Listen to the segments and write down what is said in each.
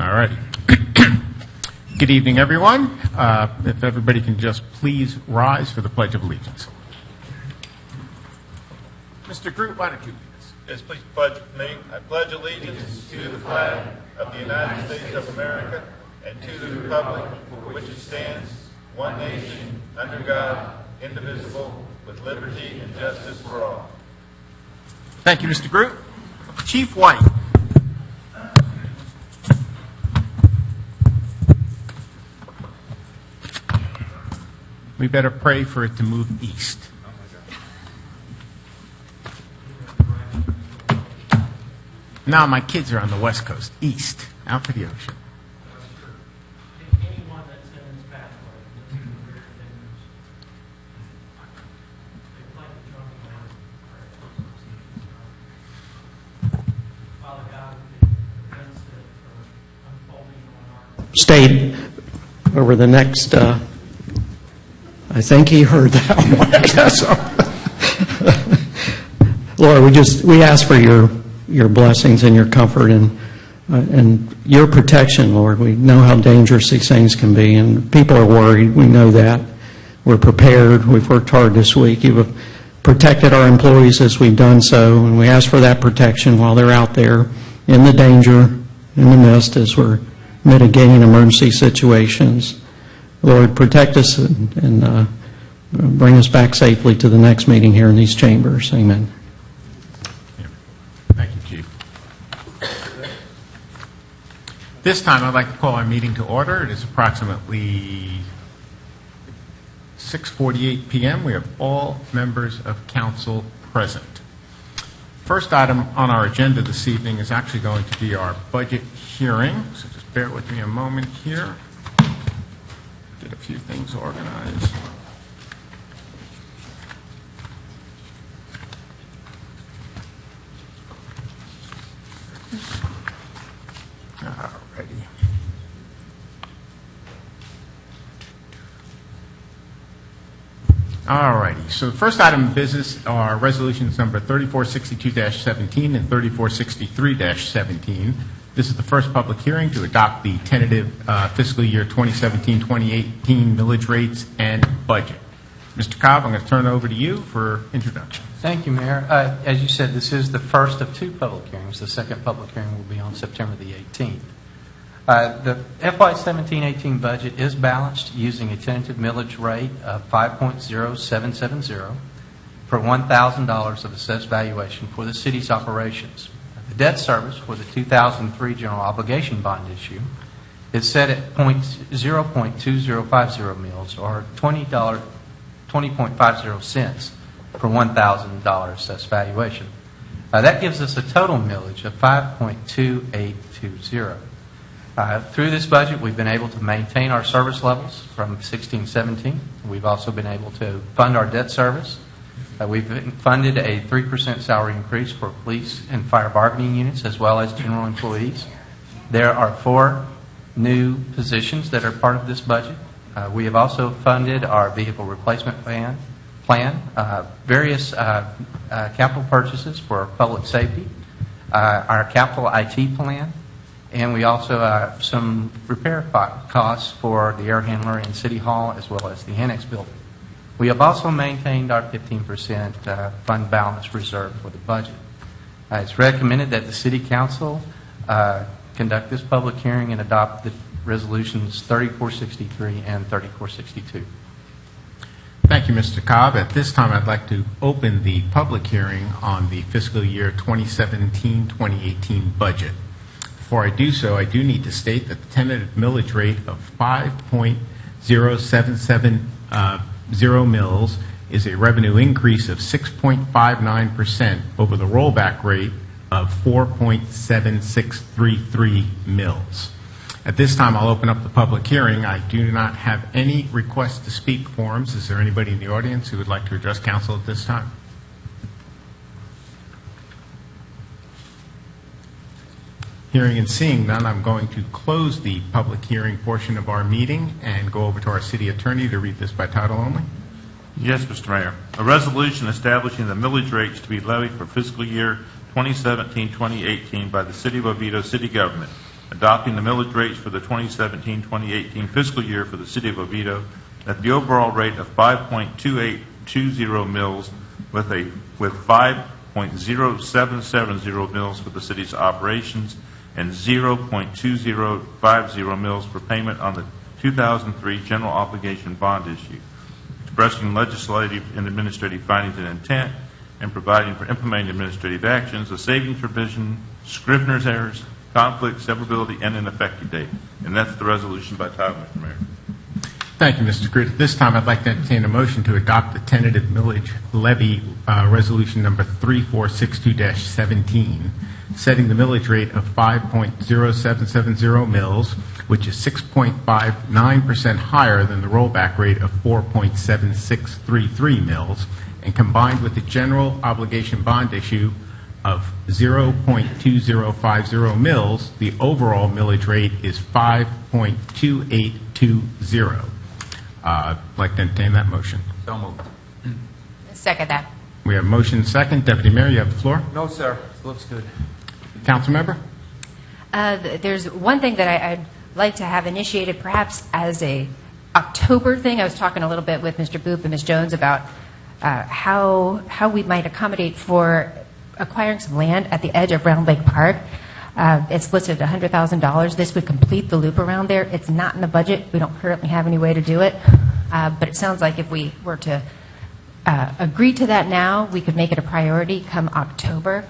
All righty. Good evening, everyone. If everybody can just please rise for the Pledge of Allegiance. Mr. Groot, why don't you lead us? Yes, please pledge with me. I pledge allegiance to the flag of the United States of America and to the republic for which it stands, one nation, under God, indivisible, with liberty and justice for all. Thank you, Mr. Groot. Chief White. We better pray for it to move east. Now my kids are on the West Coast, east, out to the ocean. Anyone that's in this pathway, this is very dangerous. They play the drum line. Father God, the events that are unfolding on our state over the next, I think he heard that one, I guess. Lord, we ask for your blessings and your comfort and your protection, Lord. We know how dangerous these things can be, and people are worried. We know that. We're prepared. We've worked hard this week. You've protected our employees as we've done so, and we ask for that protection while they're out there in the danger, in the mist, as we're mitigating emergency situations. Lord, protect us and bring us back safely to the next meeting here in these chambers. Amen. Thank you, Chief. This time I'd like to call our meeting to order. It is approximately 6:48 p.m. We have all members of council present. First item on our agenda this evening is actually going to be our budget hearing. So just bear with me a moment here. Get a few things organized. Alrighty. Alrighty. So the first item of business are resolutions number 3462-17 and 3463-17. This is the first public hearing to adopt the tentative fiscal year 2017-2018 millage rates and budget. Mr. Cobb, I'm going to turn it over to you for introduction. Thank you, Mayor. As you said, this is the first of two public hearings. The second public hearing will be on September the 18th. The FY 17-18 budget is balanced using a tentative millage rate of 5.0770 per $1,000 of assessed valuation for the city's operations. The debt service for the 2003 general obligation bond issue is set at 0.2050 mils, or $20.50 cents per $1,000 assessed valuation. That gives us a total millage of 5.2820. Through this budget, we've been able to maintain our service levels from 16-17. We've also been able to fund our debt service. We've funded a 3% salary increase for police and fire bargaining units as well as general employees. There are 4 new positions that are part of this budget. We have also funded our vehicle replacement plan, various capital purchases for public safety, our capital IT plan, and we also have some repair costs for the air handler in City Hall as well as the annex building. We have also maintained our 15% fund balance reserve for the budget. It's recommended that the City Council conduct this public hearing and adopt the resolutions 3463 and 3462. Thank you, Mr. Cobb. At this time, I'd like to open the public hearing on the fiscal year 2017-2018 budget. Before I do so, I do need to state that the tentative millage rate of 5.0770 mils is a revenue increase of 6.59% over the rollback rate of 4.7633 mils. At this time, I'll open up the public hearing. I do not have any requests to speak forms. Is there anybody in the audience who would like to address council at this time? Hearing and seeing none, I'm going to close the public hearing portion of our meeting and go over to our city attorney to read this by title only. Yes, Mr. Mayor. A resolution establishing the millage rates to be levied for fiscal year 2017-2018 by the City of Oviedo City Government adopting the millage rates for the 2017-2018 fiscal year for the City of Oviedo at the overall rate of 5.2820 mils with 5.0770 mils for the city's operations and 0.2050 mils for payment on the 2003 general obligation bond issue, expressing legislative and administrative findings and intent, and providing for implementing administrative actions, a savings provision, Scrivener's errors, conflict, severability, and an effective date. And that's the resolution by title, Mr. Mayor. Thank you, Mr. Groot. At this time, I'd like to entertain a motion to adopt the tentative millage levy resolution number 3462-17, setting the millage rate of 5.0770 mils, which is 6.59% higher than the rollback rate of 4.7633 mils, and combined with the general obligation bond issue of 0.2050 mils, the overall millage rate is 5.2820. I'd like to entertain that motion. So moved. Second that. We have motion second. Deputy Mayor, you have the floor. No, sir. Looks good. Council member? There's one thing that I'd like to have initiated perhaps as a October thing. I was talking a little bit with Mr. Boop and Ms. Jones about how we might accommodate for acquiring some land at the edge of Round Lake Park. It's listed at $100,000. This would complete the loop around there. It's not in the budget. We don't currently have any way to do it. But it sounds like if we were to agree to that now, we could make it a priority come October.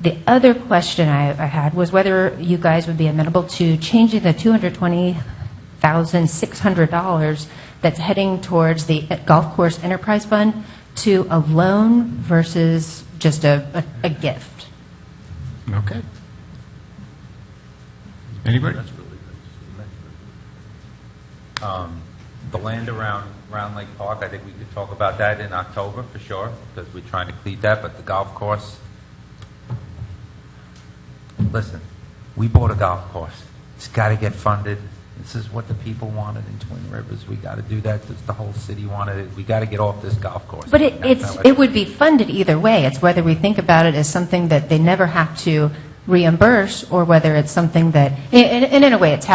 The other question I had was whether you guys would be amenable to changing the $220,600 that's heading towards the Golf Course Enterprise Fund to a loan versus just a gift. Okay. Anybody? The land around Round Lake Park, I think we could talk about that in October for sure, because we're trying to cleat that, but the golf course, listen, we bought a golf course. It's got to get funded. This is what the people wanted in Twin Rivers. We got to do that. The whole city wanted it. We got to get off this golf course. But it would be funded either way. It's whether we think about it as something that they never have to reimburse, or whether it's something that, and in a way, it's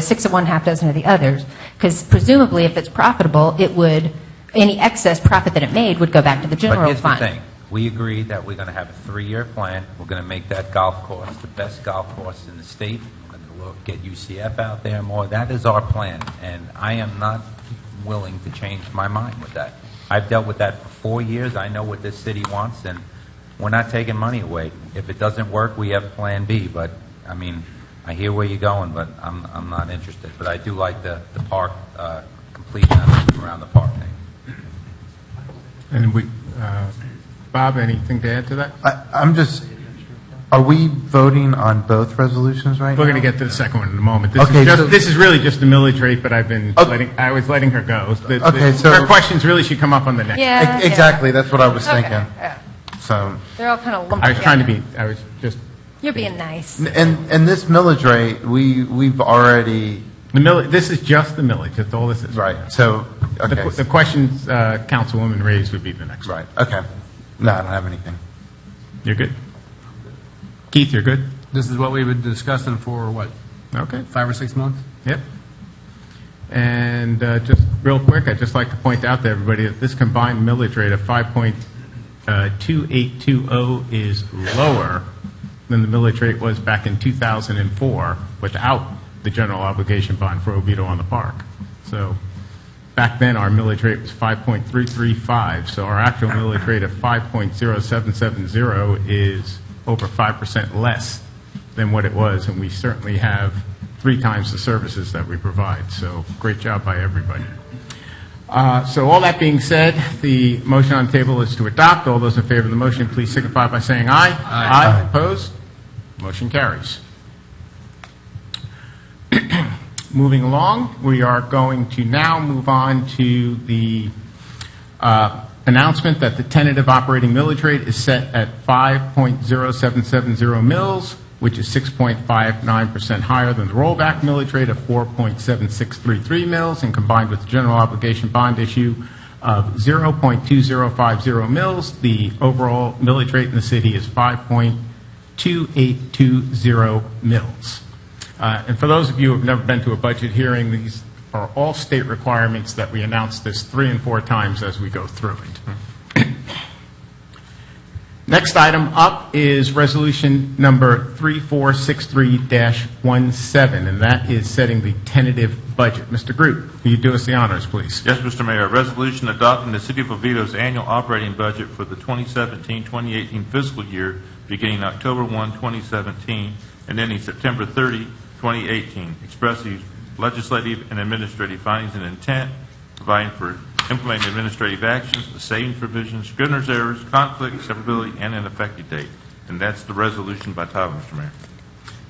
six of one, half dozen of the others. Because presumably, if it's profitable, it would, any excess profit that it made would go back to the general But here's fund. the thing. We agreed that we're going to have a 3-year plan. We're going to make that golf course the best golf course in the state. We're going to get UCF out there more. That is our plan, and I am not willing to change my mind with that. I've dealt with that for 4 years. I know what this city wants, and we're not taking money away. If it doesn't work, we have Plan B. But I mean, I hear where you're going, but I'm not interested. But I do like the park complete around the park thing. And Bob, anything to add to that? I'm just, are we voting on both resolutions right now? We're going to get to the second one in a moment. Okay, so- This is really just the millage rate, but I was letting her go. Her questions really should come up on the next. Yeah. Exactly, that's what I was thinking. Yeah. So, They're all kind of lumped I was trying to together. just, You're being nice. and this millage rate, we've already, this is just the millage, that's all this is. right, so, okay. The questions Councilwoman raised would be the next one. Right, okay. No, I don't have anything. You're good? Keith, you're good? This is what we've been discussing for, what, Okay. 5 or 6 months? Yep. And just real quick, I'd just like to point out to everybody that this combined millage rate of 5.2820 is lower than the millage rate was back in 2004 without the general obligation bond for Oviedo on the Park. So back then, our millage rate was 5.335, so our actual millage rate of 5.0770 is over 5% less than what it was, and we certainly have 3 times the services that we provide. So great job by everybody. So all that being said, the motion on the table is to adopt. All those in favor of the motion, please signify by saying aye. Aye. Opposed? Motion carries. Moving along, we are going to now move on to the announcement that the tentative operating millage rate is set at 5.0770 mils, which is 6.59% higher than the rollback millage rate of 4.7633 mils, and combined with the general obligation bond issue of 0.2050 mils, the overall millage rate in the city is 5.2820 mils. And for those of you who have never been to a budget hearing, these are all state requirements that we announce this 3 and 4 times as we go through it. Next item up is resolution number 3463-17, and that is setting the tentative budget. Mr. Groot, will you do us the honors, please? Yes, Mr. Mayor. A resolution adopting the City of Oviedo's annual operating budget for the 2017-2018 fiscal year beginning October 1, 2017, and ending September 30, 2018, expressing legislative and administrative findings and intent, providing for implementing administrative actions, the savings provisions, Scrivener's errors, conflict, severability, and an effective date. And that's the resolution by title, Mr. Mayor.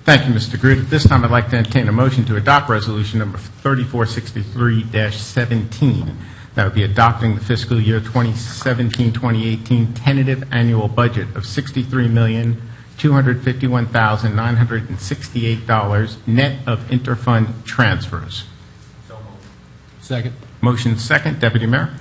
Thank you, Mr. Groot. At this time, I'd like to entertain a motion to adopt resolution number 3463-17. That would be adopting the fiscal year 2017-2018 tentative annual budget of $63,251,968 net of interfund transfers. Second. Motion second. Deputy Mayor?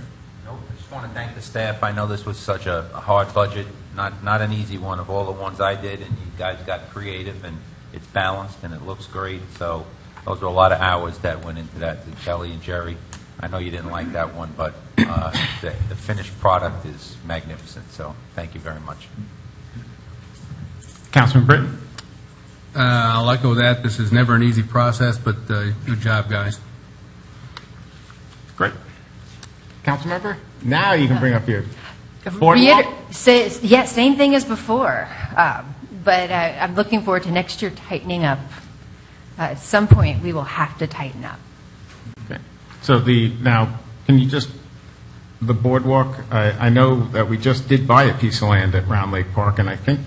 Nope, I just want to thank the staff. I know this was such a hard budget, not an easy one of all the ones I did, and you guys got creative, and it's balanced, and it looks great. So those are a lot of hours that went into that, to Kelly and Jerry. I know you didn't like that one, but the finished product is magnificent. So thank you very much. Councilman Britton? I'll echo that. This is never an easy process, but good job, guys. Great. Councilmember? Now you can bring up your boardwalk. Yeah, same thing as before. But I'm looking forward to next year tightening up. At some point, we will have to tighten up. Okay. So now, can you just, the boardwalk, I know that we just did buy a piece of land at Round Lake Park, and I think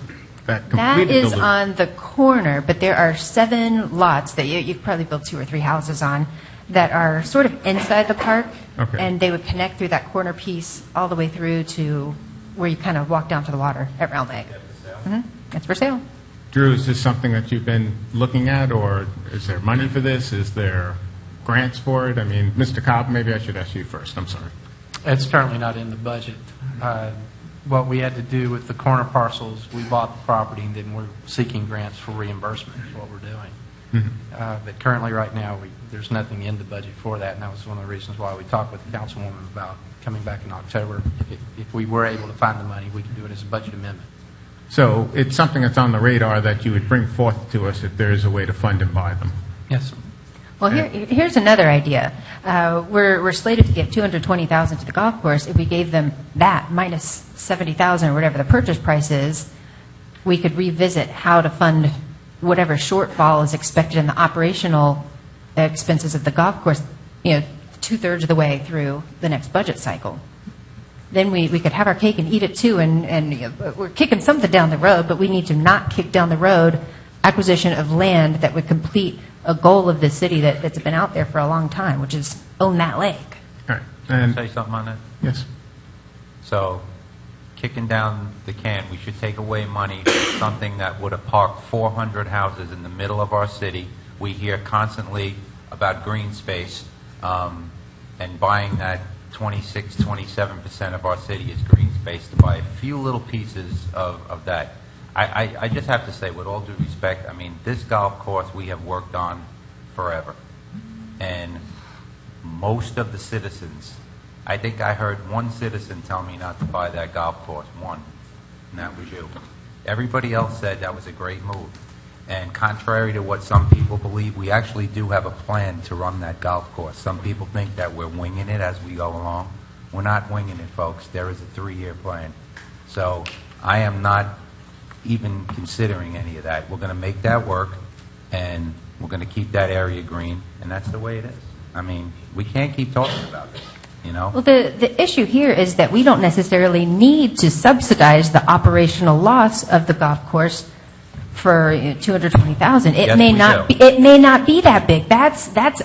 that completed That is the loop. on the corner, but there are 7 lots that you could probably build 2 or 3 houses on that are sort of inside the park, Okay. and they would connect through that corner piece all the way through to where you kind of walk down to the water at Round Lake. It's for sale. Drew, is this something that you've been looking at, or is there money for this? Is there grants for it? I mean, Mr. Cobb, maybe I should ask you first. I'm sorry. It's currently not in the budget. What we had to do with the corner parcels, we bought the property, and then we're seeking grants for reimbursement is what we're doing. But currently, right now, there's nothing in the budget for that, and that was one of the reasons why we talked with the councilwoman about coming back in October. If we were able to find the money, we could do it as a budget amendment. So it's something that's on the radar that you would bring forth to us if there is a way to fund and buy them. Yes, sir. Well, here's another idea. We're slated to give $220,000 to the golf course. If we gave them that minus $70,000 or whatever the purchase price is, we could revisit how to fund whatever shortfall is expected in the operational expenses of the golf course, 2/3 of the way through the next budget cycle. Then we could have our cake and eat it too, and we're kicking something down the road, but we need to not kick down the road acquisition of land that would complete a goal of the city that's been out there for a long time, which is own that lake. All right. Can I And say something on that? yes. So, kicking down the can, we should take away money for something that would have parked 400 houses in the middle of our city. We hear constantly about green space, and buying that 27% of our city is green space, to buy a few little pieces of that. I just have to say, with all due respect, I mean, this golf course we have worked on forever. And most of the citizens, I think I heard one citizen tell me not to buy that golf course, one, and that was you. Everybody else said that was a great move. And contrary to what some people believe, we actually do have a plan to run that golf course. Some people think that we're winging it as we go along. We're not winging it, folks. There is a 3-year plan. So I am not even considering any of that. We're going to make that work, and we're going to keep that area green, and that's the way it is. I mean, we can't keep talking about this, Well, the issue here is that we don't necessarily need to subsidize the operational loss of the golf course for $220,000. It Yes, may we not do. be. It may not be that big. That's that's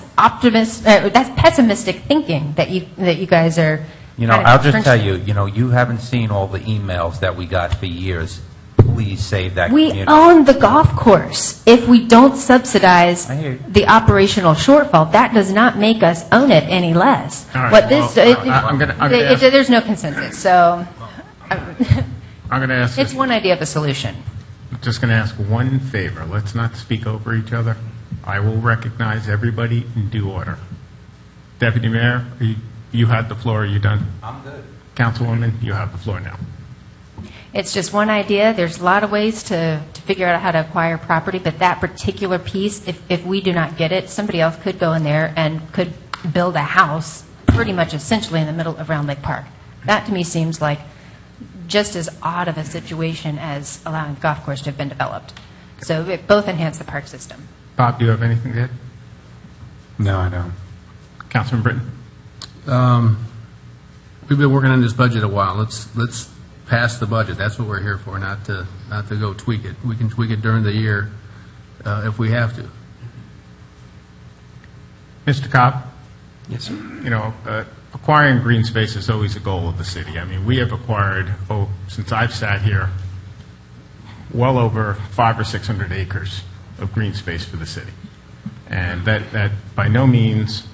pessimistic thinking that you guys are. I'll just tell you, you haven't seen all the emails that we got for years. Please save that We community. own the golf course. If we don't subsidize I hear you. the operational shortfall, that does not make us own it any less. All right, What this I'm gonna ask- there's no consensus. So I'm going to ask it's this. one idea of a solution. I'm just going to ask one favor. Let's not speak over each other. I will recognize everybody in due order. Deputy Mayor, you had the floor. Are you done? I'm good. Councilwoman, you have the floor now. It's just one idea. There's a lot of ways to figure out how to acquire property, but that particular piece, if we do not get it, somebody else could go in there and could build a house pretty much essentially in the middle of Round Lake Park. That to me seems like just as odd of a situation as allowing the golf course to have been developed. So it both enhance the park system. Bob, do you have anything to add? No, I don't. Councilman Britton? We've been working on this budget a while. Let's pass the budget. That's what we're here for, not to go tweak it. We can tweak it during the year if we have to. Mr. Cobb? Yes, sir. You know, acquiring green space is always a goal of the city. I mean, we have acquired, since I've sat here, well over 500 or 600 acres of green space for the city. And that by no means,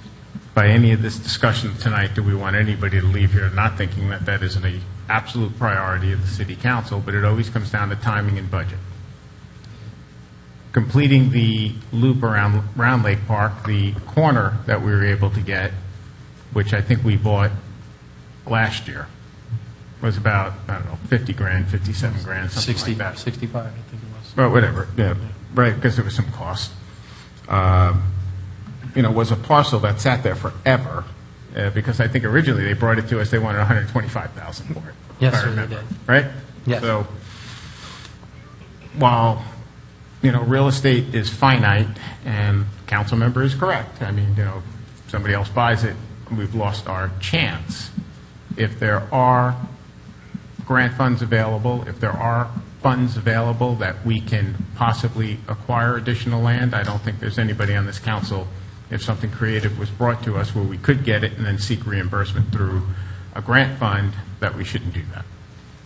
by any of this discussion tonight, do we want anybody to leave here not thinking that that is an absolute priority of the city council, but it always comes down to timing and budget. Completing the loop around Round Lake Park, the corner that we were able to get, which I think we bought last year, was about, I don't know, 50 grand, 57 grand, something 60, like that. 65, I think it was. Well, whatever, yeah, right, because there was some cost. You know, was a parcel that sat there forever, because I think originally they brought it to us, they wanted $125,000 for it. Yes, if I sir, they remember, did. right? Yes. So, while, you know, real estate is finite, and council member is correct, I mean, you know, if somebody else buys it, we've lost our chance. If there are grant funds available, if there are funds available that we can possibly acquire additional land, I don't think there's anybody on this council, if something creative was brought to us where we could get it and then seek reimbursement through a grant fund, that we shouldn't do that.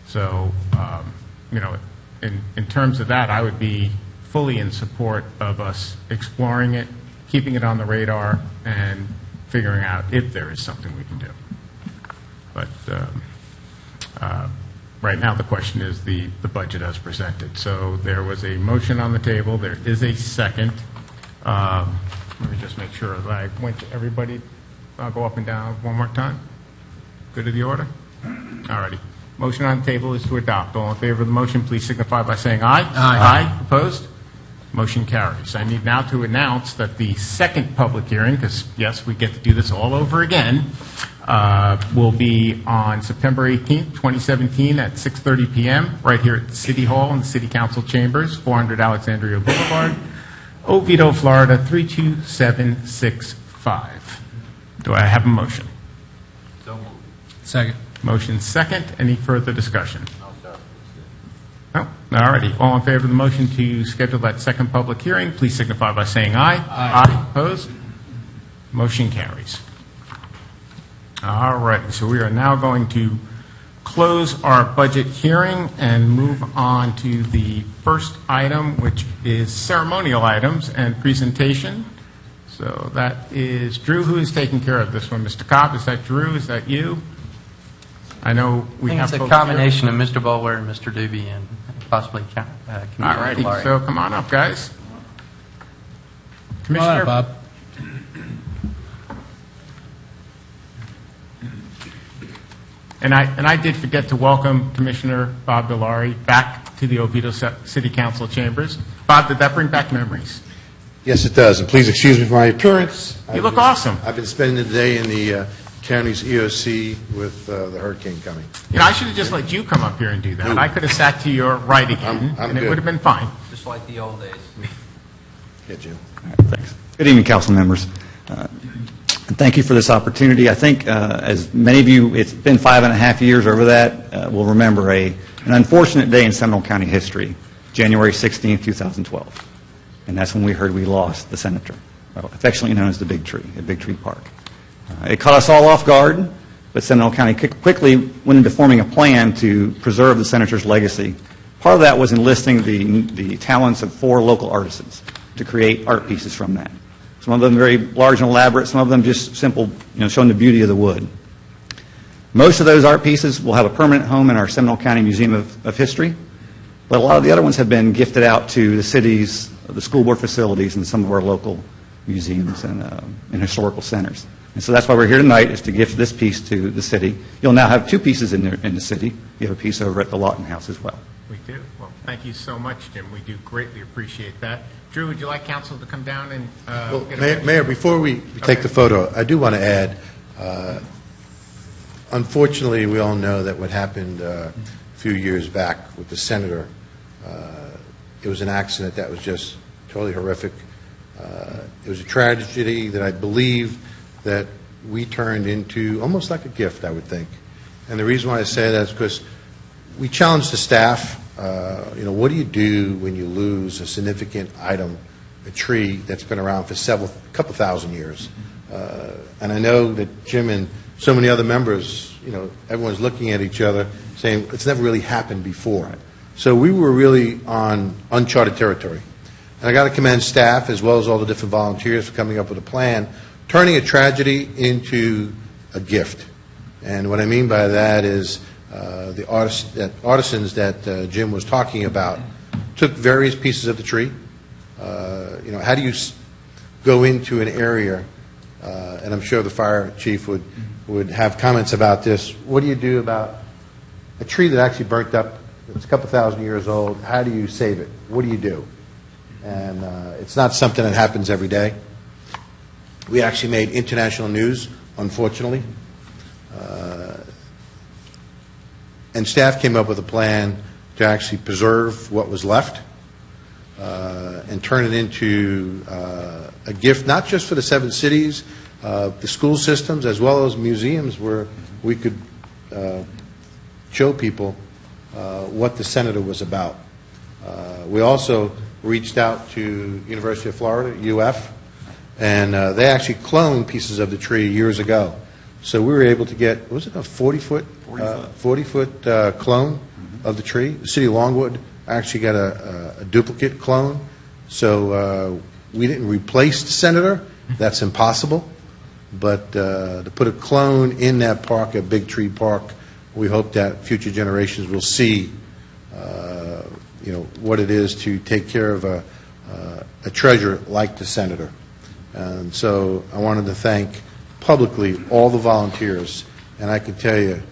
So, you know, in terms of that, I would be fully in support of us exploring it, keeping it on the radar, and figuring out if there is something we can do. But right now, the question is the budget as presented. So there was a motion on the table. There is a second. Let me just make sure that I went to everybody. I'll go up and down one more time. Good to the order? All righty. Motion on the table is to adopt. All in favor of the motion, please signify by saying aye. Aye. Opposed? Motion carries. I need now to announce that the second public hearing, because, yes, we get to do this all over again, will be on September 18th, 2017 at 6:30 p.m. right here at City Hall in the City Council Chambers, 400 Alexandria Boulevard, Oviedo, Florida, 32765. Do I have a motion? Second. Motion second. Any further discussion? No? All righty. All in favor of the motion to schedule that second public hearing, please signify by saying aye. Aye. Opposed? Motion carries. All right. So we are now going to close our budget hearing and move on to the first item, which is ceremonial items and presentation. So that is Drew, who is taking care of this one. Mr. Cobb, is that Drew? Is that you? I know we I think have it's a folks combination of Mr. Boulware and Mr. Doobie and possibly All Commissioner righty. Valari. So come on up, guys. Come on Commissioner up, Bob. And I did forget to welcome Commissioner Bob Valari back to the Oviedo City Council chambers. Bob, did that bring back memories? Yes, it does, and please excuse me for my appearance. You look awesome. I've been spending the day in the county's EOC with the hurricane coming. You know, I should have just let you come up here and do that. I could have sat to your right again, I'm and it good. would have been fine. Just like the old days. Yeah, Jim. Thanks. Good evening, council members. And thank you for this opportunity. I think, as many of you, it's been 5.5 years over that, will remember an unfortunate day in Seminole County history, January 16, 2012. And that's when we heard we lost the senator, affectionately known as the Big Tree at Big Tree Park. It caught us all off guard, but Seminole County quickly went into forming a plan to preserve the senator's legacy. Part of that was enlisting the talents of 4 local artisans to create art pieces from that. Some of them very large and elaborate, some of them just simple, showing the beauty of the wood. Most of those art pieces will have a permanent home in our Seminole County Museum of History, but a lot of the other ones have been gifted out to the city's the school board facilities and some of our local museums and historical centers. And so that's why we're here tonight, is to gift this piece to the city. You'll now have two pieces in the city. You have a piece over at the Lawton House as well. We do. Well, thank you so much, Jim. We do greatly appreciate that. Drew, would you like council to come down and get a picture? Mayor, before we take the photo, I do want to add, unfortunately, we all know that what happened a few years back with the senator, it was an accident that was just totally horrific. It was a tragedy that I believe that we turned into almost like a gift, I would think. And the reason why I say that is because we challenged the staff, what do you do when you lose a significant item, a tree that's been around for a couple thousand years? And I know that Jim and so many other members, everyone's looking at each other saying it's never really happened before. So we were really on uncharted territory. And I got to commend staff as well as all the different volunteers for coming up with a plan, turning a tragedy into a gift. And what I mean by that is the artisans that Jim was talking about took various pieces of the tree. How do you go into an area, and I'm sure the fire chief would have comments about this. What do you do about a tree that actually burnt up? It's a couple thousand years old. How do you save it? What do you do? And it's not something that happens every day. We actually made international news, unfortunately. And staff came up with a plan to actually preserve what was left and turn it into a gift, not just for the 7 cities, the school systems, as well as museums where we could show people what the senator was about. We also reached out to University of Florida, UF, and they actually cloned pieces of the tree years ago. So we were able to get, was it a 40-foot clone of the tree? The city of Longwood actually got a duplicate clone. So we didn't replace the senator. That's impossible. But to put a clone in that park, a Big Tree Park, we hope that future generations will see what it is to take care of a treasure like the senator. And so I wanted to thank publicly all the volunteers, and I can tell you,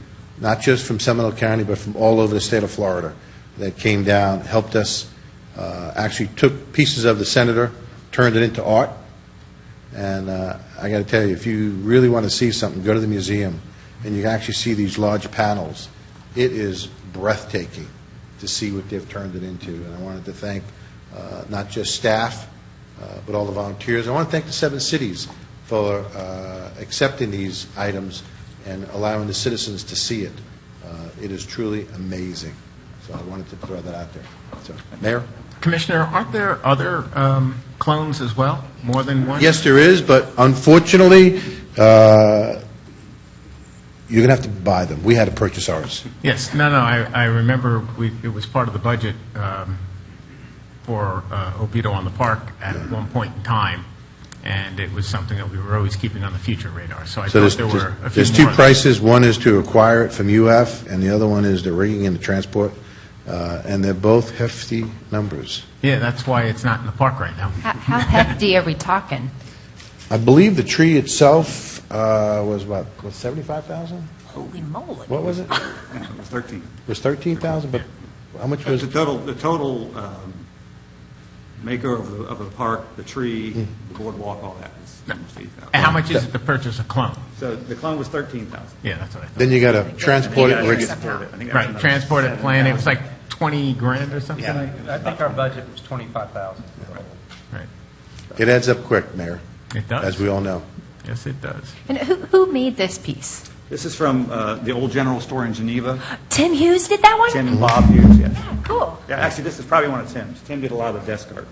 not just from Seminole County, but from all over the state of Florida, that came down, helped us, actually took pieces of the senator, turned it into art. And I got to tell you, if you really want to see something, go to the museum, and you can actually see these large panels. It is breathtaking to see what they've turned it into. And I wanted to thank not just staff, but all the volunteers. I want to thank the 7 cities for accepting these items and allowing the citizens to see it. It is truly amazing. So I wanted to throw that out there. So, Mayor? Commissioner, aren't there other clones as well? More than one? Yes, there is, but unfortunately, you're going to have to buy them. We had to purchase ours. Yes. No, I remember it was part of the budget for Oviedo on the Park at one point in time, and it was something that we were always keeping on the future radar. So I thought there were a few there's more. 2 prices. One is to acquire it from UF, and the other one is the rigging and the transport. And they're both hefty numbers. Yeah, that's why it's not in the park right now. How hefty are we talking? I believe the tree itself was what, 75,000? Holy moly. What was it? Yeah, it was 13. It was 13,000, but how much was The total maker of the park, the tree, the boardwalk, all that is almost 8,000. And how much is it to purchase a clone? So the clone was 13,000. Yeah, that's what I thought. Then you got to transport it and rig it. Right, transport it, plan it. It was like 20 grand or something? I think our budget was 25,000. Right. It adds up quick, Mayor, It does. as we all know. Yes, it does. And who made this piece? This is from the old general store in Geneva. Tim Hughes did that one? Tim and Bob Hughes, yes. Cool. Yeah, actually, this is probably one of Tim's. Tim did a lot of the desk art.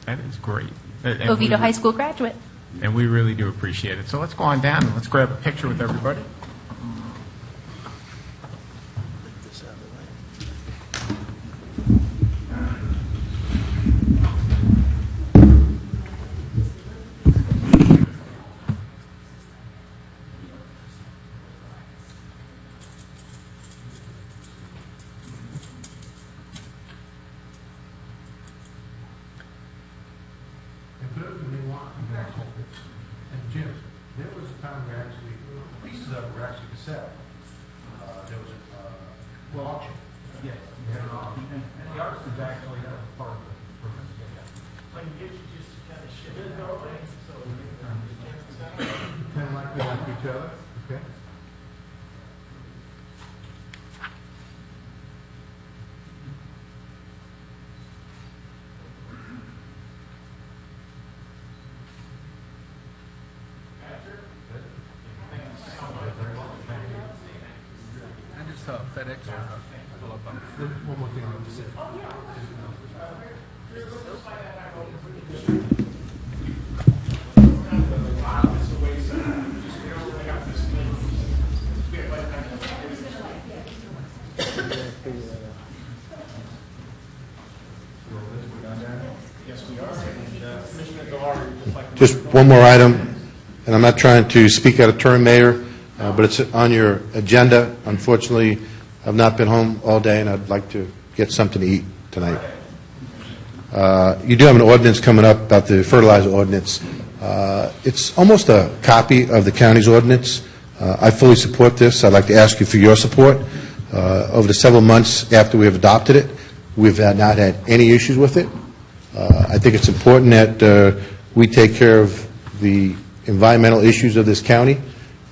That is great. And Oviedo we- High School graduate. And we really do appreciate it. So let's go on down and let's grab a picture with everybody. Jim, there was a time where actually, pieces of it were actually cassette. There was an auction. Yes. You had an auction. And the artisans actually had a part of the purpose. When you get you just kind of shit it out, right? So Kind of like they like each other, okay? I just saw FedEx. One more thing I want to say. Just one more item, and I'm not trying to speak out of turn, Mayor, but it's on your agenda. Unfortunately, I've not been home all day, and I'd like to get something to eat tonight. You do have an ordinance coming up about the fertilizer ordinance. It's almost a copy of the county's ordinance. I fully support this. I'd like to ask you for your support. Over the several months after we have adopted it, we've not had any issues with it. I think it's important that we take care of the environmental issues of this county,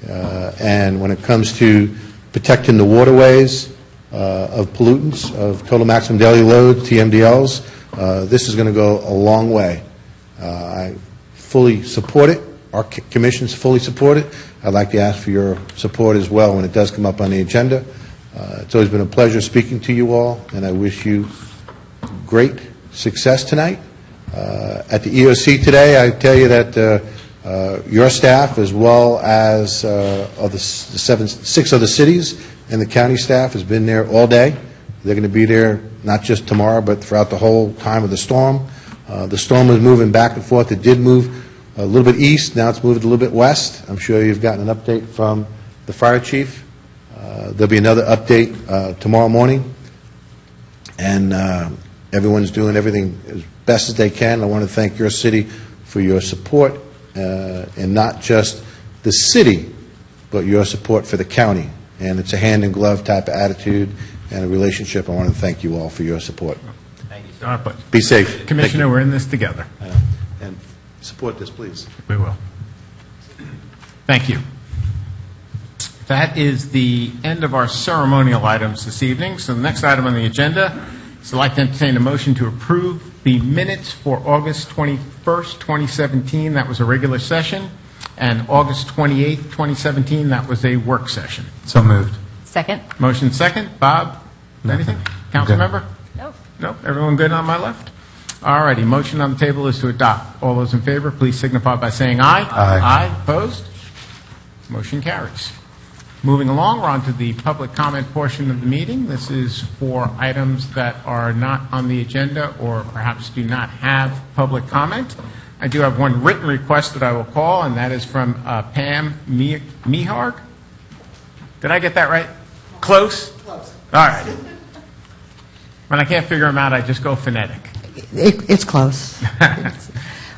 and when it comes to protecting the waterways of pollutants, of total maximum daily load, TMDLs, this is going to go a long way. I fully support it. Our commissions fully support it. I'd like to ask for your support as well when it does come up on the agenda. It's always been a pleasure speaking to you all, and I wish you great success tonight. At the EOC today, I tell you that your staff, as well as of the 6 other cities and the county staff, has been there all day. They're going to be there not just tomorrow, but throughout the whole time of the storm. The storm was moving back and forth. It did move a little bit east. Now it's moved a little bit west. I'm sure you've gotten an update from the fire chief. There'll be another update tomorrow morning. And everyone's doing everything as best as they can. I want to thank your city for your support, and not just the city, but your support for the county. And it's a hand-in-glove type of attitude and a relationship. I want to thank you all for your support. Thank you, All right, but Be safe. Commissioner, we're in this together. And support this, please. We will. Thank you. That is the end of our ceremonial items this evening. So the next item on the agenda is I'd like to entertain a motion to approve the minutes for August 21st, 2017. That was a regular session. And August 28th, 2017, that was a work session. So moved. Second? Motion second. Bob, anything? Council member? No. No? Everyone good on my left? All righty. Motion on the table is to adopt. All those in favor, please signify by saying aye. Aye. Aye. Opposed? Motion carries. Moving along, we're on to the public comment portion of the meeting. This is for items that are not on the agenda or perhaps do not have public comment. I do have one written request that I will call, and that is from Pam Meharg. Did I get that right? Close? Close. All right. When I can't figure them out, I just go phonetic. It's close.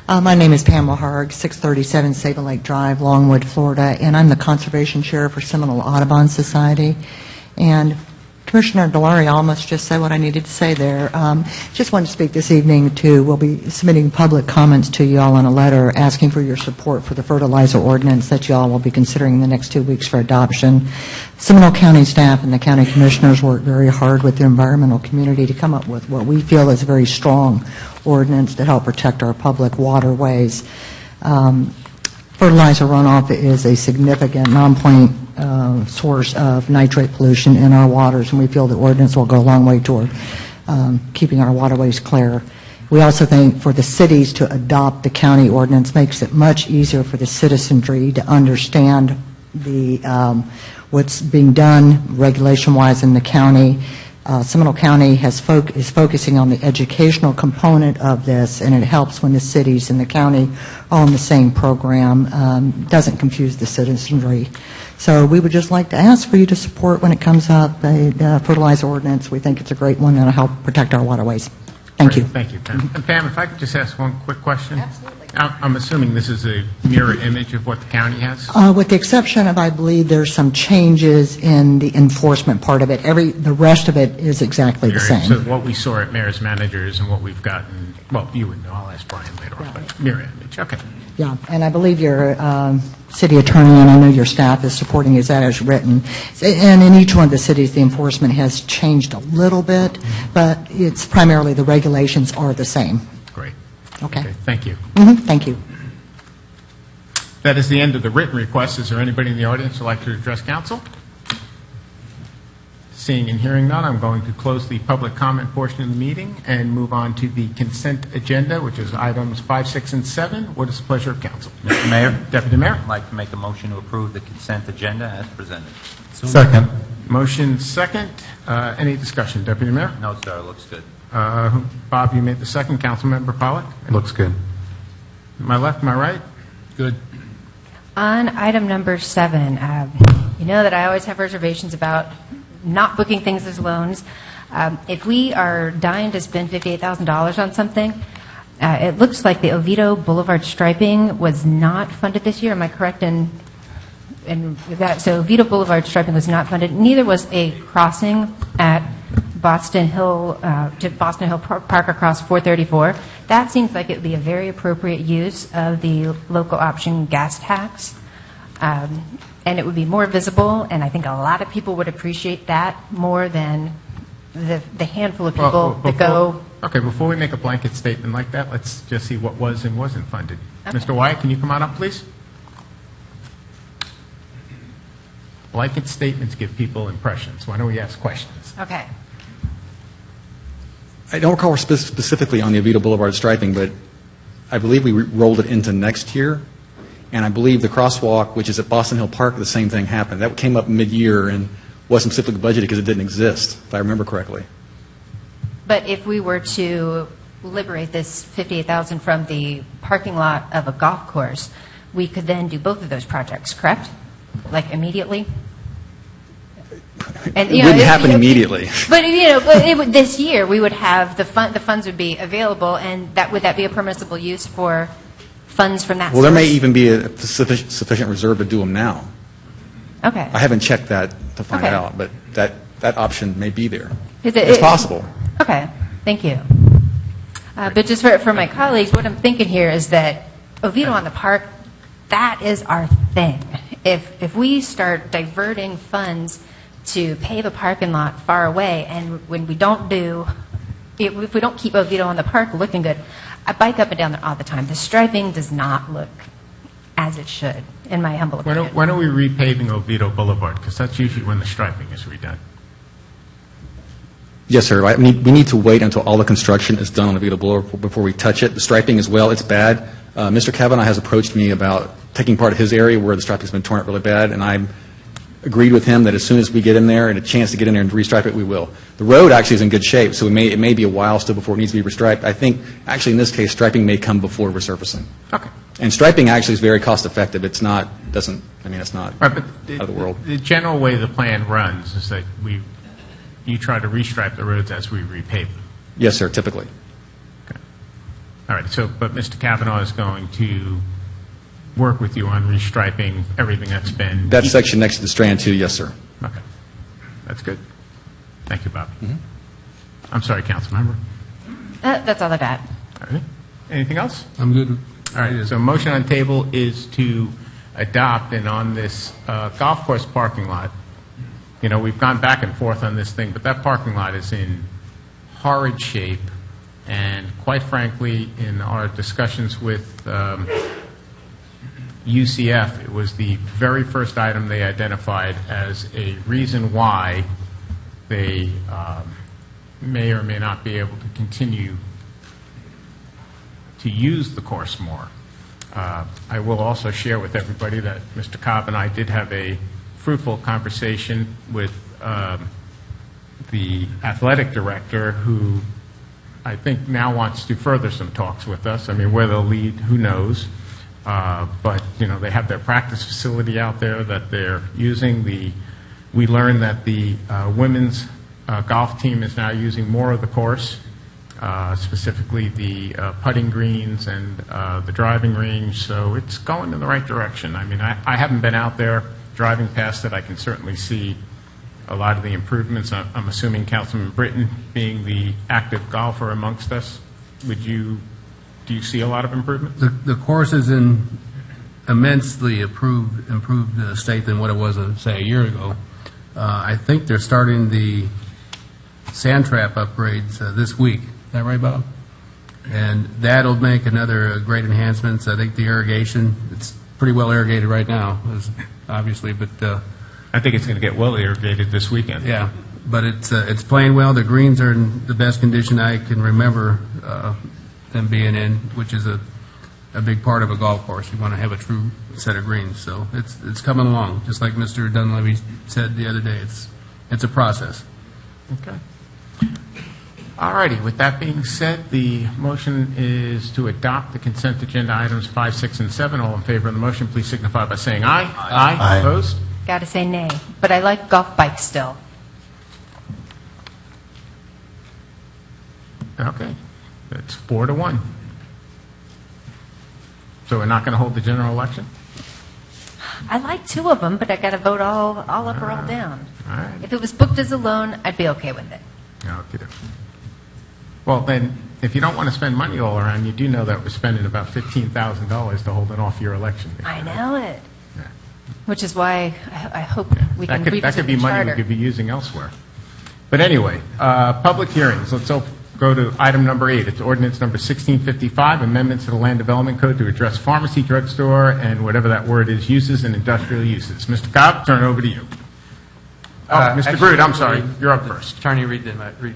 My name is Pamela Harg, 637 Sabin Lake Drive, Longwood, Florida, and I'm the Conservation Chair for Seminole Audubon Society. And Commissioner Delary almost just said what I needed to say there. Just wanted to speak this evening to, we'll be submitting public comments to you all on a letter asking for your support for the fertilizer ordinance that you all will be considering in the next 2 weeks for adoption. Seminole County staff and the county commissioners worked very hard with the environmental community to come up with what we feel is a very strong ordinance to help protect our public waterways. Fertilizer runoff is a significant non-point source of nitrate pollution in our waters, and we feel the ordinance will go a long way toward keeping our waterways clear. We also think for the cities to adopt the county ordinance makes it much easier for the citizenry to understand the what's being done regulation-wise in the county. Seminole County is focusing on the educational component of this, and it helps when the cities and the county are on the same program. Doesn't confuse the citizenry. So we would just like to ask for you to support when it comes up the fertilizer ordinance. We think it's a great one that will help protect our waterways. Thank you. Thank you, Pam. And Pam, if I could just ask one quick question. Absolutely. I'm assuming this is a mirror image of what the county has? With the exception of, I believe, there's some changes in the enforcement part of it. The rest of it is exactly the So same. what we saw at Mayor's Managers and what we've gotten, well, you would know, I'll ask Brian later on, but mirror image, okay. Yeah, and I believe your city attorney, and I know your staff is supporting is that as written. And in each one of the cities, the enforcement has changed a little bit, but it's primarily the regulations are the same. Great. Okay. Thank you. Thank you. That is the end of the written requests. Is there anybody in the audience who would like to address council? Seeing and hearing none, I'm going to close the public comment portion of the meeting and move on to the consent agenda, which is items 5, 6, and 7. What is the pleasure of council? Mr. Mayor? Deputy Mayor? I'd like to make a motion to approve the consent agenda as presented. Second. Motion second. Any discussion, Deputy Mayor? No, sir, it looks good. Bob, you made the second. Councilmember Pollak? Looks good. My left, my right? Good. On item number 7, you know that I always have reservations about not booking things as loans. If we are dying to spend $58,000 on something, it looks like the Oviedo Boulevard striping was not funded this year. Am I correct in that? So Oviedo Boulevard striping was not funded. Neither was a crossing at Boston Hill Park across 434. That seems like it would be a very appropriate use of the local option gas tax. And it would be more visible, and I think a lot of people would appreciate that more than the handful of people that go. Okay, before we make a blanket statement like that, let's just see what was and wasn't funded. Okay. Mr. Wyatt, can you come on up, please? Blanket statements give people impressions. Why don't we ask questions? Okay. I don't recall specifically on the Oviedo Boulevard striping, but I believe we rolled it into next year. And I believe the crosswalk, which is at Boston Hill Park, the same thing happened. That came up mid-year and wasn't specifically budgeted because it didn't exist, if I remember correctly. But if we were to liberate this $58,000 from the parking lot of a golf course, we could then do both of those projects, correct? Like immediately? And, it wouldn't happen immediately. But this year we would have the funds would be available, and would that be a permissible use for funds from that? Well, there may even be a sufficient reserve to do them now. Okay. I haven't checked that to find Okay. out, but that option may be there. It's It's possible. Okay, thank you. But just for my colleagues, what I'm thinking here is that Oviedo on the Park, that is our thing. If we start diverting funds to pave a parking lot far away, and when we don't if we don't keep Oviedo on the Park looking good, I bike up and down there all the time. The striping does not look as it should, in my humble opinion. When are we repaving Oviedo Boulevard? Because that's usually when the striping is redone. Yes, sir. We need to wait until all the construction is done on Oviedo Boulevard before we touch it. The striping as well, it's bad. Mr. Kavanaugh has approached me about taking part of his area where the striping's been torn up really bad, and I agreed with him that as soon as we get in there and a chance to get in there and restripe it, we will. The road actually is in good shape, so it may be a while still before it needs to be restriped. I think, actually, in this case, striping may come before resurfacing. Okay. And striping actually is very cost-effective. It's not out of the world. The general way the plan runs is that you try to restripe the roads as we repave them. Yes, sir, typically. Okay. All right, but Mr. Kavanaugh is going to work with you on restriping everything that's been... That section next to the Strand, too, yes, sir. Okay. That's good. Thank you, Bob. I'm sorry, Councilmember. That's all I got. All right. Anything else? I'm good. All right, so motion on the table is to adopt, and on this golf course parking lot, we've gone back and forth on this thing, but that parking lot is in horrid shape, and quite frankly, in our discussions with UCF, it was the very first item they identified as a reason why they may or may not be able to continue to use the course more. I will also share with everybody that Mr. Cobb and I did have a fruitful conversation with the athletic director, who I think now wants to further some talks with us. I mean, where they'll lead, who knows? But, they have their practice facility out there that they're using. We learned that the women's golf team is now using more of the course. specifically the putting greens and the driving range, so it's going in the right direction. I mean, I haven't been out there. Driving past it, I can certainly see a lot of the improvements. I'm assuming Councilman Britton, being the active golfer amongst us, do you see a lot of improvement? The course is in immensely improved state than what it was, say, a year ago. I think they're starting the sand trap upgrades this week. Is that right, Bob? And that'll make another great enhancements. I think the irrigation, it's pretty well irrigated right now, obviously, but I think it's going to get well irrigated this weekend. yeah, but it's playing well. The greens are in the best condition I can remember them being in, which is a big part of a golf course. You want to have a true set of greens, so it's coming along. Just like Mr. Dunleavy said the other day, it's a process. Okay. All righty. With that being said, the motion is to adopt the consent agenda items 5, 6, and 7. All in favor of the motion, please signify by saying aye. Aye. Opposed? Got to say nay, but I like golf bikes still. Okay. That's 4-1. So we're not going to hold the general election? I like 2 of them, but I got to vote all up or all down. All right. If it was booked as a loan, I'd be okay with it. Okay. Well, then, if you don't want to spend money all around, you do know that we're spending about $15,000 to hold an off-year election. I know it. Which is why I hope we can That revisit could be the money charter. we could be using elsewhere. But anyway, public hearings. Let's go to item number 8. It's ordinance number 1655, amendments to the Land Development Code to address pharmacy, drugstore, and whatever that word is, uses and industrial uses. Mr. Cobb, turn it over to you. Oh, Mr. Groot, I'm sorry. You're up first. Attorney, read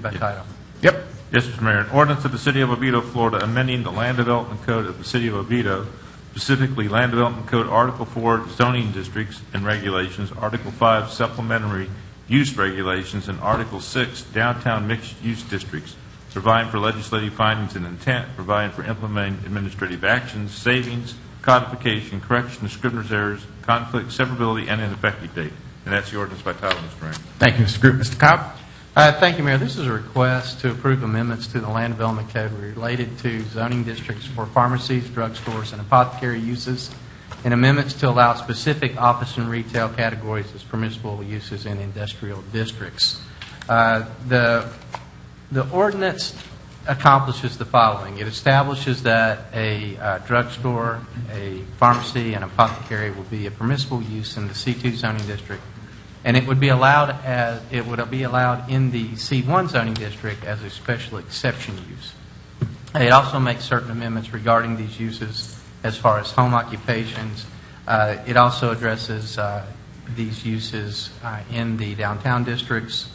by title. Yep. Yes, Mr. Mayor. An ordinance of the City of Oviedo, Florida, amending the Land Development Code of the City of Oviedo, specifically Land Development Code Article 4 zoning districts and regulations, Article 5 supplementary use regulations, and Article 6 downtown mixed-use districts, providing for legislative findings and intent, providing for implementing administrative actions, savings, codification, correction of scrivener's errors, conflict, severability, and an effective date. And that's the ordinance by title, Mr. Mayor. Thank you, Mr. Groot. Mr. Cobb? Thank you, Mayor. This is a request to approve amendments to the Land Development Code related to zoning districts for pharmacies, drugstores, and apothecary uses, and amendments to allow specific office and retail categories as permissible uses in industrial districts. The ordinance accomplishes the following. It establishes that a drugstore, a pharmacy, and apothecary will be a permissible use in the C2 zoning district, and it would be allowed in the C1 zoning district as a special exception use. It also makes certain amendments regarding these uses as far as home occupations. It also addresses these uses in the downtown districts.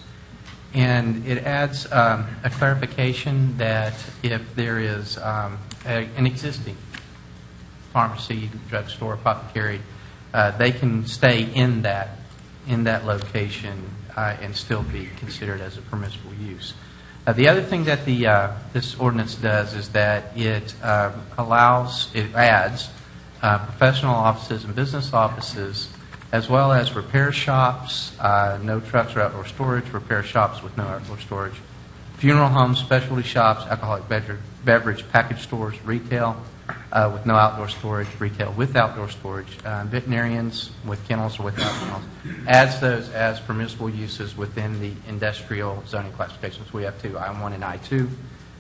And it adds a clarification that if there is an existing pharmacy, drugstore, apothecary, they can stay in that location and still be considered as a permissible use. The other thing that this ordinance does is that it adds professional offices and business offices, as well as repair shops, no trucks or outdoor storage, repair shops with no outdoor storage, funeral homes, specialty shops, alcoholic beverage package stores, retail with no outdoor storage, retail with outdoor storage, veterinarians with kennels or without kennels, adds those as permissible uses within the industrial zoning classifications. We have 2, I-1 and I-2.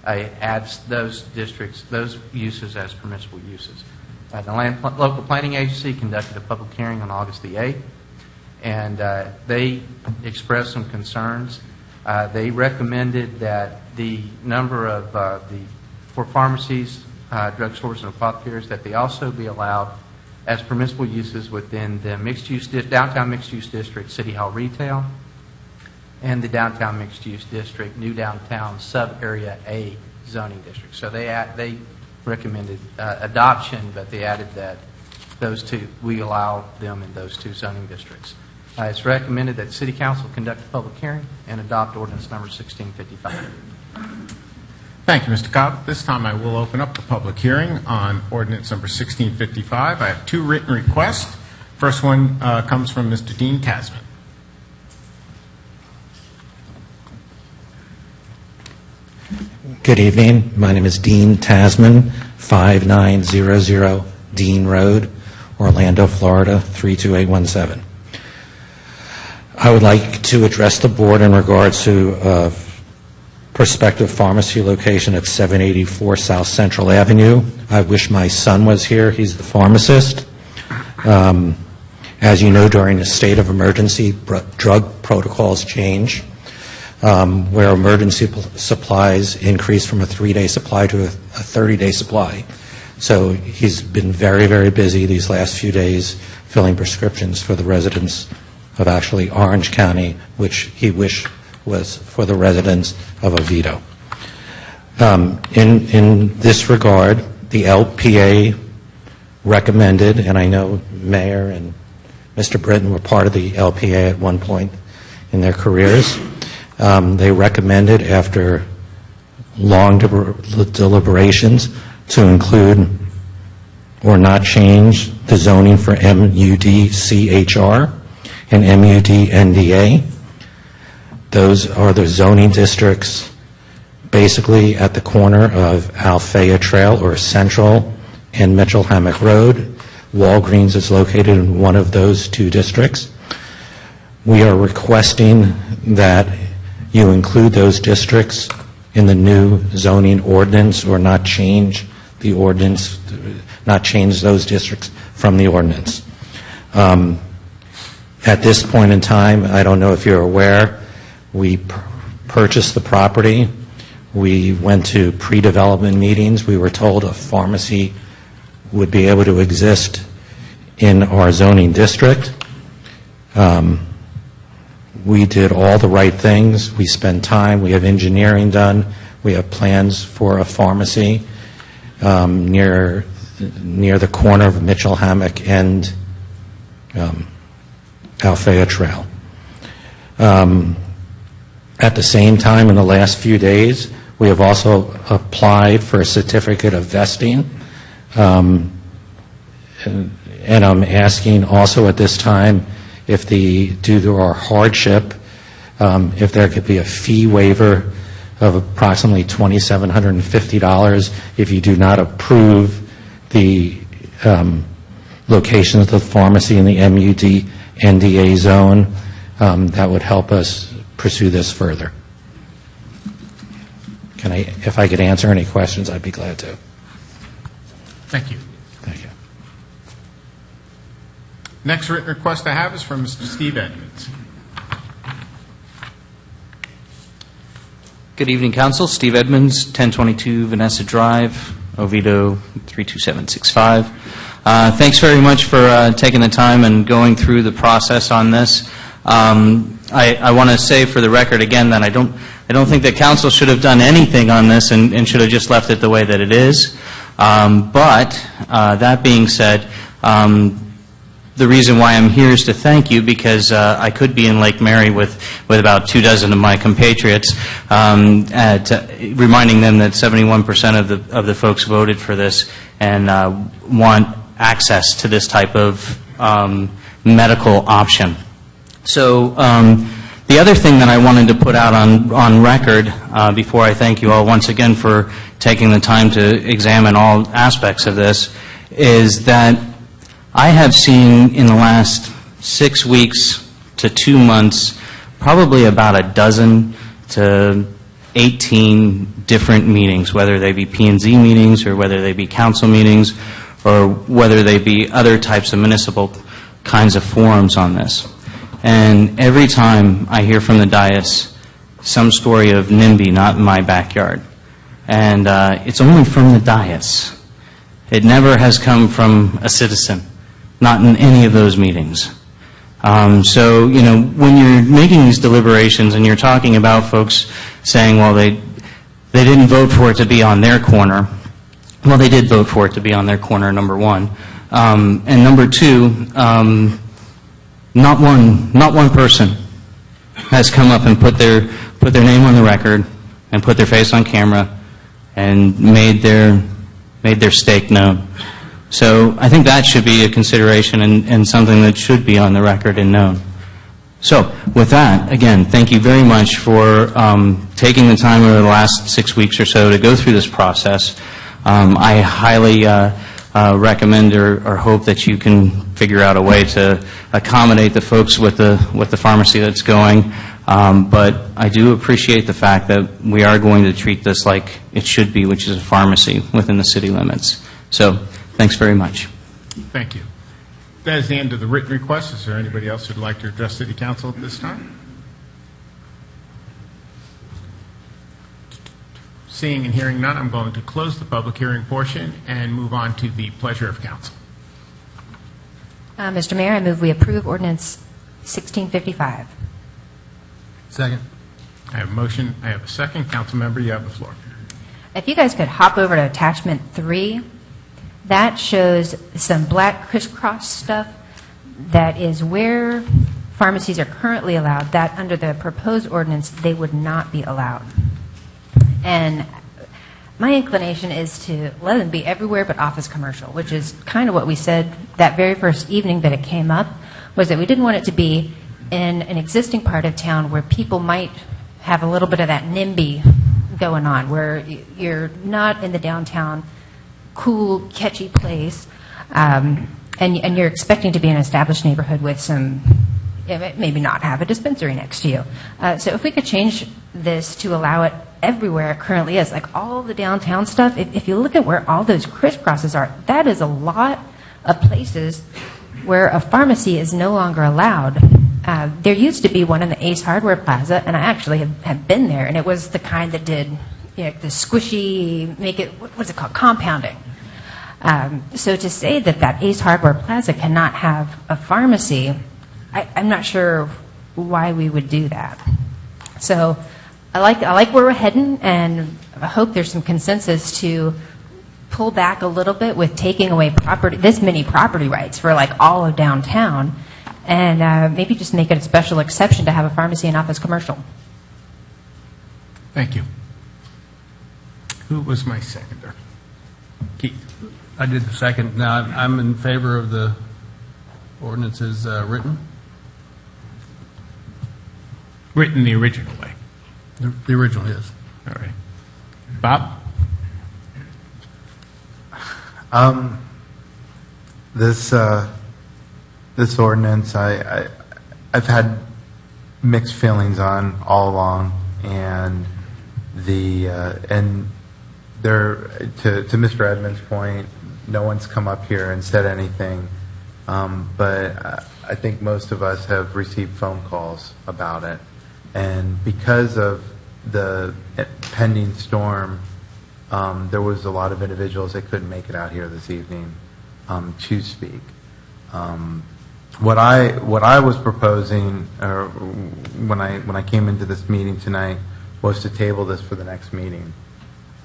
Adds those districts, those uses as permissible uses. The Local Planning Agency conducted a public hearing on August the 8th, and they expressed some concerns. They recommended that the number of for pharmacies, drugstores, and apothecaries, that they also be allowed as permissible uses within the downtown mixed-use district, City Hall retail, and the downtown mixed-use district, New Downtown Sub-Area A zoning district. So they recommended adoption, but they added that those 2, we allow them in those 2 zoning districts. It's recommended that City Council conduct a public hearing and adopt ordinance number 1655. Thank you, Mr. Cobb. This time I will open up the public hearing on ordinance number 1655. I have 2 written requests. First one comes from Mr. Dean Tasman. Good evening. My name is Dean Tasman, 5900 Dean Road, Orlando, Florida, 32817. I would like to address the board in regards to a prospective pharmacy location at 784 South Central Avenue. I wish my son was here. He's the pharmacist. As you know, during a state of emergency, drug protocols change, where emergency supplies increase from a 3-day supply to a 30-day supply. So he's been very, very busy these last few days filling prescriptions for the residents of actually Orange County, which he wished was for the residents of Oviedo. In this regard, the LPA recommended, and I know Mayor and Mr. Britton were part of the LPA at one point in their careers. They recommended, after long deliberations, to include or not change the zoning for MUD-CHR and MUD-NDA. Those are the zoning districts basically at the corner of Alfea Trail or Central and Mitchell Hammock Road. Walgreens is located in one of those two districts. We are requesting that you include those districts in the new zoning ordinance or not change the ordinance, not change those districts from the ordinance. At this point in time, I don't know if you're aware, we purchased the property. We went to pre-development meetings. We were told a pharmacy would be able to exist in our zoning district. We did all the right things. We spent time. We have engineering done. We have plans for a pharmacy near the corner of Mitchell Hammock and Alfea Trail. At the same time, in the last few days, we have also applied for a certificate of vesting. And I'm asking also at this time, if due to our hardship, if there could be a fee waiver of approximately $2,750 if you do not approve the location of the pharmacy in the MUD-NDA zone. That would help us pursue this further. If I could answer any questions, I'd be glad to. Thank you. Thank you. Next written request I have is from Mr. Steve Edmonds. Good evening, Council. Steve Edmonds, 1022 Vanessa Drive, Oviedo 32765. Thanks very much for taking the time and going through the process on this. I want to say for the record again that I don't think that Council should have done anything on this and should have just left it the way that it is. But that being said, the reason why I'm here is to thank you, because I could be in Lake Mary with about 24 of my compatriots, reminding them that 71% of the folks voted for this and want access to this type of medical option. So the other thing that I wanted to put out on record before I thank you all once again for taking the time to examine all aspects of this is that I have seen in the last 6 weeks to 2 months probably about 12 to 18 different meetings, whether they be P&Z meetings or whether they be council meetings or whether they be other types of municipal kinds of forums on this. And every time I hear from the dais some story of NIMBY not in my backyard. And it's only from the dais. It never has come from a citizen, not in any of those meetings. So, you know, when you're making these deliberations and you're talking about folks saying, well, they didn't vote for it to be on their corner. Well, they did vote for it to be on their corner, number one. And number two, not one person has come up and put their name on the record and put their face on camera and made their stake known. So I think that should be a consideration and something that should be on the record and known. So with that, again, thank you very much for taking the time over the last 6 weeks or so to go through this process. I highly recommend or hope that you can figure out a way to accommodate the folks with the pharmacy that's going. But I do appreciate the fact that we are going to treat this like it should be, which is a pharmacy within the city limits. So thanks very much. Thank you. That is the end of the written request. Is there anybody else who'd like to address City Council at this time? Seeing and hearing none, I'm going to close the public hearing portion and move on to the pleasure of council. Mr. Mayor, I move we approve ordinance 1655. Second. I have a motion. I have a second. Councilmember, you have the floor. If you guys could hop over to attachment 3, that shows some black crisscross stuff that is where pharmacies are currently allowed, that under the proposed ordinance, they would not be allowed. And my inclination is to let them be everywhere but office commercial, which is kind of what we said that very first evening that it came up, was that we didn't want it to be in an existing part of town where people might have a little bit of that NIMBY going on, where you're not in the downtown cool, catchy place, and you're expecting to be in an established neighborhood with some, maybe not have a dispensary next to you. So if we could change this to allow it everywhere it currently is, like all the downtown stuff, if you look at where all those crisscrosses are, that is a lot of places where a pharmacy is no longer allowed. There used to be one in the Ace Hardware Plaza, and I actually have been there, and it was the kind that did the squishy, make it, what's it called, compounding. So to say that Ace Hardware Plaza cannot have a pharmacy, I'm not sure why we would do that. So I like where we're heading, and I hope there's some consensus to pull back a little bit with taking away this many property rights for like all of downtown, and maybe just make it a special exception to have a pharmacy and office commercial. Thank you. Who was my seconder? Keith. I did the second. Now, I'm in favor of the ordinances written. Written the original way. The original is. All right. Bob? This ordinance, I've had mixed feelings on all along, and to Mr. Edmonds' point, no one's come up here and said anything, but I think most of us have received phone calls about it, and because of the pending storm, there was a lot of individuals that couldn't make it out here this evening to speak. What I was proposing, when I came into this meeting tonight, was to table this for the next meeting,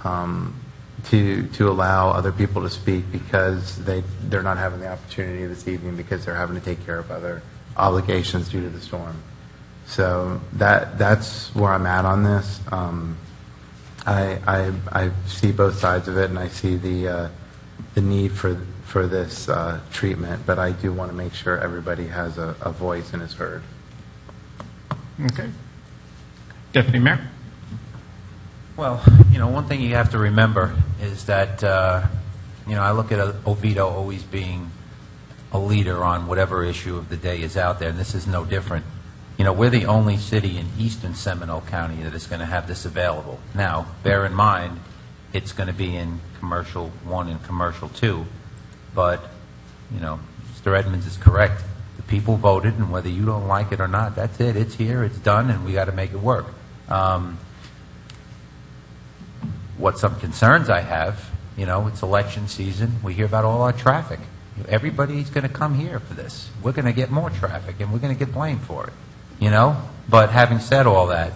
to allow other people to speak, because they're not having the opportunity this evening because they're having to take care of other obligations due to the storm. So that's where I'm at on this. I see both sides of it, and I see the need for this treatment, but I do want to make sure everybody has a voice and is heard. Okay. Deputy Mayor? Well, one thing you have to remember is that, I look at Oviedo always being a leader on whatever issue of the day is out there, and this is no different. We're the only city in eastern Seminole County that is going to have this available. Now, bear in mind, it's going to be in Commercial 1 and Commercial 2, but, Mr. Edmonds is correct. The people voted, and whether you don't like it or not, that's it. It's here, it's done, and we got to make it work. What some concerns I have, it's election season. We hear about all our traffic. Everybody's going to come here for this. We're going to get more traffic, and we're going to get blamed for it. But having said all that,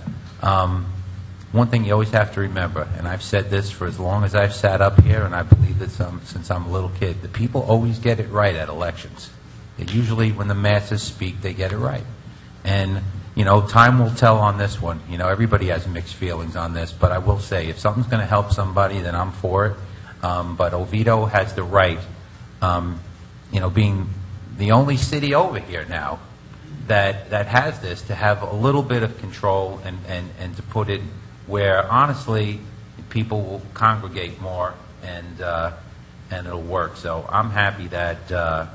one thing you always have to remember, and I've said this for as long as I've sat up here, and I believe this since I'm a little kid, the people always get it right at elections. Usually when the masses speak, they get it right. And, time will tell on this one. Everybody has mixed feelings on this, but I will say, if something's going to help somebody, then I'm for it. But Oviedo has the right, being the only city over here now, that has this, to have a little bit of control and to put it where, honestly, people will congregate more and it'll work. So I'm happy that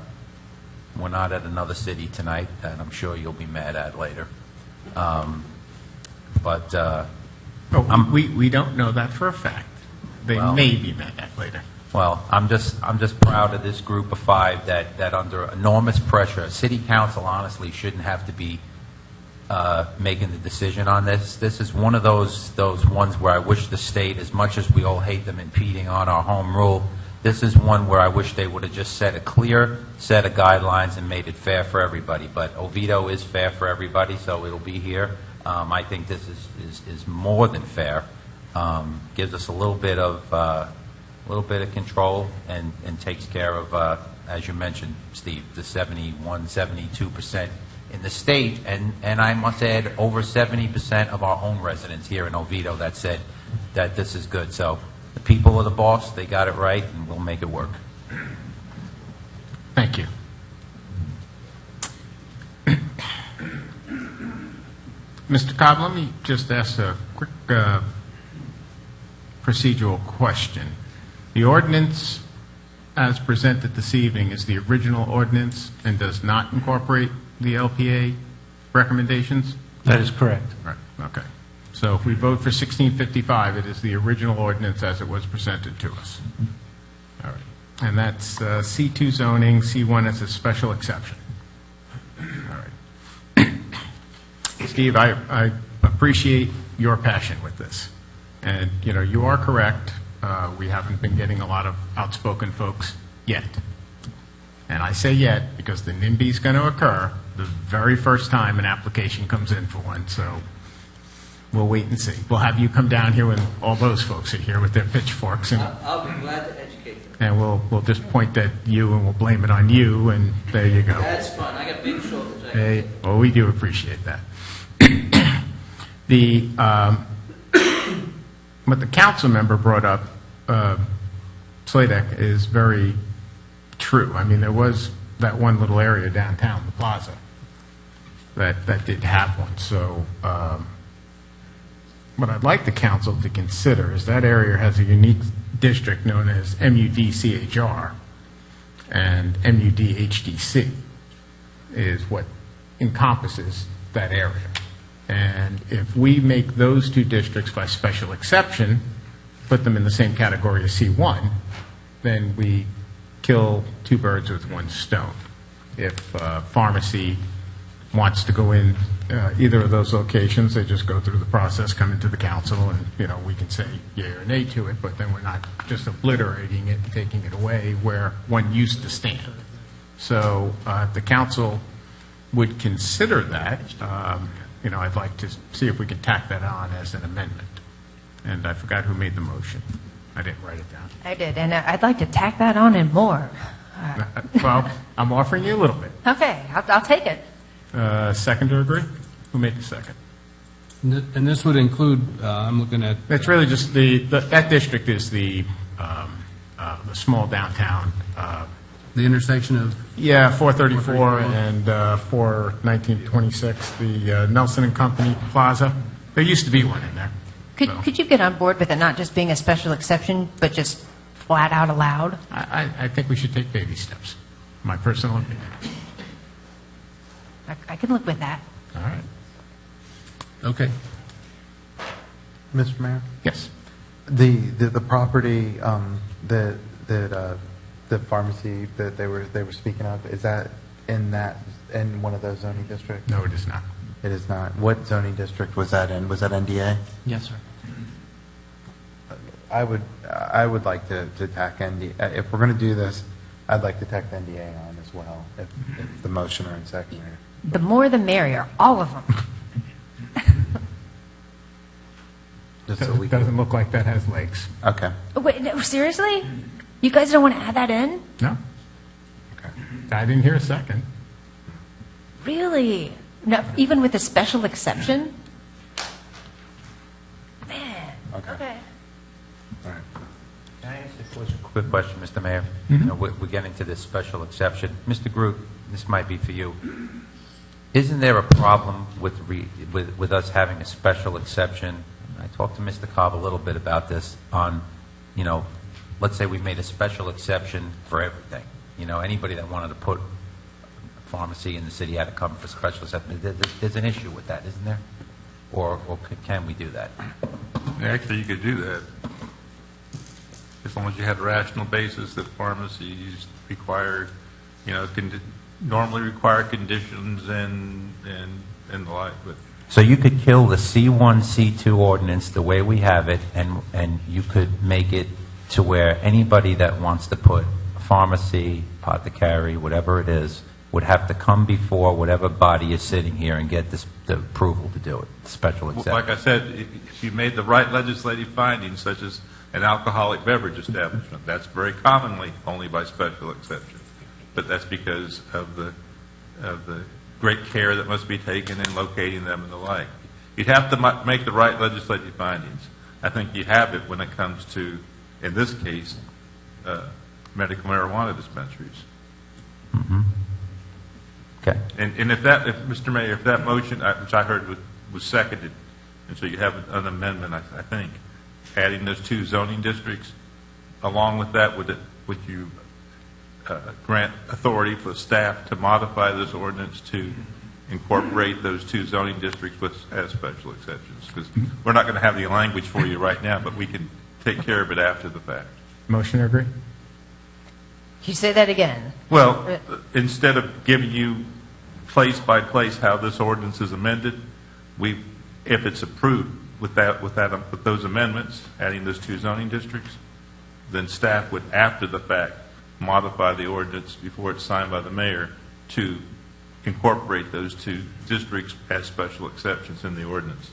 we're not at another city tonight that I'm sure you'll be mad at later. We don't know that for a fact. They may be mad at later. Well, I'm just proud of this group of five that under enormous pressure, city council honestly shouldn't have to be making the decision on this. This is one of those ones where I wish the state, as much as we all hate them impeding on our home rule, this is one where I wish they would have just set a clear set of guidelines and made it fair for everybody. But Oviedo is fair for everybody, so it'll be here. I think this is more than fair. Gives us a little bit of control and takes care of, as you mentioned, Steve, the 71, 72% in the state, and I must add, over 70% of our own residents here in Oviedo that said that this is good. So the people are the boss; they got it right, and we'll make it work. Thank you. Mr. Cobb, let me just ask a quick procedural question. The ordinance as presented this evening is the original ordinance and does not incorporate the LPA recommendations? That is correct. Right, okay. So if we vote for 1655, it is the original ordinance as it was presented to us. All right. And that's C2 zoning, C1 as a special exception. All right. Steve, I appreciate your passion with this. And, you know, you are correct. We haven't been getting a lot of outspoken folks yet. And I say yet because the NIMBY is going to occur the very first time an application comes in for one. So we'll wait and see. We'll have you come down here when all those folks are here with their pitchforks. And I'll be glad to educate them. and we'll just point at you and we'll blame it on you, and there you go. That's fun. I got big shoulders. Hey, well, we do appreciate that. What the council member brought up, Sladek, is very true. I mean, there was that one little area downtown, the plaza, that did have one. So what I'd like the council to consider is that area has a unique district known as MUD-CHR, and MUD-HDC is what encompasses that area. And if we make those two districts by special exception, put them in the same category as C1, then we kill two birds with one stone. If pharmacy wants to go in either of those locations, they just go through the process, come into the council, and, you know, we can say yea or nay to it, but then we're not just obliterating it and taking it away where one used to stand. So if the council would consider that, you know, I'd like to see if we can tack that on as an amendment. And I forgot who made the motion. I didn't write it down. I did, and I'd like to tack that on and more. Well, I'm offering you a little bit. Okay, I'll take it. Seconder agree? Who made the second? And this would include, I'm looking at... It's really just that district is the small downtown. The intersection of... Yeah, 434 and 41926, the Nelson and Company Plaza. There used to be one in there. Could you get on board with it not just being a special exception, but just flat out allowed? I think we should take baby steps, my personal opinion. I can live with that. All right. Okay. Mr. Mayor? Yes. The property that the pharmacy that they were speaking of, is that in one of those zoning districts? No, it is not. It is not. What zoning district was that in? Was that NDA? Yes, sir. I would like to tack NDA. If we're going to do this, I'd like to tack the NDA on as well, if the motioner and seconder. The more the merrier, all of them. It doesn't look like that has legs. Okay. Wait, no, seriously? You guys don't want to add that in? No. Okay. I didn't hear a second. Really? No, even with a special exception? Man. Okay. All right. Can I ask a quick question, Mr. Mayor? Mm-hmm. You know, we're getting to this special exception. Mr. Groot, this might be for you. Isn't there a problem with us having a special exception? I talked to Mr. Cobb a little bit about this on, let's say we made a special exception for everything. Anybody that wanted to put a pharmacy in the city had to come for special exception. There's an issue with that, isn't there? Or can we do that? Actually, you could do that. As long as you had a rational basis that pharmacies require, normally require conditions and the like. But So you could kill the C1, C2 ordinance the way we have it, and you could make it to where anybody that wants to put a pharmacy, apothecary, whatever it is, would have to come before whatever body is sitting here and get the approval to do it, special exception. like I said, if you made the right legislative findings, such as an alcoholic beverage establishment, that's very commonly only by special exception. But that's because of the great care that must be taken in locating them and the like. You'd have to make the right legislative findings. I think you have it when it comes to, in this case, medical marijuana dispensaries. Mm-hmm. Okay. And if Mr. Mayor, if that motion, which I heard was seconded, and so you have an amendment, I think, adding those 2 zoning districts, along with that, would you grant authority for staff to modify this ordinance to incorporate those 2 zoning districts as special exceptions? Because we're not going to have the language for you right now, but we can take care of it after the fact. Motion to agree? Can you say that again? Well, instead of giving you place by place how this ordinance is amended, if it's approved with those amendments, adding those 2 zoning districts, then staff would, after the fact, modify the ordinance before it's signed by the mayor to incorporate those 2 districts as special exceptions in the ordinance.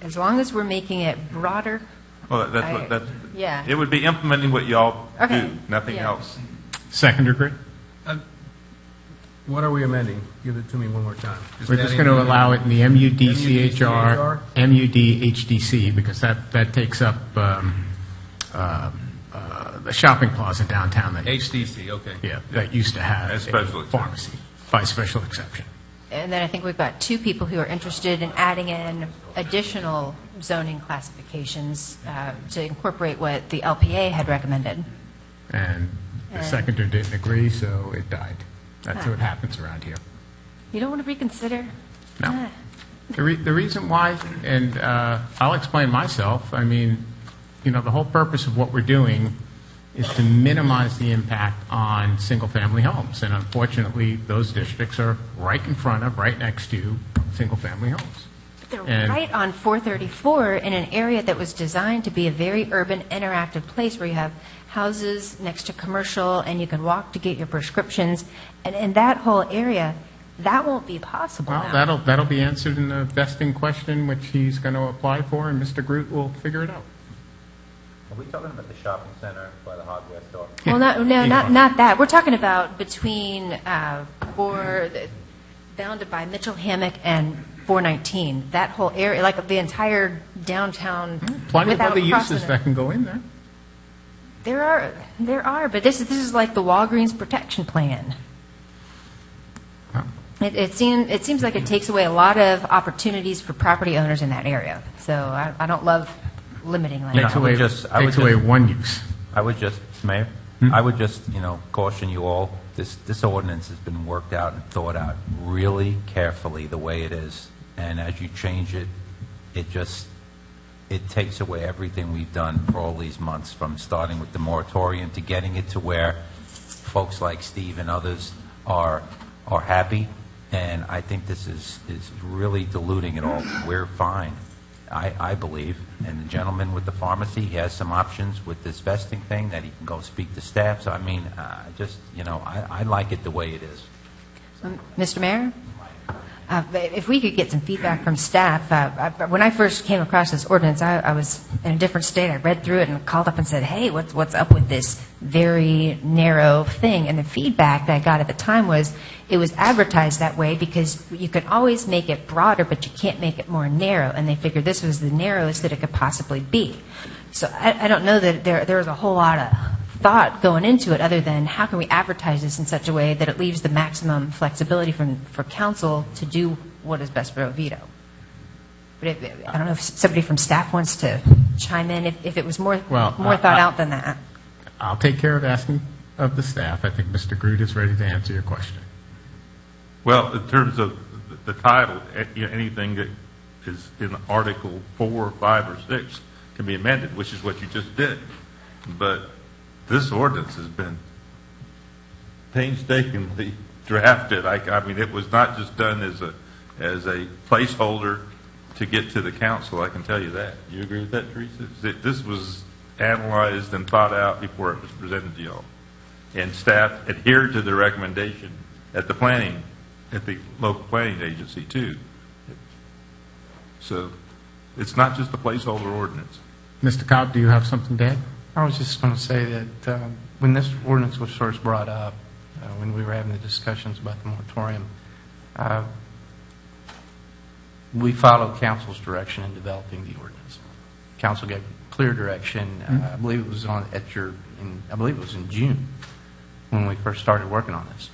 As long as we're making it broader. Well, that's yeah. It would be implementing what y'all Okay. do, nothing Yeah. else. Second degree? What are we amending? Give it to me one more time. We're just going to allow it in the MUD-CHR, MUD-HDC, because that takes up the shopping plaza downtown. HDC, okay. Yeah, that used to have As special a pharmacy by special exception. And then I think we've got 2 people who are interested in adding in additional zoning classifications to incorporate what the LPA had recommended. And the seconder didn't agree, so it died. That's what happens around here. You don't want to reconsider? No. Ah. The reason why, and I'll explain myself, I mean, the whole purpose of what we're doing is to minimize the impact on single-family homes. And unfortunately, those districts are right next to single-family homes. They're And- right on 434 in an area that was designed to be a very urban, interactive place where you have houses next to commercial and you can walk to get your prescriptions. And in that whole area, that won't be possible Well, now. that'll be answered in the vesting question, which he's going to apply for, and Mr. Groot will figure it out. Are we talking about the shopping center by the hardware store? Well, not that. We're talking about between bounded by Mitchell Hammock and 419. That whole area, like the entire downtown. Plenty of without other crossing uses it. that can go in there. There are, but this is like the Walgreens protection plan. It seems like it takes away a lot of opportunities for property owners in that area. So I don't love limiting like Takes that. away one use. I would just, Mayor, I would just, caution you all, this ordinance has been worked out and thought out really carefully the way it is. And as you change it, it takes away everything we've done for all these months, from starting with the moratorium to getting it to where folks like Steve and others are happy. And I think this is really diluting it all. We're fine, I believe. And the gentleman with the pharmacy, he has some options with this vesting thing that he can go speak to staff. So, I mean, I like it the way it is. Mr. Mayor? If we could get some feedback from staff. When I first came across this ordinance, I was in a different state. I read through it and called up and said, hey, what's up with this very narrow thing? And the feedback that I got at the time was it was advertised that way because you can always make it broader, but you can't make it more narrow. And they figured this was the narrowest that it could possibly be. So I don't know that there was a whole lot of thought going into it other than how can we advertise this in such a way that it leaves the maximum flexibility for council to do what is best for Oviedo. But I don't know if somebody from staff wants to chime in, if it was more thought out than that. I'll take care of asking of the staff. I think Mr. Groot is ready to answer your question. Well, in terms of the title, anything that is in Article 4, 5, or 6 can be amended, which is what you just did. But this ordinance has been painstakingly drafted. I mean, it was not just done as a placeholder to get to the council, I can tell you that. You agree with that, Teresa? This was analyzed and thought out before it was presented to y'all. And staff adhered to the recommendation at the local planning agency, too. So it's not just a placeholder ordinance. Mr. Cobb, do you have something to add? I was just going to say that when this ordinance was first brought up, when we were having the discussions about the moratorium, we followed council's direction in developing the ordinance. Council gave clear direction. I believe it was I believe it was in June when we first started working on this,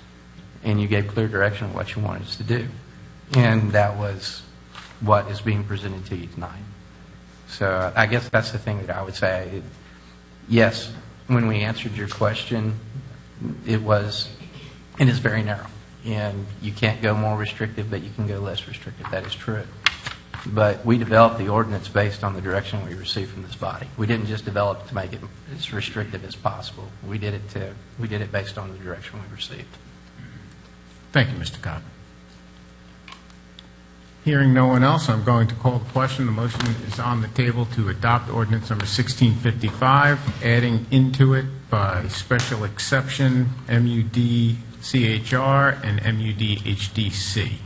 and you gave clear direction of what you wanted us to do, and that was what is being presented to you tonight. So I guess that's the thing that I would say. Yes, when we answered your question, it is very narrow. And you can't go more restrictive, but you can go less restrictive. That is true. But we developed the ordinance based on the direction we received from this body. We didn't just develop it to make it as restrictive as possible. We did it based on the direction we received. Thank you, Mr. Cobb. Hearing no one else, I'm going to call the question. The motion is on the table to adopt ordinance number 1655, adding into it by special exception MUD-CHR and MUD-HDC.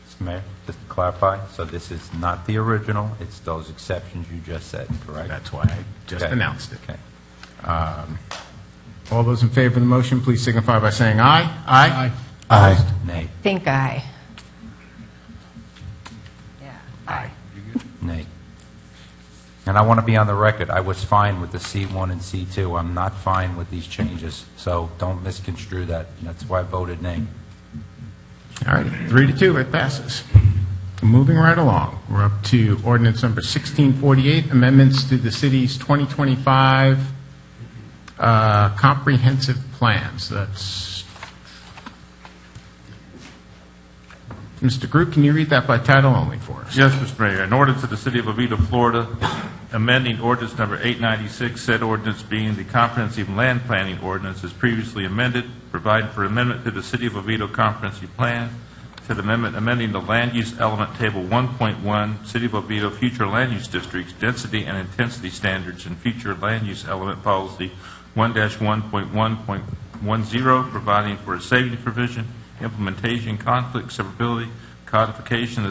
Mr. Mayor, just to clarify, so this is not the original, it's those exceptions you just said, correct? That's why I just announced it. Okay. All those in favor of the motion, please signify by saying aye. Aye. Aye. Nay. Think aye. Aye. Nay. And I want to be on the record, I was fine with the C1 and C2. I'm not fine with these changes, so don't misconstrue that. That's why I voted nay. All right, 3-2, it passes. Moving right along, we're up to ordinance number 1648, amendments to the city's 2025 comprehensive plans. That's Mr. Groot, can you read that by title only for us? Yes, Mr. Mayor. An ordinance of the City of Oviedo, Florida, amending ordinance number 896, said ordinance being the comprehensive land planning ordinance as previously amended, providing for amendment to the City of Oviedo comprehensive plan, to the amendment amending the land use element table 1.1, City of Oviedo future land use districts, density and intensity standards, and future land use element policy 1-1.1.10, providing for a savings provision, implementation, conflict, severability, codification,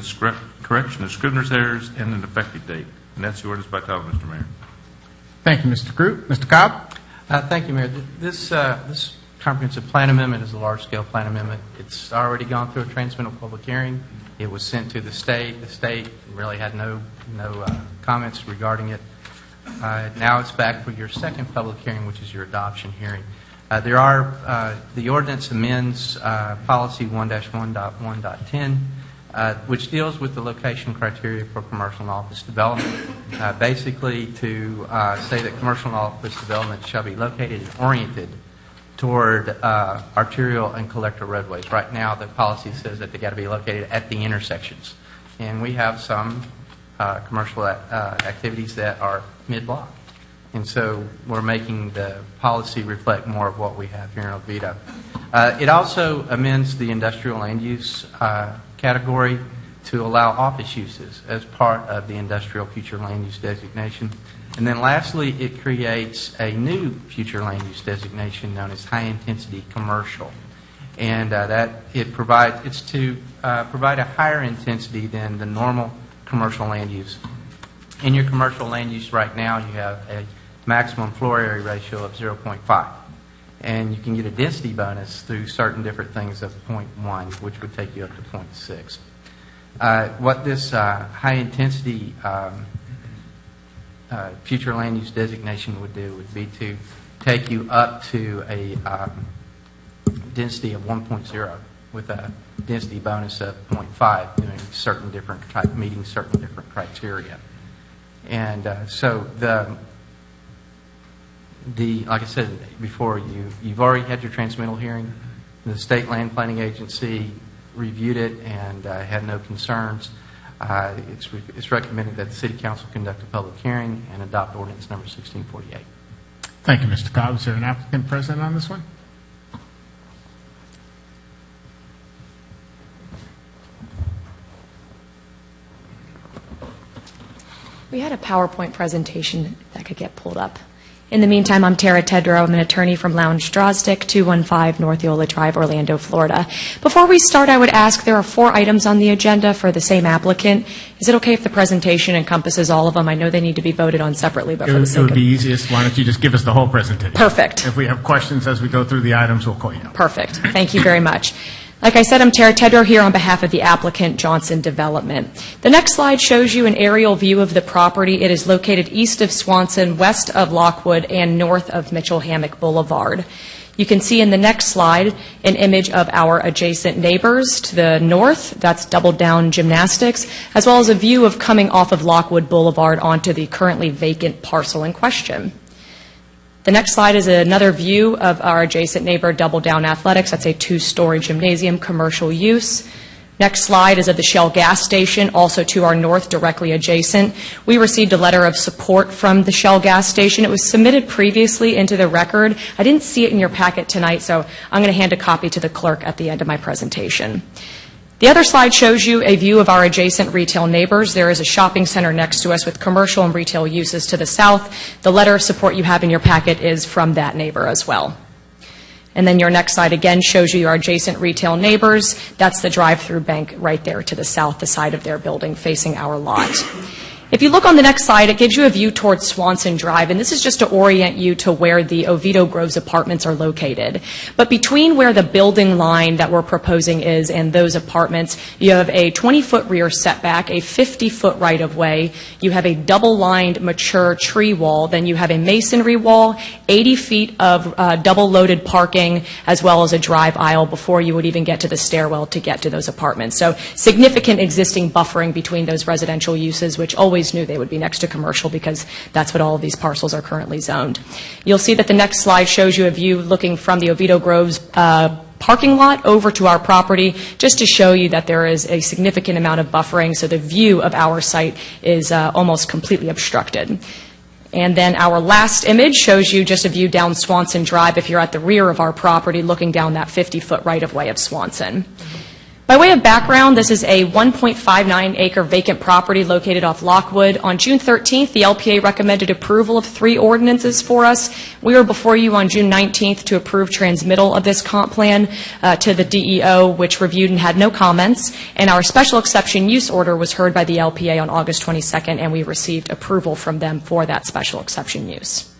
correction of scrivener's errors, and an effective date. And that's the ordinance by title, Mr. Mayor. Thank you, Mr. Groot. Mr. Cobb? Thank you, Mayor. This comprehensive plan amendment is a large-scale plan amendment. It's already gone through a transmittal public hearing. It was sent to the state. The state really had no comments regarding it. Now it's back for your second public hearing, which is your adoption hearing. The ordinance amends policy 1-1.1.10, which deals with the location criteria for commercial and office development, basically to say that commercial and office development shall be located and oriented toward arterial and collector roadways. Right now, the policy says that they got to be located at the intersections, and we have some commercial activities that are mid-block. And so we're making the policy reflect more of what we have here in Oviedo. It also amends the industrial land use category to allow office uses as part of the industrial future land use designation. And then lastly, it creates a new future land use designation known as high-intensity commercial. And it's to provide a higher intensity than the normal commercial land use. In your commercial land use right now, you have a maximum floor area ratio of 0.5. And you can get a density bonus through certain different things of 0.1, which would take you up to 0.6. What this high-intensity future land use designation would do would be to take you up to a density of 1.0 with a density bonus of 0.5, doing certain different meeting certain different criteria. And so like I said before, you've already had your transmittal hearing. The State Land Planning Agency reviewed it and had no concerns. It's recommended that the City Council conduct a public hearing and adopt ordinance number 1648. Thank you, Mr. Cobb. Is there an applicant present on this one? We had a PowerPoint presentation that could get pulled up. In the meantime, I'm Tara Tedrow. I'm an attorney from Lounge Drosdick, 215 North Yola Drive, Orlando, Florida. Before we start, I would ask, there are 4 items on the agenda for the same applicant. Is it okay if the presentation encompasses all of them? I know they need to be voted on separately, but for the It sake would of... be easiest. Why don't you just give us the whole presentation? Perfect. If we have questions as we go through the items, we'll call you up. Perfect. Thank you very much. Like I said, I'm Tara Tedrow here on behalf of the applicant, Johnson Development. The next slide shows you an aerial view of the property. It is located east of Swanson, west of Lockwood, and north of Mitchell Hammock Boulevard. You can see in the next slide an image of our adjacent neighbors to the north. That's Double Down Gymnastics, as well as a view of coming off of Lockwood Boulevard onto the currently vacant parcel in question. The next slide is another view of our adjacent neighbor, Double Down Athletics. That's a 2-story gymnasium, commercial use. Next slide is of the Shell gas station, also to our north, directly adjacent. We received a letter of support from the Shell gas station. It was submitted previously into the record. I didn't see it in your packet tonight, so I'm going to hand a copy to the clerk at the end of my presentation. The other slide shows you a view of our adjacent retail neighbors. There is a shopping center next to us with commercial and retail uses to the south. The letter of support you have in your packet is from that neighbor as well. And then your next slide again shows you our adjacent retail neighbors. That's the drive-through bank right there to the south, the side of their building facing our lot. If you look on the next slide, it gives you a view towards Swanson Drive, and this is just to orient you to where the Oviedo Groves apartments are located. But between where the building line that we're proposing is and those apartments, you have a 20-foot rear setback, a 50-foot right-of-way, you have a double-lined mature tree wall, then you have a masonry wall, 80 feet of double-loaded parking, as well as a drive aisle before you would even get to the stairwell to get to those apartments. So significant existing buffering between those residential uses, which always knew they would be next to commercial because that's what all of these parcels are currently zoned. You'll see that the next slide shows you a view looking from the Oviedo Groves parking lot over to our property, just to show you that there is a significant amount of buffering, so the view of our site is almost completely obstructed. And then our last image shows you just a view down Swanson Drive if you're at the rear of our property looking down that 50-foot right-of-way of Swanson. By way of background, this is a 1.59-acre vacant property located off Lockwood. On June 13th, the LPA recommended approval of 3 ordinances for us. We were before you on June 19th to approve transmittal of this comp plan to the DEO, which reviewed and had no comments. And our special exception use order was heard by the LPA on August 22nd, and we received approval from them for that special exception use.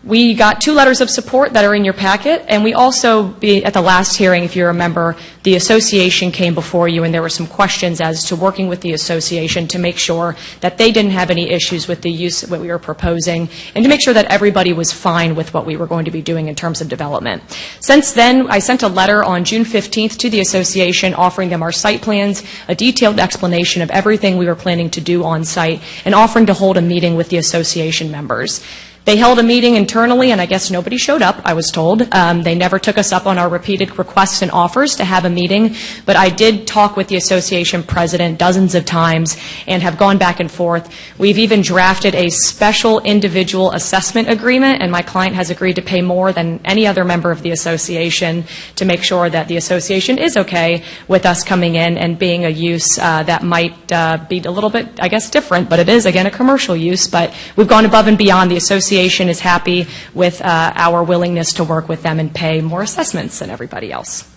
We got 2 letters of support that are in your packet, and we also, at the last hearing, if you remember, the association came before you, and there were some questions as to working with the association to make sure that they didn't have any issues with the use of what we were proposing, and to make sure that everybody was fine with what we were going to be doing in terms of development. Since then, I sent a letter on June 15th to the association offering them our site plans, a detailed explanation of everything we were planning to do on site, and offering to hold a meeting with the association members. They held a meeting internally, and I guess nobody showed up, I was told. They never took us up on our repeated requests and offers to have a meeting, but I did talk with the association president dozens of times and have gone back and forth. We've even drafted a special individual assessment agreement, and my client has agreed to pay more than any other member of the association to make sure that the association is okay with us coming in and being a use that might be a little bit, I guess, different, but it is, again, a commercial use, but we've gone above and beyond. The association is happy with our willingness to work with them and pay more assessments than everybody else.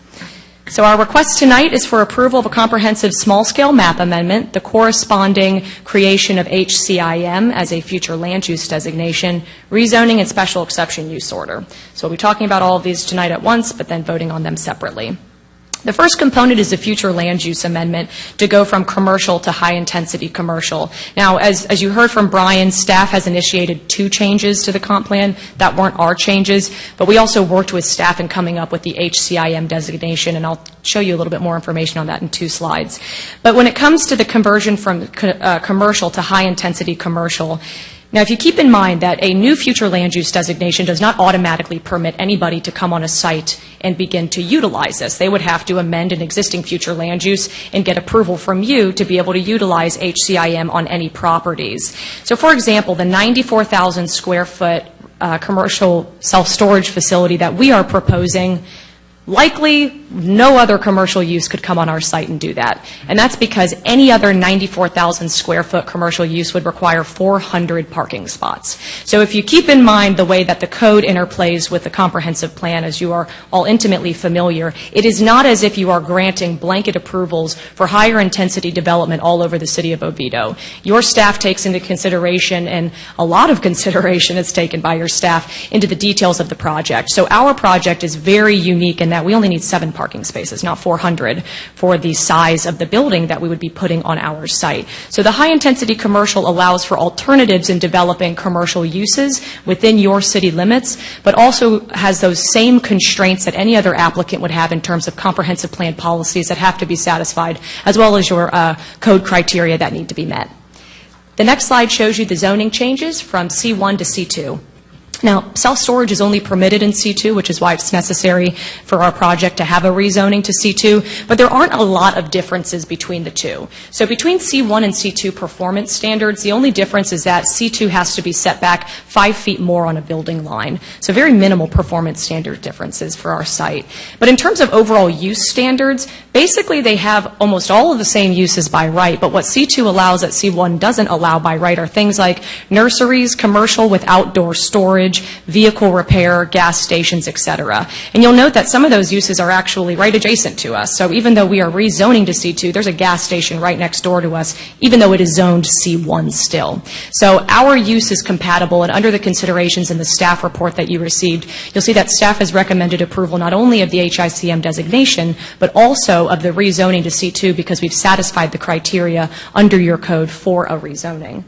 So our request tonight is for approval of a comprehensive small-scale map amendment, the corresponding creation of HCIM as a future land use designation, rezoning, and special exception use order. So we'll be talking about all of these tonight at once, but then voting on them separately. The first component is a future land use amendment to go from commercial to high-intensity commercial. Now, as you heard from Brian, staff has initiated 2 changes to the comp plan that weren't our changes, but we also worked with staff in coming up with the HCIM designation, and I'll show you a little bit more information on that in 2 slides. But when it comes to the conversion from commercial to high-intensity commercial, now, if you keep in mind that a new future land use designation does not automatically permit anybody to come on a site and begin to utilize this. They would have to amend an existing future land use and get approval from you to be able to utilize HCIM on any properties. So, for example, the 94,000 square foot commercial self-storage facility that we are proposing, likely no other commercial use could come on our site and do that. And that's because any other 94,000 square foot commercial use would require 400 parking spots. So if you keep in mind the way that the code interplays with the comprehensive plan, as you are all intimately familiar, it is not as if you are granting blanket approvals for higher intensity development all over the city of Oviedo. Your staff takes into consideration, and a lot of consideration is taken by your staff, into the details of the project. So our project is very unique in that we only need 7 parking spaces, not 400, for the size of the building that we would be putting on our site. So the high-intensity commercial allows for alternatives in developing commercial uses within your city limits, but also has those same constraints that any other applicant would have in terms of comprehensive plan policies that have to be satisfied, as well as your code criteria that need to be met. The next slide shows you the zoning changes from C1 to C2. Now, self-storage is only permitted in C2, which is why it's necessary for our project to have a rezoning to C2, but there aren't a lot of differences between the two. So between C1 and C2 performance standards, the only difference is that C2 has to be set back 5 feet more on a building line. So very minimal performance standard differences for our site. But in terms of overall use standards, basically they have almost all of the same uses by right, but what C2 allows that C1 doesn't allow by right are things like nurseries, commercial with outdoor storage, vehicle repair, gas stations, etc. And you'll note that some of those uses are actually right adjacent to us. So even though we are rezoning to C2, there's a gas station right next door to us, even though it is zoned C1 still. So our use is compatible, and under the considerations in the staff report that you received, you'll see that staff has recommended approval not only of the HICM designation, but also of the rezoning to C2 because we've satisfied the criteria under your code for a rezoning.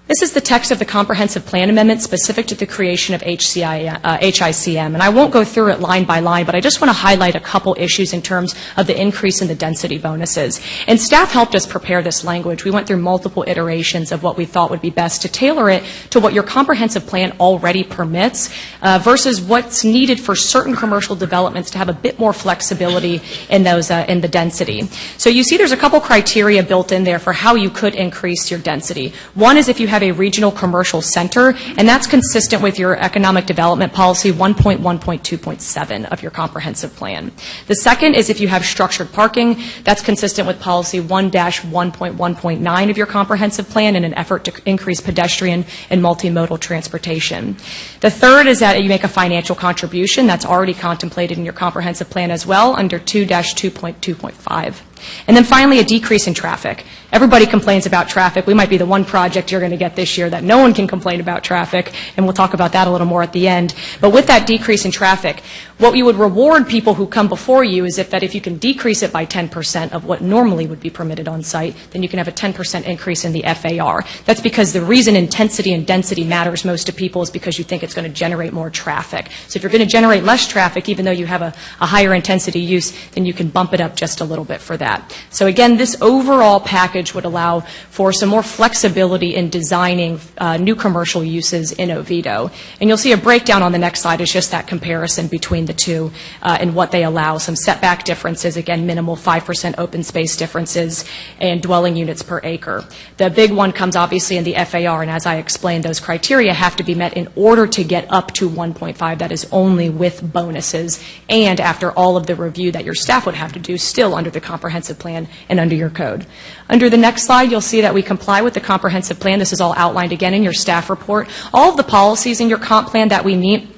This is the text of the comprehensive plan amendment specific to the creation of HICM. And I won't go through it line by line, but I just want to highlight a couple issues in terms of the increase in the density bonuses. And staff helped us prepare this language. We went through multiple iterations of what we thought would be best to tailor it to what your comprehensive plan already permits versus what's needed for certain commercial developments to have a bit more flexibility in those in the density. So you see there's a couple criteria built in there for how you could increase your density. One is if you have a regional commercial center, and that's consistent with your economic development policy 1.1.2.7 of your comprehensive plan. The second is if you have structured parking, that's consistent with policy 1-1.1.9 of your comprehensive plan in an effort to increase pedestrian and multimodal transportation. The third is that you make a financial contribution. That's already contemplated in your comprehensive plan as well under 2-2.2.5. And then finally, a decrease in traffic. Everybody complains about traffic. We might be the one project you're going to get this year that no one can complain about traffic, and we'll talk about that a little more at the end. But with that decrease in traffic, what you would reward people who come before you is if you can decrease it by 10% of what normally would be permitted on site, then you can have a 10% increase in the FAR. That's because the reason intensity and density matters most to people is because you think it's going to generate more traffic. So if you're going to generate less traffic, even though you have a higher intensity use, then you can bump it up just a little bit for that. So again, this overall package would allow for some more flexibility in designing new commercial uses in Oviedo. And you'll see a breakdown on the next slide is just that comparison between the two and what they allow. Some setback differences, again, minimal 5% open space differences, and dwelling units per acre. The big one comes obviously in the FAR, and as I explained, those criteria have to be met in order to get up to 1.5. That is only with bonuses and after all of the review that your staff would have to do still under the comprehensive plan and under your code. Under the next slide, you'll see that we comply with the comprehensive plan. This is all outlined again in your staff report. All of the policies in your comp plan that we meet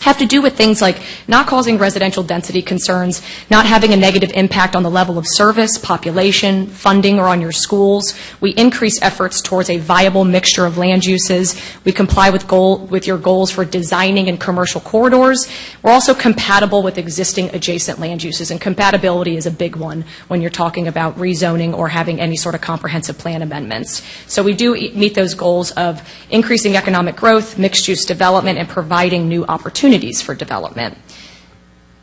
have to do with things like not causing residential density concerns, not having a negative impact on the level of service, population, funding, or on your schools. We increase efforts towards a viable mixture of land uses. We comply with your goals for designing and commercial corridors. We're also compatible with existing adjacent land uses, and compatibility is a big one when you're talking about rezoning or having any sort of comprehensive plan amendments. So we do meet those goals of increasing economic growth, mixed-use development, and providing new opportunities for development.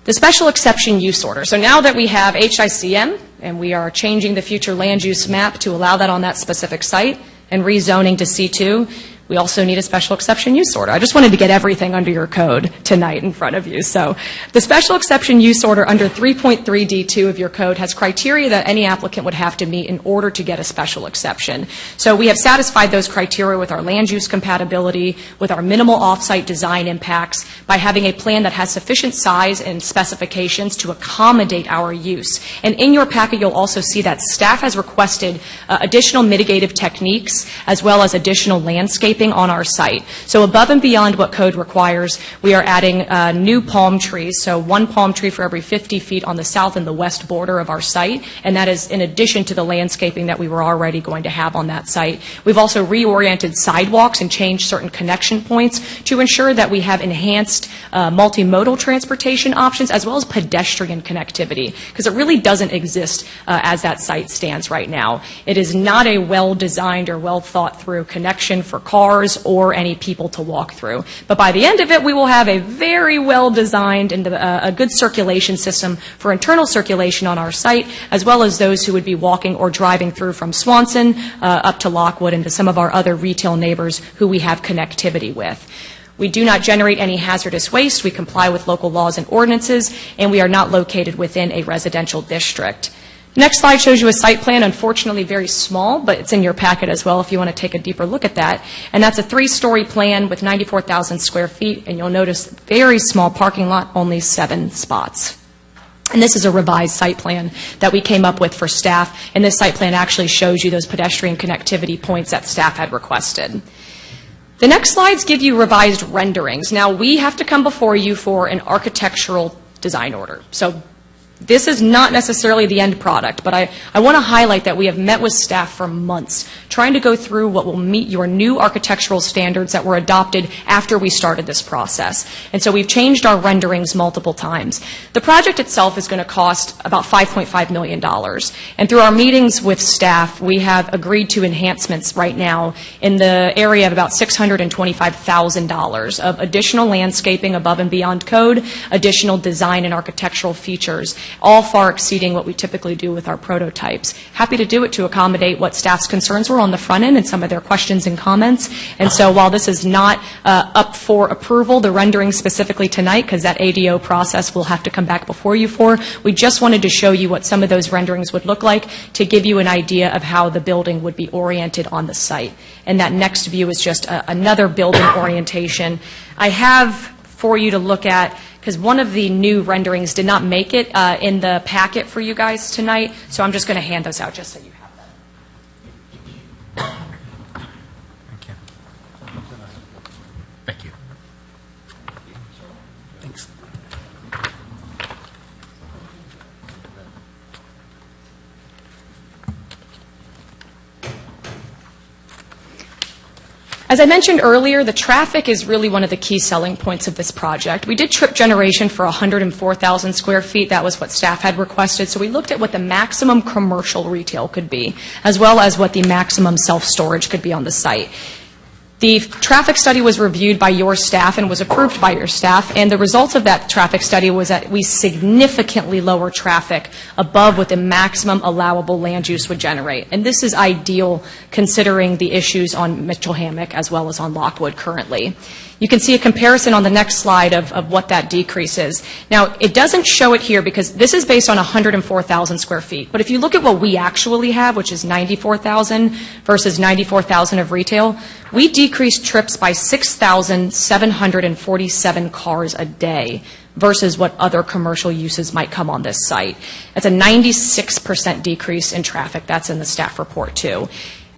The special exception use order. So now that we have HICM and we are changing the future land use map to allow that on that specific site and rezoning to C2, we also need a special exception use order. I just wanted to get everything under your code tonight in front of you. So the special exception use order under 3.3D2 of your code has criteria that any applicant would have to meet in order to get a special exception. So we have satisfied those criteria with our land use compatibility, with our minimal off-site design impacts, by having a plan that has sufficient size and specifications to accommodate our use. And in your packet, you'll also see that staff has requested additional mitigative techniques as well as additional landscaping on our site. So above and beyond what code requires, we are adding new palm trees, so one palm tree for every 50 feet on the south and the west border of our site, and that is in addition to the landscaping that we were already going to have on that site. We've also reoriented sidewalks and changed certain connection points to ensure that we have enhanced multimodal transportation options as well as pedestrian connectivity, because it really doesn't exist as that site stands right now. It is not a well-designed or well-thought-through connection for cars or any people to walk through. But by the end of it, we will have a very well-designed and a good circulation system for internal circulation on our site, as well as those who would be walking or driving through from Swanson up to Lockwood and to some of our other retail neighbors who we have connectivity with. We do not generate any hazardous waste. We comply with local laws and ordinances, and we are not located within a residential district. The next slide shows you a site plan, unfortunately very small, but it's in your packet as well if you want to take a deeper look at that. And that's a 3-story plan with 94,000 square feet, and you'll notice very small parking lot, only 7 spots. And this is a revised site plan that we came up with for staff, and this site plan actually shows you those pedestrian connectivity points that staff had requested. The next slides give you revised renderings. Now, we have to come before you for an architectural design order. So this is not necessarily the end product, but I want to highlight that we have met with staff for months trying to go through what will meet your new architectural standards that were adopted after we started this process. And so we've changed our renderings multiple times. The project itself is going to cost about $5.5 million. And through our meetings with staff, we have agreed to enhancements right now in the area of about $625,000 of additional landscaping above and beyond code, additional design and architectural features, all far exceeding what we typically do with our prototypes. Happy to do it to accommodate what staff's concerns were on the front end and some of their questions and comments. And so while this is not up for approval, the rendering specifically tonight, because that ADO process will have to come back before you for, we just wanted to show you what some of those renderings would look like to give you an idea of how the building would be oriented on the site. And that next view is just another building orientation. I have for you to look at, because one of the new renderings did not make it in the packet for you guys tonight, so I'm just going to hand those out just so you have them. Thank you. Thanks. As I mentioned earlier, the traffic is really one of the key selling points of this project. We did trip generation for 104,000 square feet. That was what staff had requested. So we looked at what the maximum commercial retail could be, as well as what the maximum self-storage could be on the site. The traffic study was reviewed by your staff and was approved by your staff, and the results of that traffic study was that we significantly lower traffic above what the maximum allowable land use would generate. And this is ideal considering the issues on Mitchell Hammock as well as on Lockwood currently. You can see a comparison on the next slide of what that decrease is. Now, it doesn't show it here because this is based on 104,000 square feet. But if you look at what we actually have, which is 94,000 versus 94,000 of retail, we decreased trips by 6,747 cars a day versus what other commercial uses might come on this site. That's a 96% decrease in traffic. That's in the staff report, too.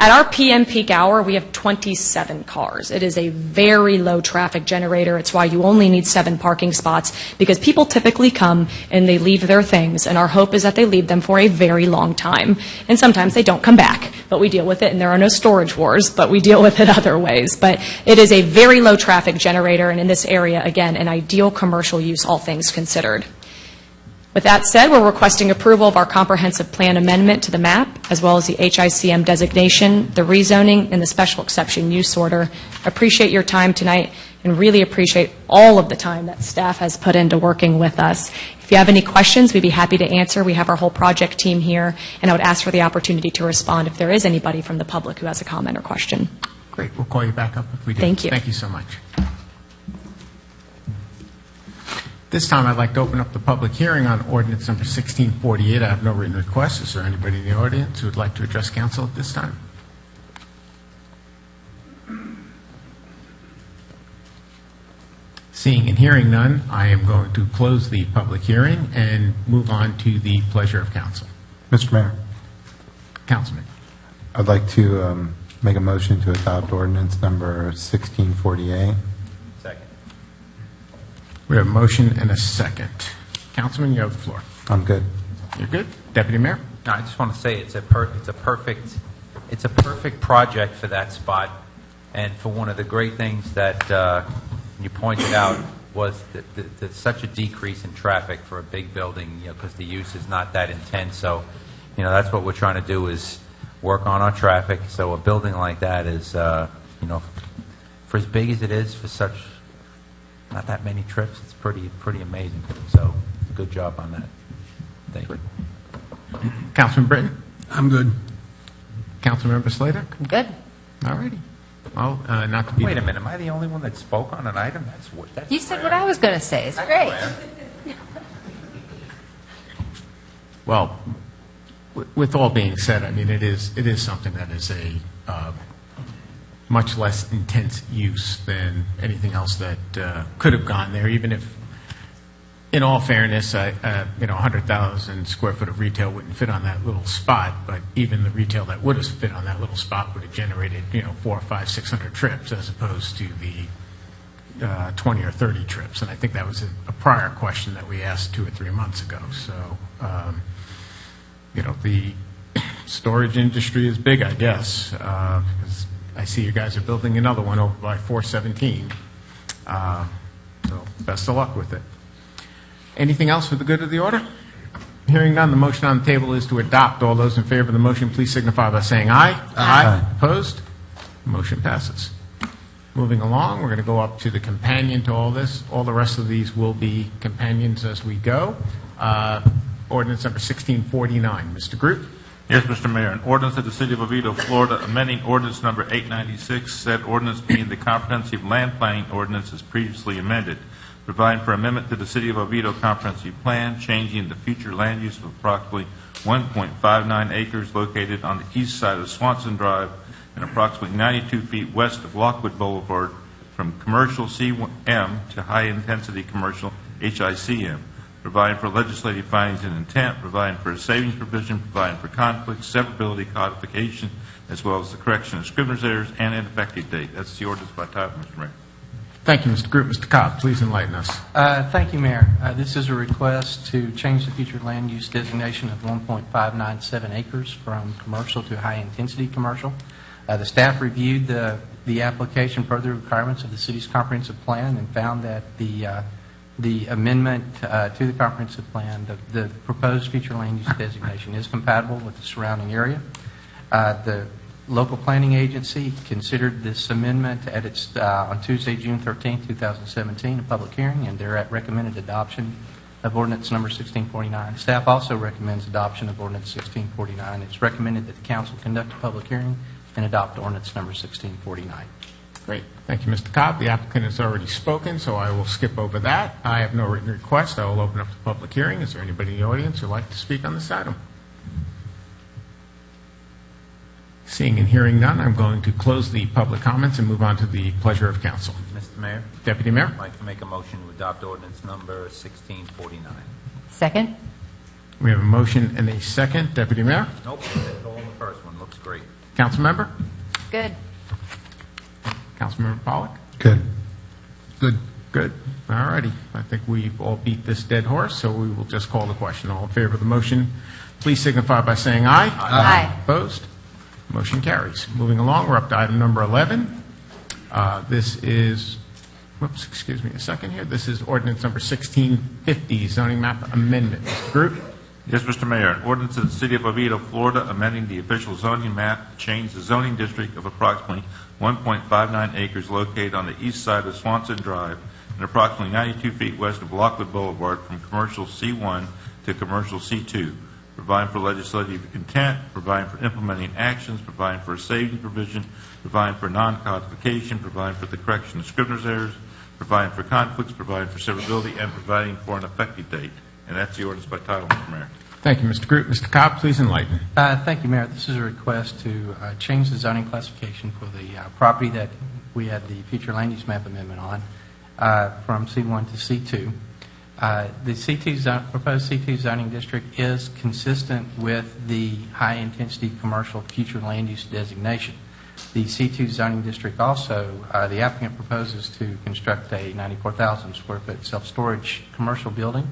At our PM peak hour, we have 27 cars. It is a very low traffic generator. It's why you only need 7 parking spots, because people typically come and they leave their things, and our hope is that they leave them for a very long time. And sometimes they don't come back, but we deal with it, and there are no storage wars, but we deal with it other ways. But it is a very low traffic generator, and in this area, again, an ideal commercial use, all things considered. With that said, we're requesting approval of our comprehensive plan amendment to the map, as well as the HICM designation, the rezoning, and the special exception use order. Appreciate your time tonight, and really appreciate all of the time that staff has put into working with us. If you have any questions, we'd be happy to answer. We have our whole project team here, and I would ask for the opportunity to respond if there is anybody from the public who has a comment or question. Great. We'll call you back up if we do. Thank you. Thank you so much. This time, I'd like to open up the public hearing on ordinance number 1648. I have no written requests. Is there anybody in the audience who would like to address council at this time? Seeing and hearing none, I am going to close the public hearing and move on to the pleasure of council. Mr. Mayor, Councilman. I'd like to make a motion to adopt ordinance number 1648. Second. We have a motion and a second. Councilman, you have the floor. I'm good. You're good? Deputy Mayor? No, I just want to say it's a perfect project for that spot, and for one of the great things that you pointed out was that such a decrease in traffic for a big building, because the use is not that intense. So, that's what we're trying to do, is work on our traffic. So a building like that is, for as big as it is, for such not that many trips, it's pretty amazing. So good job on that. Thank you. Councilman Britton? I'm good. Councilmember Slater? I'm good. All righty. Well, not to be... Wait a minute. Am I the only one that spoke on an item? That's You said what I was going to say. It's great. Well, with all being said, I mean, it is something that is a much less intense use than anything else that could have gone there, even if, in all fairness, 100,000 square foot of retail wouldn't fit on that little spot, but even the retail that would have fit on that little spot would have generated, 400, 500, 600 trips as opposed to the 20 or 30 trips. And I think that was a prior question that we asked 2 or 3 months ago. So, the storage industry is big, I guess, because I see you guys are building another one over by 417. So best of luck with it. Anything else for the good of the order? Hearing none, the motion on the table is to adopt. All those in favor of the motion, please signify by saying aye. Aye. Opposed? Motion passes. Moving along, we're going to go up to the companion to all this. All the rest of these will be companions as we go. Ordinance number 1649. Mr. Groot? Yes, Mr. Mayor. An ordinance of the City of Oviedo, Florida, amending ordinance number 896, said ordinance being the comprehensive land planning ordinance as previously amended, providing for amendment to the City of Oviedo comprehensive plan, changing the future land use of approximately 1.59 acres located on the east side of Swanson Drive and approximately 92 feet west of Lockwood Boulevard from commercial CM to high-intensity commercial HICM, providing for legislative findings and intent, providing for a savings provision, providing for conflict, severability, codification, as well as the correction of scrivener's errors and an effective date. That's the ordinance by title, Mr. Mayor. Thank you, Mr. Groot. Mr. Cobb, please enlighten us. Thank you, Mayor. This is a request to change the future land use designation of 1.597 acres from commercial to high-intensity commercial. The staff reviewed the application per the requirements of the city's comprehensive plan and found that the amendment to the comprehensive plan, the proposed future land use designation, is compatible with the surrounding area. The local planning agency considered this amendment at its on Tuesday, June 13, 2017, a public hearing, and they're at recommended adoption of ordinance number 1649. Staff also recommends adoption of ordinance 1649. It's recommended that the council conduct a public hearing and adopt ordinance number 1649. Great. Thank you, Mr. Cobb. The applicant has already spoken, so I will skip over that. I have no written request. I will open up the public hearing. Is there anybody in the audience who would like to speak on this item? Seeing and hearing none, I'm going to close the public comments and move on to the pleasure of council. Mr. Mayor? Deputy Mayor? I'd like to make a motion to adopt ordinance number 1649. Second? We have a motion and a second. Deputy Mayor? Nope, that's all in the first one. Looks great. Councilmember? Good. Councilmember Pollock? Good. Good. Good. All righty. I think we've all beat this dead horse, so we will just call the question. All in favor of the motion, please signify by saying aye. Aye. Opposed? Motion carries. Moving along, we're up to item number 11. This is, whoops, excuse me a second here. This is ordinance number 1650, zoning map amendment. Mr. Groot? Yes, Mr. Mayor. An ordinance of the City of Oviedo, Florida, amending the official zoning map to change the zoning district of approximately 1.59 acres located on the east side of Swanson Drive and approximately 92 feet west of Lockwood Boulevard from commercial C1 to commercial C2, providing for legislative intent, providing for implementing actions, providing for a safety provision, providing for non-codification, providing for the correction of scrivener's errors, providing for conflicts, providing for severability, and providing for an effective date. And that's the ordinance by title, Mr. Mayor. Thank you, Mr. Groot. Mr. Cobb, please enlighten. Thank you, Mayor. This is a request to change the zoning classification for the property that we had the future land use map amendment on from C1 to C2. The proposed C2 zoning district is consistent with the high-intensity commercial future land use designation. The C2 zoning district also, the applicant proposes to construct a 94,000 square foot self-storage commercial building.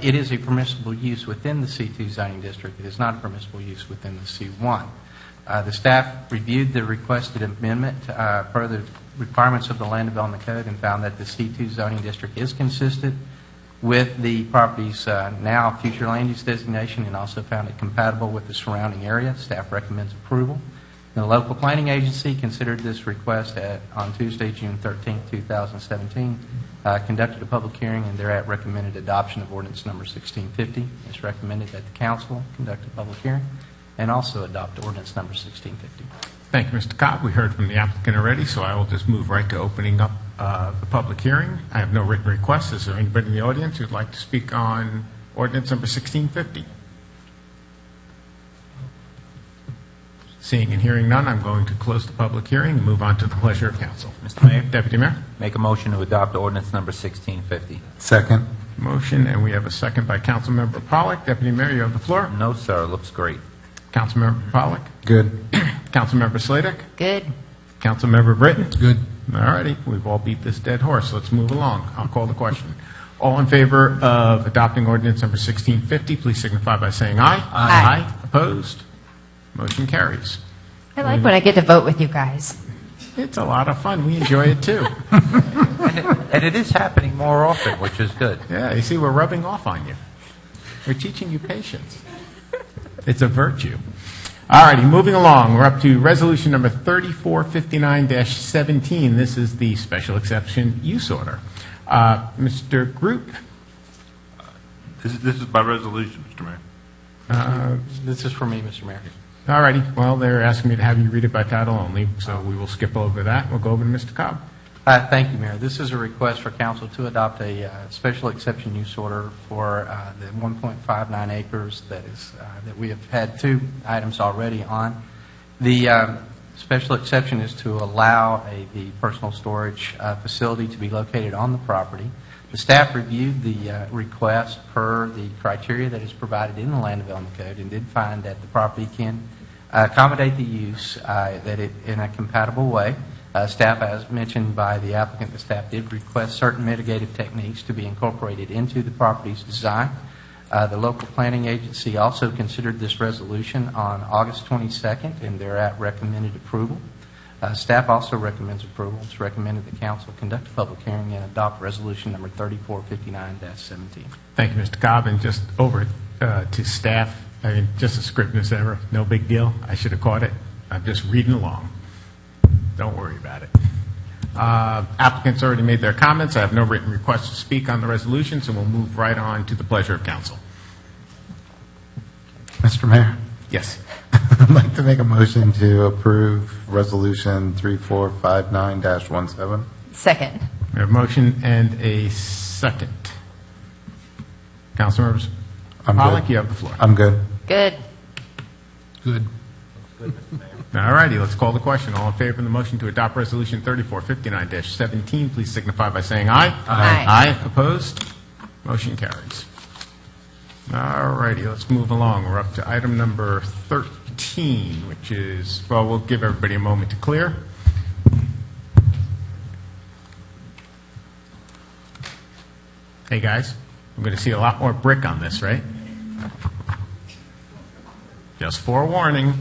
It is a permissible use within the C2 zoning district. It is not a permissible use within the C1. The staff reviewed the requested amendment per the requirements of the Land Development Code and found that the C2 zoning district is consistent with the property's now future land use designation, and also found it compatible with the surrounding area. Staff recommends approval. The local planning agency considered this request on Tuesday, June 13, 2017, conducted a public hearing, and thereat recommended adoption of ordinance number 1650. It's recommended that the council conduct a public hearing and also adopt ordinance number 1650. Thank you, Mr. Cobb. We heard from the applicant already, so I will just move right to opening up the public hearing. I have no written requests. Is there anybody in the audience who'd like to speak on ordinance number 1650? Seeing and hearing none, I'm going to close the public hearing and move on to the pleasure of council. Mr. Mayor? Deputy Mayor? Make a motion to adopt ordinance number 1650. Second. Motion, and we have a second by Councilmember Pollock. Deputy Mayor, you have the floor. No, sir. Looks great. Councilmember Pollock? Good. Councilmember Sladek? Good. Councilmember Britton? Good. All righty. We've all beat this dead horse. Let's move along. I'll call the question. All in favor of adopting ordinance number 1650, please signify by saying aye. Aye. Opposed? Motion carries. I like when I get to vote with you guys. It's a lot of fun. We enjoy it too. And it is happening more often, which is good. Yeah, you see, we're rubbing off on you. We're teaching you patience. It's a virtue. All righty, moving along. We're up to resolution number 3459-17. This is the special exception use order. Mr. Groot? This is by resolution, Mr. Mayor. This is for me, Mr. Mayor. All righty. Well, they're asking me to have you read it by title only, so we will skip over that. We'll go over to Mr. Cobb. Thank you, Mayor. This is a request for council to adopt a special exception use order for the 1.59 acres that we have had two items already on. The special exception is to allow the personal storage facility to be located on the property. The staff reviewed the request per the criteria that is provided in the Land Development Code and did find that the property can accommodate the use in a compatible way. Staff, as mentioned by the applicant, the staff did request certain mitigative techniques to be incorporated into the property's design. The local planning agency also considered this resolution on August 22nd, and thereat recommended approval. Staff also recommends approval. It's recommended the council conduct a public hearing and adopt resolution number 3459-17. Thank you, Mr. Cobb. And just over to staff, I mean, just a scrivener's error, no big deal. I should have caught it. I'm just reading along. Don't worry about it. Applicants already made their comments. I have no written requests to speak on the resolution, so we'll move right on to the pleasure of council. Mr. Mayor? Yes. I'd like to make a motion to approve Resolution 3459-17. Second. We have a motion and a second. Councilmembers Pollock, you have the floor. I'm good. Good. Good. All righty, let's call the question. All in favor of the motion to adopt Resolution 3459-17, please signify by saying aye. Aye. Aye. Opposed? Motion carries. All righty, let's move along. We're up to item number 13. 13, which is, well, we'll give everybody a moment to clear. Hey, guys, I'm going to see a lot more brick on this, right? Just forewarning.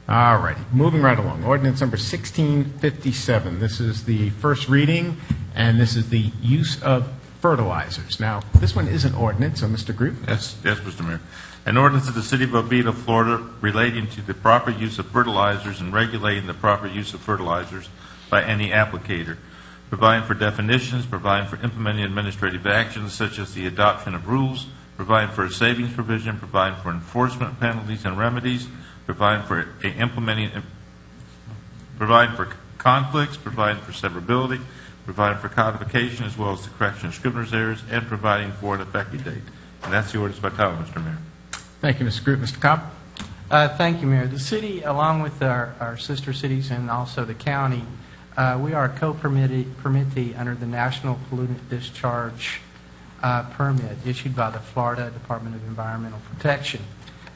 All righty, moving right along. Ordinance number 1657. This is the first reading, and this is the use of fertilizers. Now, this one is an ordinance, so Mr. Group. Yes, Mr. Mayor. An ordinance of the City of Oviedo, Florida, relating to the proper use of fertilizers and regulating the proper use of fertilizers by any applicator, providing for definitions, providing for implementing administrative actions such as the adoption of rules, providing for a savings provision, providing for enforcement penalties and remedies, providing for providing for conflicts, providing for severability, providing for codification as well as the correction of scrivener's errors, and providing for an effective date. And that's the ordinance by title, Mr. Mayor. Thank you, Mr. Group. Mr. Cobb? Thank you, Mayor. The city, along with our sister cities and also the county, we are a co-permittee under the National Pollutant Discharge Permit issued by the Florida Department of Environmental Protection.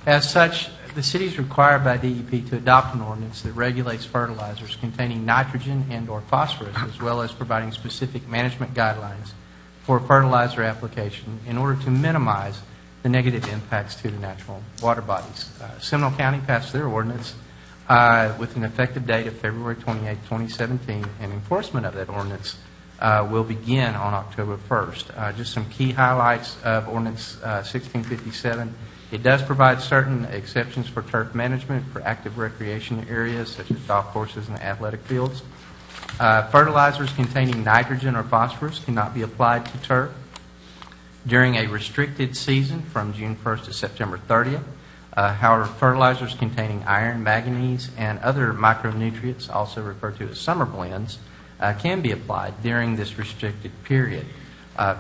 As such, the city is required by DEP to adopt an ordinance that regulates fertilizers containing nitrogen and/or phosphorus, as well as providing specific management guidelines for fertilizer application in order to minimize the negative impacts to the natural water bodies. Seminole County passed their ordinance with an effective date of February 28, 2017, and enforcement of that ordinance will begin on October 1st. Just some key highlights of Ordinance 1657. It does provide certain exceptions for turf management for active recreation areas such as golf courses and athletic fields. Fertilizers containing nitrogen or phosphorus cannot be applied to turf during a restricted season from June 1st to September 30th. However, fertilizers containing iron, manganese, and other micronutrients, also referred to as summer blends, can be applied during this restricted period.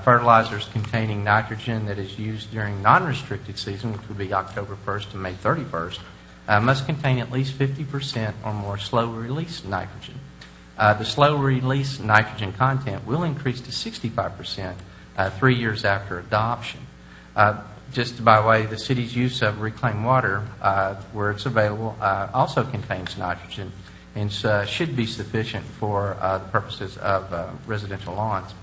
Fertilizers containing nitrogen that is used during non-restricted season, which would be October 1st to May 31st, must contain at least 50% or more slow-release nitrogen. The slow-release nitrogen content will increase to 65% 3 years after adoption. Just by way, the city's use of reclaimed water, where it's available, also contains nitrogen and should be sufficient for the purposes of residential lawns.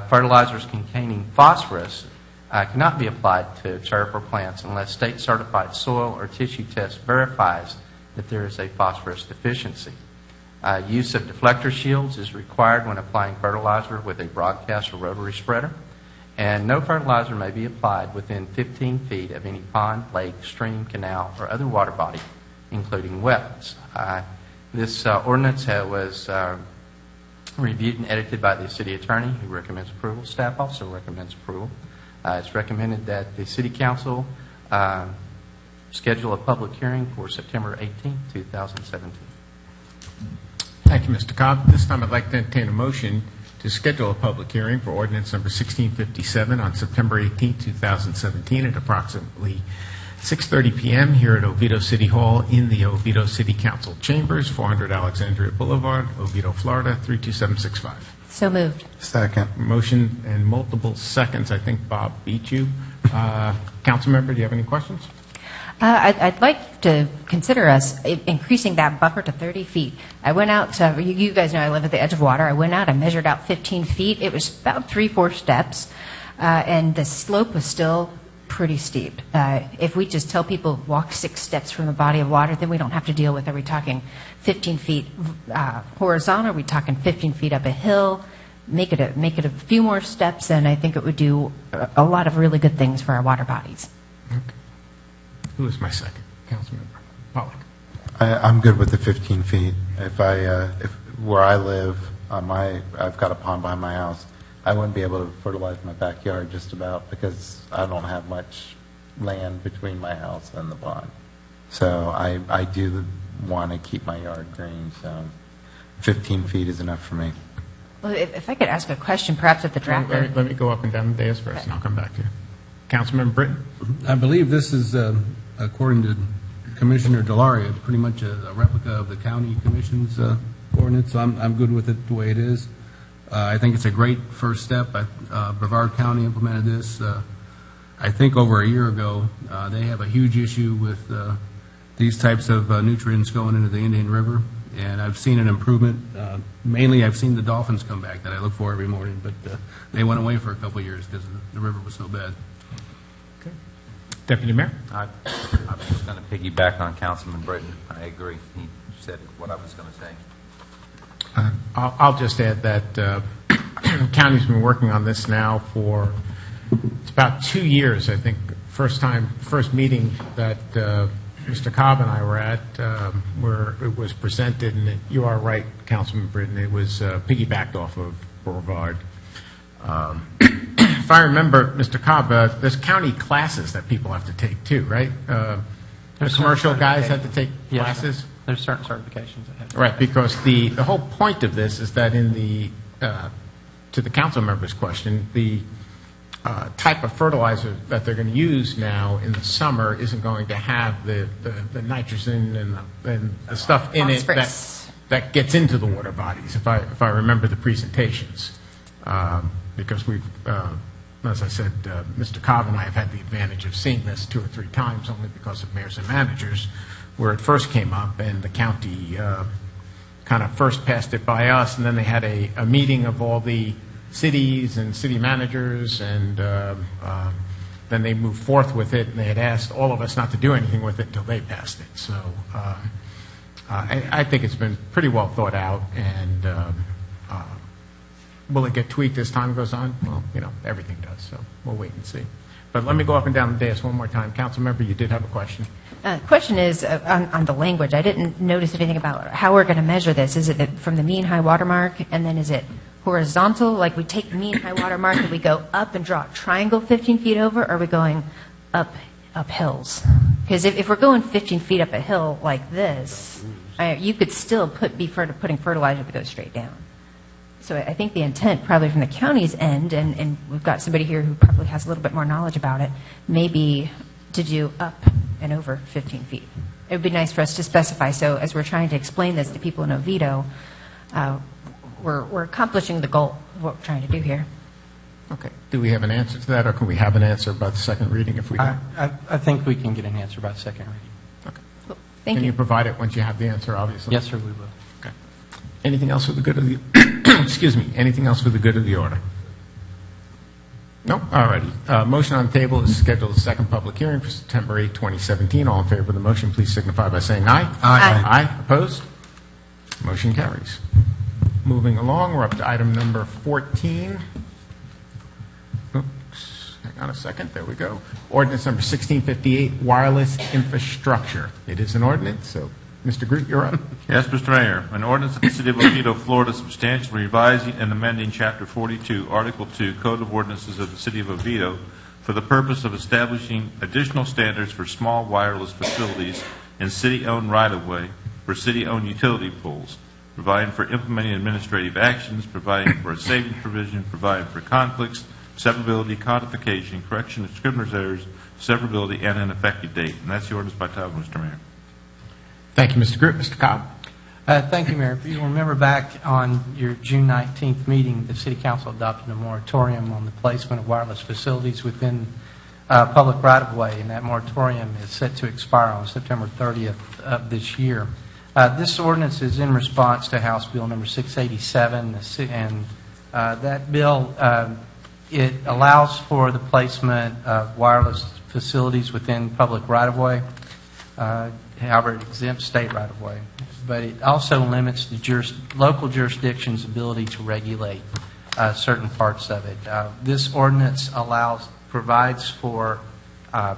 Fertilizers containing phosphorus cannot be applied to turf or plants unless state-certified soil or tissue test verifies that there is a phosphorus deficiency. Use of deflector shields is required when applying fertilizer with a broadcast or rotary spreader, and no fertilizer may be applied within 15 feet of any pond, lake, stream, canal, or other water body, including wetlands. This ordinance was reviewed and edited by the city attorney, who recommends approval. Staff also recommends approval. It's recommended that the city council schedule a public hearing for September 18, 2017. Thank you, Mr. Cobb. This time I'd like to entertain a motion to schedule a public hearing for ordinance number 1657 on September 18, 2017 at approximately 6:30 p.m. here at Oviedo City Hall in the Oviedo City Council Chambers, 400 Alexandria Boulevard, Oviedo, Florida, 32765. So moved. Second. Motion and multiple seconds. I think Bob beat you. Council member, do you have any questions? I'd like to consider us increasing that buffer to 30 feet. I went out, you guys know I live at the edge of water. I went out, I measured out 15 feet. It was about 3-4 steps, and the slope was still pretty steep. If we just tell people walk 6 steps from the body of water, then we don't have to deal with, are we talking 15 feet horizontal, are we talking 15 feet up a hill? Make it a few more steps, and I think it would do a lot of really good things for our water bodies. Okay. Who is my second? Councilmember Pollack. I'm good with the 15 feet. If where I live, I've got a pond behind my house, I wouldn't be able to fertilize my backyard just about because I don't have much land between my house and the pond. So I do want to keep my yard green, so 15 feet is enough for me. Well, if I could ask a question, perhaps at the draft. Let me go up and down the dais first, and I'll come back to you. Councilmember Britton? I believe this is, according to Commissioner Delaria, pretty much a replica of the county commission's ordinance, so I'm good with it the way it is. I think it's a great first step. Brevard County implemented this, I think, over a year ago. They have a huge issue with these types of nutrients going into the Indian River, and I've seen an improvement. Mainly, I've seen the dolphins come back that I look for every morning, but they went away for a couple of years because the river was so bad. Deputy Mayor? I'm just going to piggyback on Councilman Britton. I agree. He said what I was going to say. I'll just add that the county's been working on this now for, it's about 2 years, I think. First meeting that Mr. Cobb and I were at, where it was presented, and you are right, Councilman Britton, it was piggybacked off of Brevard. If I remember, Mr. Cobb, there's county classes that people have to take too, right? The commercial guys have to take classes? Yes, there's certain certifications that have to Right, because the whole point of this is that in the, to the council member's question, the type of fertilizer that they're going to use now in the summer isn't going to have the nitrogen and the stuff in it that gets into the water bodies, if I remember the presentations. Because we've, as I said, Mr. Cobb and I have had the advantage of seeing this 2 or 3 times, only because of mayors and managers, where it first came up, and the county kind of first passed it by us, and then they had a meeting of all the cities and city managers, and then they moved forth with it, and they had asked all of us not to do anything with it until they passed it. So I think it's been pretty well thought out, and will it get tweaked as time goes on? Well, everything does, so we'll wait and see. But let me go up and down the dais one more time. Council member, you did have a question. The question is on the language. I didn't notice anything about how we're going to measure this. Is it from the mean high water mark, and then is it horizontal, like we take the mean high water mark and we go up and draw a triangle 15 feet over, or are we going up hills? Because if we're going 15 feet up a hill like this, you could still be putting fertilizer that goes straight down. So I think the intent, probably from the county's end, and we've got somebody here who probably has a little bit more knowledge about it, maybe to do up and over 15 feet. It would be nice for us to specify. So as we're trying to explain this to people in Oviedo, we're accomplishing the goal of what we're trying to do here. Okay. Do we have an answer to that, or can we have an answer about the second reading if we do? I think we can get an answer about second reading. Okay. Cool. Thank Can you. you provide it once you have the answer, obviously? Yes, sir, we will. Okay. Anything else for the good of the, excuse me, anything else for the good of the order? No? All righty. Motion on the table is scheduled a second public hearing for September 8, 2017. All in favor of the motion, please signify by saying aye. Aye. Aye. Opposed? Motion carries. Moving along, we're up to item number 14. Oops, hang on a second. There we go. Ordinance number 1658, wireless infrastructure. It is an ordinance, so Mr. Groot, you're up. Yes, Mr. Mayor. An ordinance of the City of Oviedo, Florida, substantially revising and amending Chapter 42, Article 2, Code of Ordinances of the City of Oviedo for the purpose of establishing additional standards for small wireless facilities in city-owned right-of-way for city-owned utility poles, providing for implementing administrative actions, providing for a savings provision, providing for conflicts, severability, codification, correction of scrivener's errors, severability, and an effective date. And that's the ordinance by title, Mr. Mayor. Thank you, Mr. Groot. Mr. Cobb. Thank you, Mayor. If you remember back on your June 19th meeting, the City Council adopted a moratorium on the placement of wireless facilities within public right-of-way, and that moratorium is set to expire on September 30th of this year. This ordinance is in response to House Bill number 687, and that bill, it allows for the placement of wireless facilities within public right-of-way. However, it exempts state right-of-way. But it also limits the local jurisdiction's ability to regulate certain parts of it. This ordinance provides for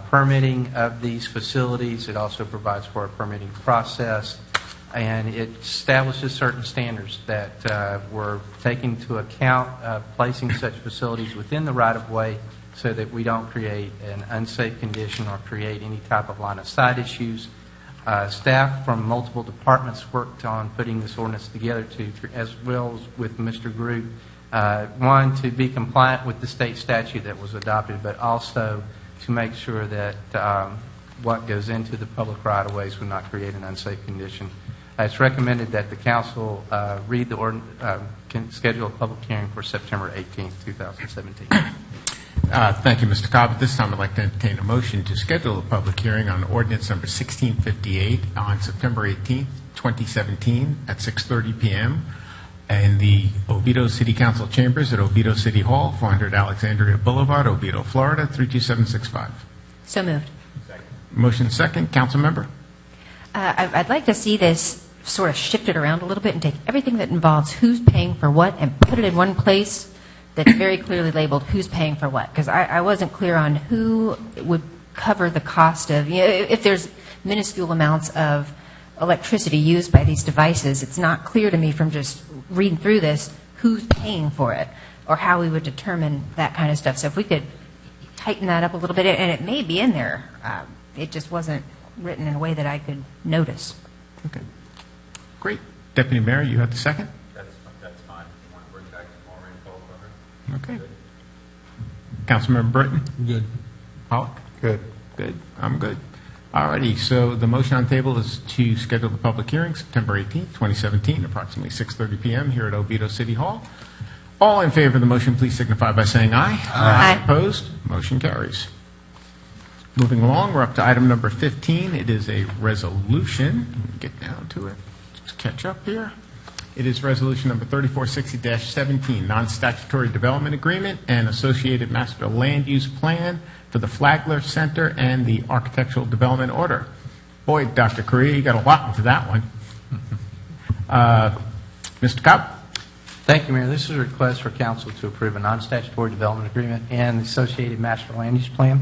permitting of these facilities. It also provides for a permitting process, and it establishes certain standards that were taken into account placing such facilities within the right-of-way so that we don't create an unsafe condition or create any type of line-of-sight issues. Staff from multiple departments worked on putting this ordinance together as well as with Mr. Groot. One, to be compliant with the state statute that was adopted, but also to make sure that what goes into the public right-of-ways would not create an unsafe condition. It's recommended that the council schedule a public hearing for September 18th, 2017. Thank you, Mr. Cobb. At this time, I'd like to entertain a motion to schedule a public hearing on ordinance number 1658 on September 18th, 2017, at 6:30 p.m. in the Oviedo City Council chambers at Oviedo City Hall, 400 Alexandria Boulevard, Oviedo, Florida, 32765. So moved. Motion second. Council member? I'd like to see this sort of shifted around a little bit and take everything that involves who's paying for what and put it in one place that's very clearly labeled who's paying for what. Because I wasn't clear on who would cover the cost of, if there's minuscule amounts of electricity used by these devices, it's not clear to me from just reading through this who's paying for it or how we would determine that kind of stuff. So if we could tighten that up a little bit, and it may be in there, it just wasn't written in a way that I could notice. Okay. Great. Deputy Mayor, you have the second? That's fine. You want to bring back some more info for her? Okay. Councilmember Britton? Good. Pollock? Good. Good. I'm good. All righty. So the motion on the table is to schedule the public hearing September 18th, 2017, approximately 6:30 p.m. here at Oviedo City Hall. All in favor of the motion, please signify by saying aye. Aye. Opposed? Motion carries. Moving along, we're up to item number 15. It is a resolution. Let me get down to it. Just catch up here. It is resolution number 3460-17, non-statutory development agreement and associated master land use plan for the Flagler Center and the architectural development order. Boy, Dr. Correa, you got a lot into that one. Mr. Cobb? Thank you, Mayor. This is a request for council to approve a non-statutory development agreement and the associated master land use plan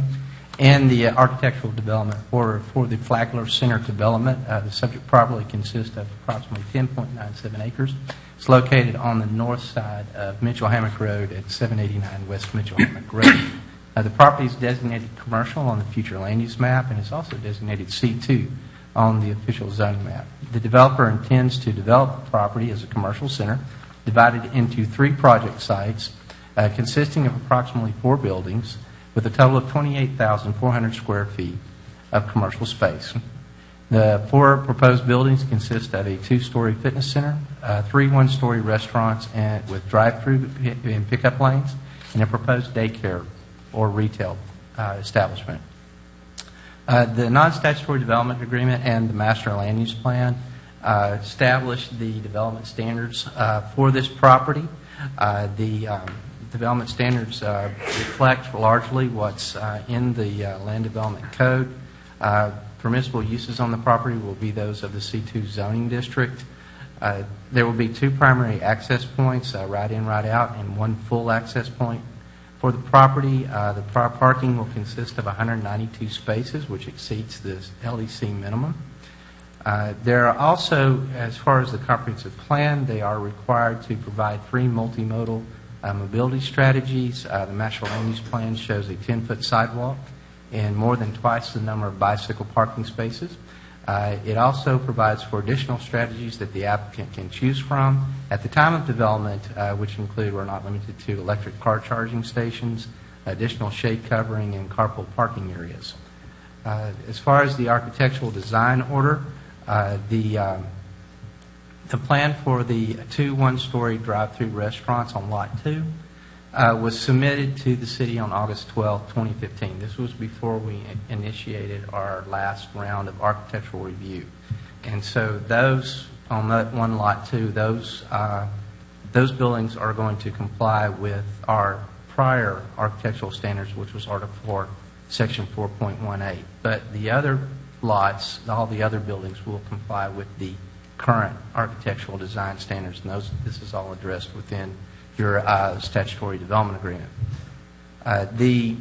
and the architectural development order for the Flagler Center development. The subject property consists of approximately 10.97 acres. It's located on the north side of Mitchell Hammock Road at 789 West Mitchell Hammock Road. The property is designated commercial on the future land use map and is also designated C2 on the official zoning map. The developer intends to develop the property as a commercial center divided into 3 project sites consisting of approximately 4 buildings with a total of 28,400 square feet of commercial space. The 4 proposed buildings consist of a 2-story fitness center, 3 1-story restaurants and with drive-through and pickup lanes, and a proposed daycare or retail establishment. The non-statutory development agreement and the master land use plan establish the development standards for this property. The development standards reflect largely what's in the Land Development Code. Permissible uses on the property will be those of the C2 zoning district. There will be 2 primary access points, right in, right out, and 1 full access point. For the property, the parking will consist of 192 spaces, which exceeds the LDC minimum. There are also, as far as the comprehensive plan, they are required to provide 3 multimodal mobility strategies. The master land use plan shows a 10-foot sidewalk and more than twice the number of bicycle parking spaces. It also provides for additional strategies that the applicant can choose from at the time of development, which include, or not limited to, electric car charging stations, additional shade covering, and carpool parking areas. As far as the architectural design order, the plan for the 2 1-story drive-through restaurants on Lot 2 was submitted to the city on August 12, 2015. This was before we initiated our last round of architectural review. And so those, on that one Lot 2, those buildings are going to comply with our prior architectural standards, which was Article 4, Section 4.18. But the other lots, all the other buildings will comply with the current architectural design standards, and this is all addressed within your statutory development agreement. The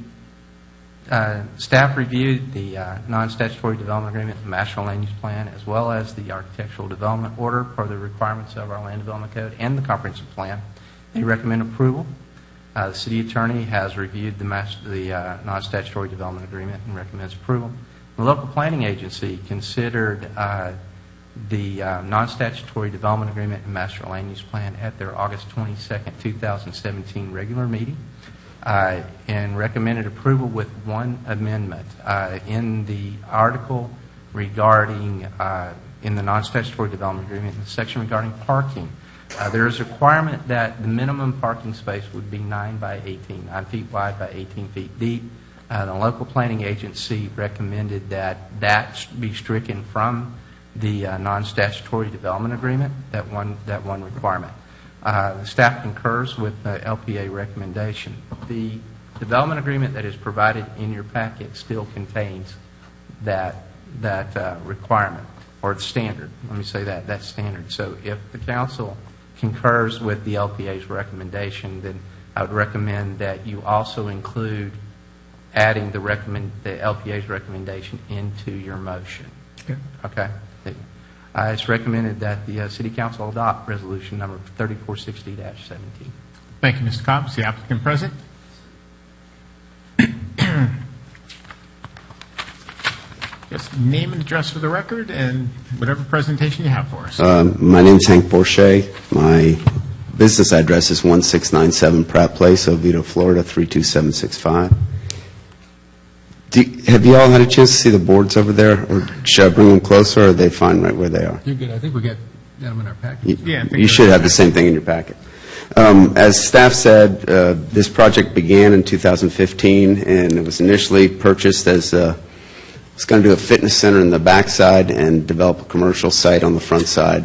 staff reviewed the non-statutory development agreement, the master land use plan, as well as the architectural development order per the requirements of our land development code and the comprehensive plan. They recommend approval. The city attorney has reviewed the non-statutory development agreement and recommends approval. The local planning agency considered the non-statutory development agreement and master land use plan at their August 22nd, 2017 regular meeting and recommended approval with 1 amendment in the article regarding, in the non-statutory development agreement, in the section regarding parking. There is a requirement that the minimum parking space would be 9 by 18, 9 feet wide by 18 feet deep. The local planning agency recommended that that be stricken from the non-statutory development agreement, that one requirement. The staff concurs with the LPA recommendation. The development agreement that is provided in your packet still contains that requirement, or the standard. Let me say that's standard. So if the council concurs with the LPA's recommendation, then I would recommend that you also include adding the LPA's recommendation into your motion. Okay? It's recommended that the City Council adopt Resolution Number 3460-17. Thank you, Mr. Cobb. Is the applicant present? Yes, name and address for the record and whatever presentation you have for us. My name's Hank Borchet. My business address is 1697 Pratt Place, Oviedo, Florida, 32765. Have you all had a chance to see the boards over there, or should I bring them closer, or are they fine right where they are? You're good. I think we got them in our package. You should have the same thing in your packet. As staff said, this project began in 2015, and it was initially purchased as it's going to do a fitness center in the backside and develop a commercial site on the front side.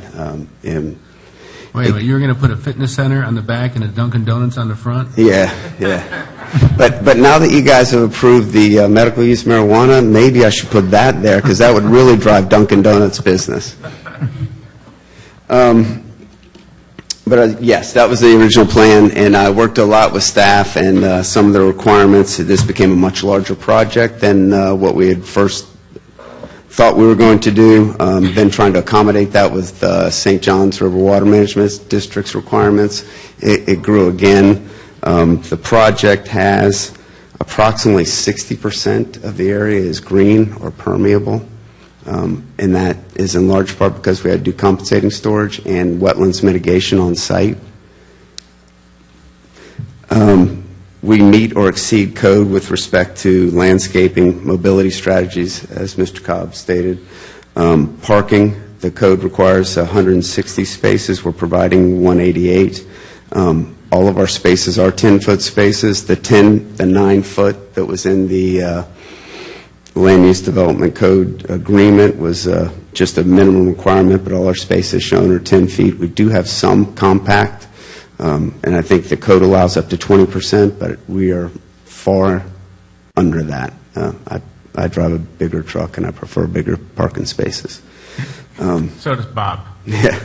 Wait a minute, you're going to put a fitness center on the back and a Dunkin' Donuts on the front? Yeah. But now that you guys have approved the medical use marijuana, maybe I should put that there, because that would really drive Dunkin' Donuts business. Yes, that was the original plan, and I worked a lot with staff and some of the requirements. This became a much larger project than what we had first thought we were going to do, then trying to accommodate that with St. John's River Water Management District's requirements. It grew again. The project has approximately 60% of the area is green or permeable, and that is in large part because we had to do compensating storage and wetlands mitigation on site. We meet or exceed code with respect to landscaping, mobility strategies, as Mr. Cobb stated. Parking, the code requires 160 spaces. We're providing 188. All of our spaces are 10-foot spaces. The 9-foot that was in the Land Use Development Code agreement was just a minimum requirement, but all our spaces shown are 10 feet. We do have some compact, and I think the code allows up to 20%, but we are far under that. I drive a bigger truck, and I prefer bigger parking spaces. So does Bob. Yeah.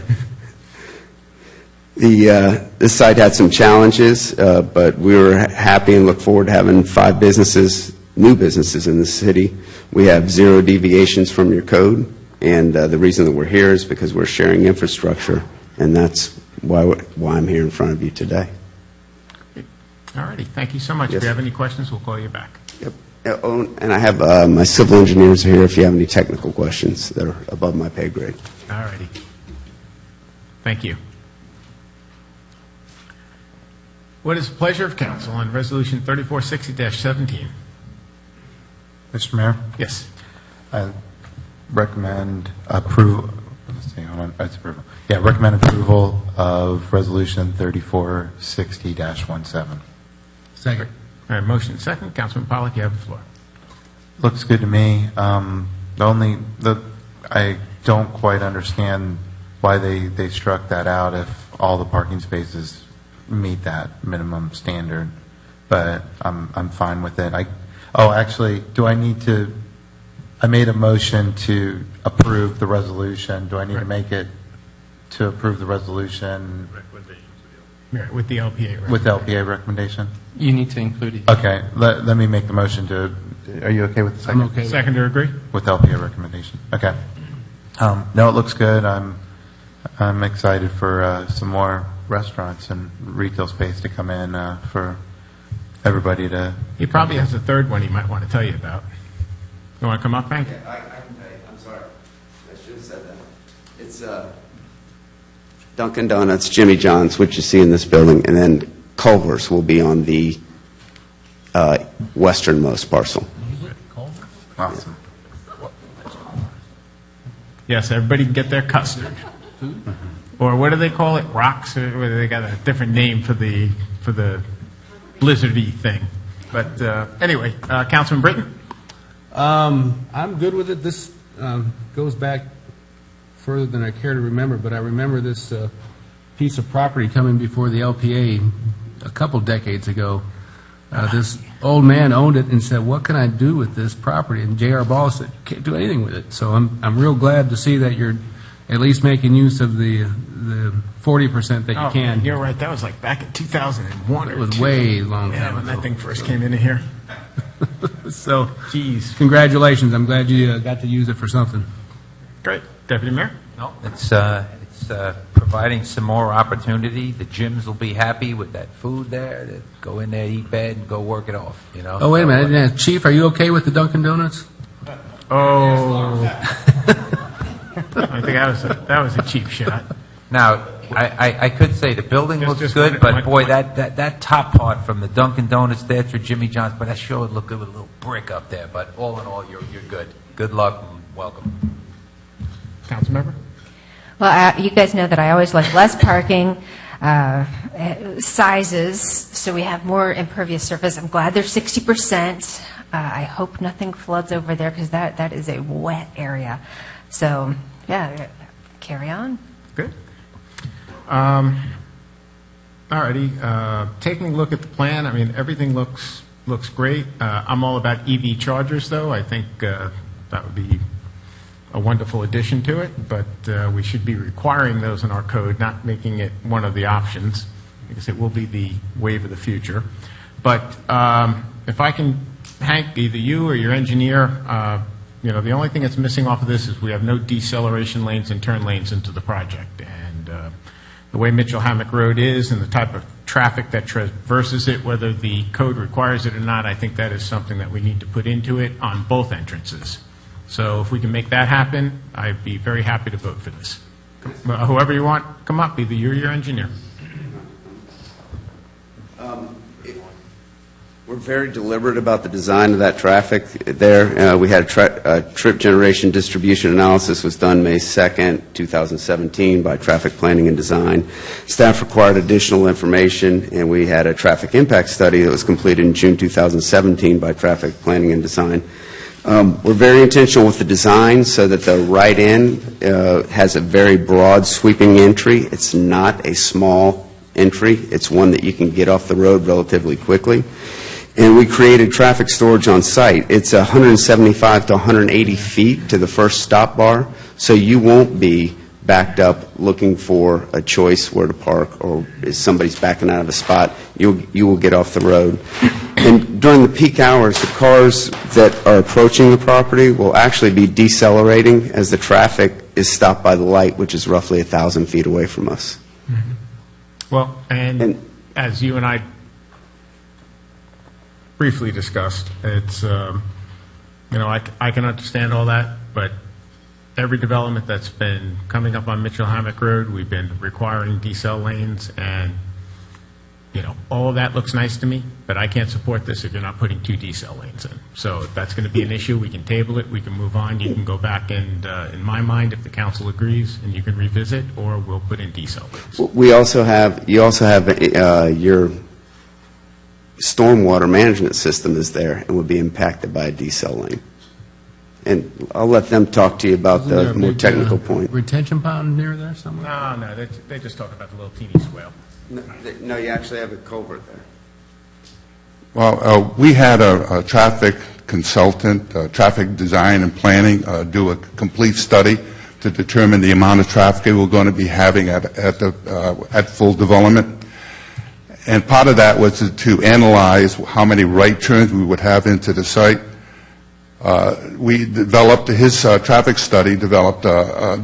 This site had some challenges, but we were happy and look forward to having 5 new businesses in the city. We have 0 deviations from your code, and the reason that we're here is because we're sharing infrastructure, and that's why I'm here in front of you today. All righty. Thank you so much. If you have any questions, we'll call you back. Yep. And I have my civil engineers are here if you have any technical questions that are above my pay grade. All righty. Thank you. What is the pleasure of council on Resolution 3460-17? Mr. Mayor? Yes. I recommend approval. Let's see, hold on. It's approval. Yeah, recommend approval of Resolution 3460-17. Second. All right, motion second. Councilman Pollack, you have the floor. Looks good to me. I don't quite understand why they struck that out if all the parking spaces meet that minimum standard, but I'm fine with it. Actually, do I need to? I made a motion to approve the resolution. Do I need to make it to approve the resolution with the LPA? With the LPA recommendation. You need to include it. Okay, let me make the motion to. Are you okay with the second? I'm okay. Seconder agree? With LPA recommendation. Okay. No, it looks good. I'm excited for some more restaurants and retail space to come in for everybody to. He probably has a third one he might want to tell you about. You want to come up, Hank? Yeah, I can tell you. I'm sorry. I should have said that. It's Dunkin' Donuts, Jimmy John's, which you see in this building, and then Culver's will be on the westernmost parcel. Awesome. Yes, everybody can get their custard. or what do they call it, rocks, or they got a different name for the blizzardy thing. But anyway, Councilman Britton? I'm good with it. This goes back further than I care to remember, but I remember this piece of property coming before the LPA a couple decades ago. This old man owned it and said, "What can I do with this property?" And J.R. Ball said, "You can't do anything with it." So I'm real glad to see that you're at least making use of the 40% that you can. You're right. That was like back in 2001. It was way long time when ago. that thing first came into here. So, jeez. Congratulations. I'm glad you got to use it for something. Great. Deputy Mayor? No, it's providing some more opportunity. The gyms will be happy with that food there. They go in there, eat bad, and go work it off. You know. Oh, wait a minute. Yeah, Chief, are you okay with the Dunkin' Donuts? Oh. I think that was a cheap shot. Now, I could say the building looks good, but boy, that top part from the Dunkin' Donuts there through Jimmy John's, but that sure would look good with a little brick up there. But all in all, you're good. Good luck and welcome. Councilmember? Well, you guys know that I always like less parking, sizes, so we have more impervious surface. I'm glad they're 60%. I hope nothing floods over there because that is a wet area. So, yeah, carry on. Good. All righty. Taking a look at the plan, I mean, everything looks great. I'm all about EV chargers, though. I think that would be a wonderful addition to it, but we should be requiring those in our code, not making it one of the options, because it will be the wave of the future. But if I can, Hank, either you or your engineer, the only thing that's missing off of this is we have no deceleration lanes and turn lanes into the project. And the way Mitchell Hammock Road is and the type of traffic that traverses it, whether the code requires it or not, I think that is something that we need to put into it on both entrances. So if we can make that happen, I'd be very happy to vote for this. Whoever you want, come up, either you or your engineer. We're very deliberate about the design of that traffic there. We had a trip generation distribution analysis was done May 2nd, 2017 by Traffic Planning and Design. Staff required additional information, and we had a traffic impact study that was completed in June 2017 by Traffic Planning and Design. We're very intentional with the design so that the right end has a very broad sweeping entry. It's not a small entry. It's one that you can get off the road relatively quickly. And we created traffic storage on site. It's 175 to 180 feet to the first stop bar, so you won't be backed up looking for a choice where to park, or if somebody's backing out of a spot, you will get off the road. And during the peak hours, the cars that are approaching the property will actually be decelerating as the traffic is stopped by the light, which is roughly 1,000 feet away from us. Mm-hmm. Well, and as you and I briefly discussed, it's, I can understand all that, but every development that's been coming up on Mitchell Hammock Road, we've been requiring decel lanes, and, all of that looks nice to me, but I can't support this if you're not putting 2 decel lanes in. So if that's going to be an issue, we can table it, we can move on, you can go back and, in my mind, if the council agrees, and you can revisit, or we'll put in decel lanes. You also have your stormwater management system is there and would be impacted by a decel lane. And I'll let them talk to you about the more technical point. Retention pond near there somewhere? No, they just talk about the little teeny swale. No, you actually have a culvert there. Well, we had a traffic consultant, traffic design and planning, do a complete study to determine the amount of traffic we're going to be having at full development. And part of that was to analyze how many right turns we would have into the site. We developed, his traffic study developed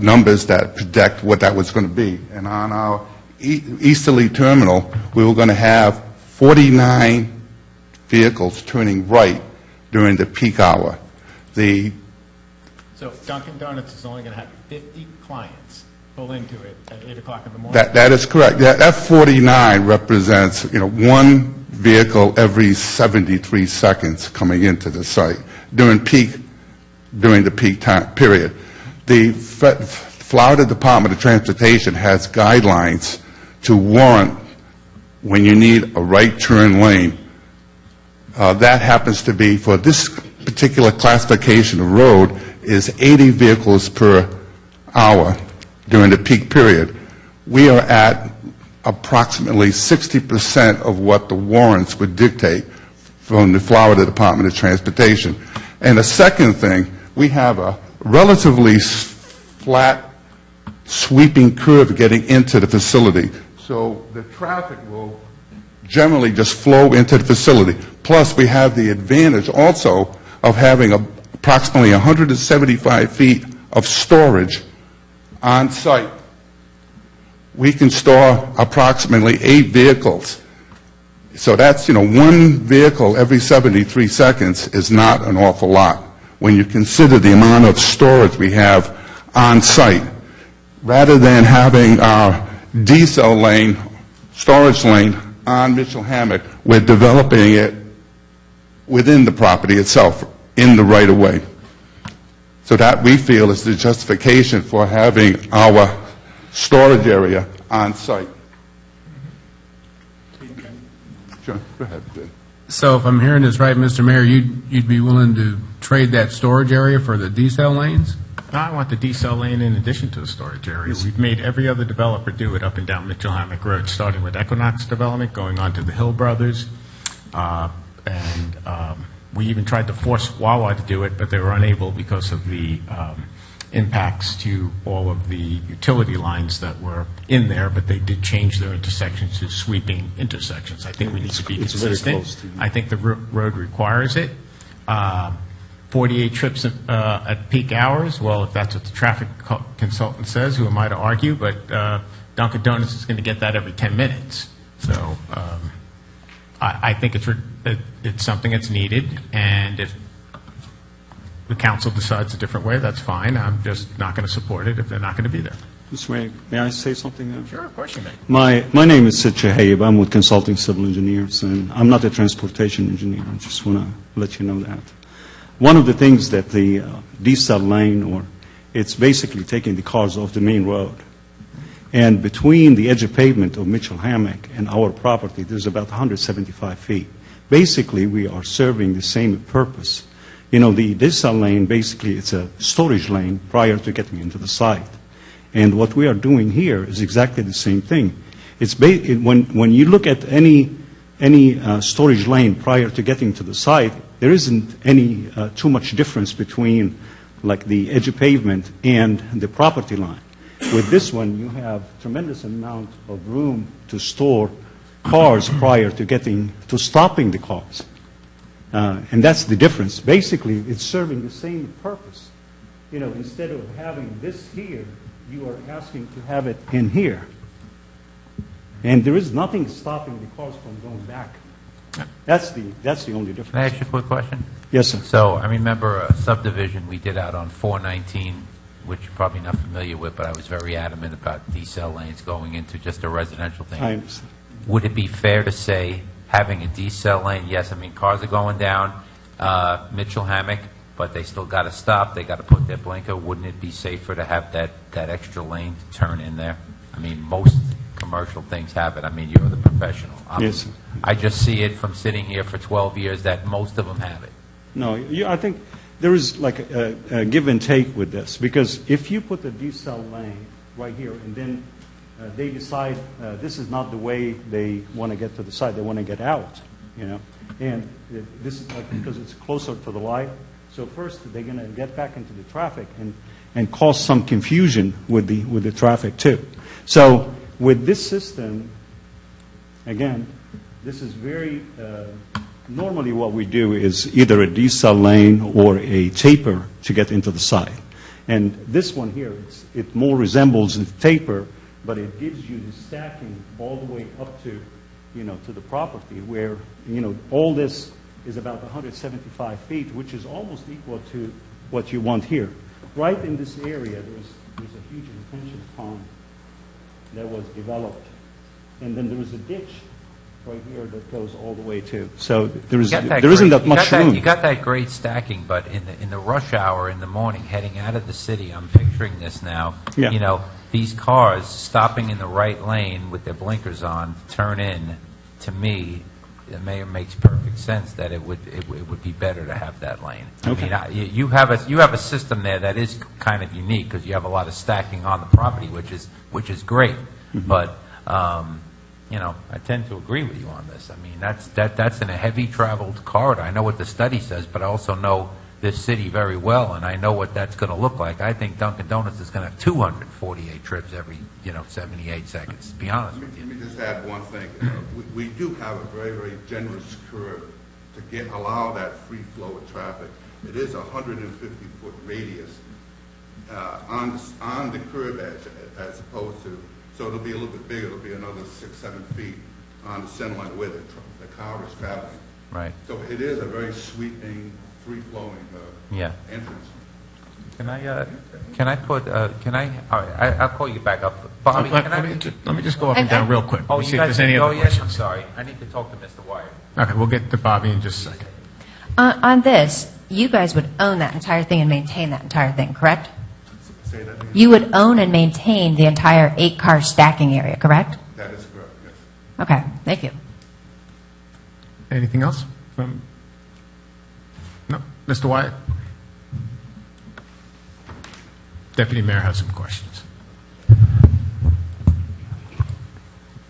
numbers that predict what that was going to be. And on our easterly terminal, we were going to have 49 vehicles turning right during the peak hour. So Dunkin' Donuts is only going to have 50 clients pull into it at 8 o'clock in the morning? That is correct. That 49 represents, one vehicle every 73 seconds coming into the site during the peak time period. The Florida Department of Transportation has guidelines to warrant when you need a right turn lane. That happens to be, for this particular classification of road, is 80 vehicles per hour during the peak period. We are at approximately 60% of what the warrants would dictate from the Florida Department of Transportation. And the second thing, we have a relatively flat, sweeping curve getting into the facility. So the traffic will generally just flow into the facility. Plus, we have the advantage also of having approximately 175 feet of storage on site. We can store approximately 8 vehicles. So that's, one vehicle every 73 seconds is not an awful lot when you consider the amount of storage we have on site. Rather than having our diesel lane, storage lane on Mitchell Hammock, we're developing it within the property itself, in the right-of-way. So that, we feel, is the justification for having our storage area on site. Sure, go ahead, Ben. So if I'm hearing this right, Mr. Mayor, you'd be willing to trade that storage area for the decel lanes? No, I want the decel lane in addition to the storage area. We've made every other developer do it up and down Mitchell Hammock Road, starting with Equinox Development, going on to the Hill Brothers, and we even tried to force Wawa to do it, but they were unable because of the impacts to all of the utility lines that were in there, but they did change their intersections to sweeping intersections. I think we need to be consistent. I think the road requires it. 48 trips at peak hours, well, if that's what the traffic consultant says, who am I to argue, but Dunkin' Donuts is going to get that every 10 minutes. So I think it's something that's needed, and if the council decides a different way, that's fine. I'm just not going to support it if they're not going to be there. Mr. Mayor, may I say something now? Sure, of course you may. My name is Sid Shahayeb. I'm with Consulting Civil Engineers, and I'm not a transportation engineer. I just want to let you know that. One of the things that the decel lane, it's basically taking the cars off the main road. And between the edge of pavement of Mitchell Hammock and our property, there's about 175 feet. Basically, we are serving the same purpose. The decel lane, basically, it's a storage lane prior to getting into the site. And what we are doing here is exactly the same thing. It's when you look at any storage lane prior to getting to the site, there isn't any too much difference between like the edge of pavement and the property line. With this one, you have tremendous amount of room to store cars prior to stopping the cars. And that's the difference. Basically, it's serving the same purpose. Instead of having this here, you are asking to have it in here. And there is nothing stopping the cars from going back. That's the only difference. Can I ask you a quick question? Yes, sir. So I remember a subdivision we did out on 419, which you're probably not familiar with, but I was very adamant about decel lanes going into just a residential thing. I understand. Would it be fair to say having a decel lane, yes, cars are going down Mitchell Hammock, but they still got to stop, they got to put their blinker. Wouldn't it be safer to have that extra lane to turn in there? Most commercial things have it. You're the professional. Yes, sir. I just see it from sitting here for 12 years that most of them have it. No, I think there is like a give and take with this, because if you put the decel lane right here and then they decide this is not the way they want to get to the site, they want to get out, and this is because it's closer to the light. So first they're going to get back into the traffic and cause some confusion with the traffic too. So with this system, again, this is very normally what we do is either a decel lane or a taper to get into the site. And this one here, it more resembles a taper, but it gives you the stacking all the way up to, to the property where, all this is about 175 feet, which is almost equal to what you want here. Right in this area, there's a huge retention pond that was developed. And then there was a ditch right here that goes all the way to. So there You got that isn't great- that much you room. You got that great stacking, but in the rush hour in the morning, heading out of the city, I'm picturing this now. Yeah. You know, these cars stopping in the right lane with their blinkers on, turn in. To me, it makes perfect sense that it would be better to have that lane. Okay. I mean, you have a system there that is kind of unique because you have a lot of stacking on the property, which is great. Mm-hmm. But you know, I tend to agree with you on this. I mean, that's in a heavy traveled corridor. I know what the study says, but I also know this city very well, and I know what that's going to look like. I think Dunkin' Donuts is going to have 248 trips every 78 seconds. To be honest with you. Let me just add one thing. We do have a very, very generous curve to allow that free flow of traffic. It is a 150-foot radius on the curb edge as opposed to, so it'll be a little bit bigger. It'll be another 6-7 feet on the center line where the car is traveling. Right. So it is a very sweeping, free-flowing entrance. Can I put? All right, I'll call you back up, Bobby. Let me just go up and down real quick. Oh, See you if guys? there's any other Yes. I'm questions. sorry. I need to talk to Mr. Wyatt. Okay, we'll get to Bobby in just a second. On this, you guys would own that entire thing and maintain that entire thing, correct? Say that again? You would own and maintain the entire 8-car stacking area, correct? That is correct, yes. Okay, thank you. Anything else? No? Mr. Wyatt? Deputy Mayor has some questions.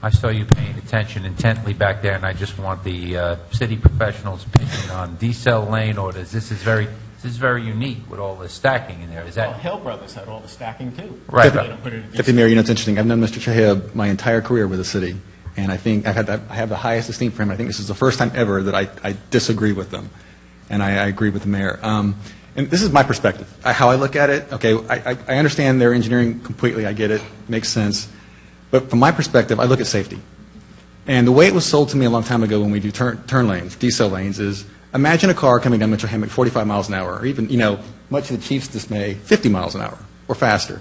I saw you paying attention intently back there, and I just want the city professional's opinion on decel lane orders. This is very unique with all the stacking in there. Is that Hill Brothers had all the stacking too. right? Deputy Mayor, you know, it's interesting. I've known Mr. Chahib my entire career with the city, and I think I have the highest esteem for him. I think this is the first time ever that I disagree with them, and I agree with the mayor. And this is my perspective. How I look at it, okay, I understand their engineering completely. I get it. Makes sense. But from my perspective, I look at safety. And the way it was sold to me a long time ago when we do turn lanes, decel lanes, is imagine a car coming down Mitchell Hammock 45 miles an hour, or even, much to the chief's dismay, 50 miles an hour or faster.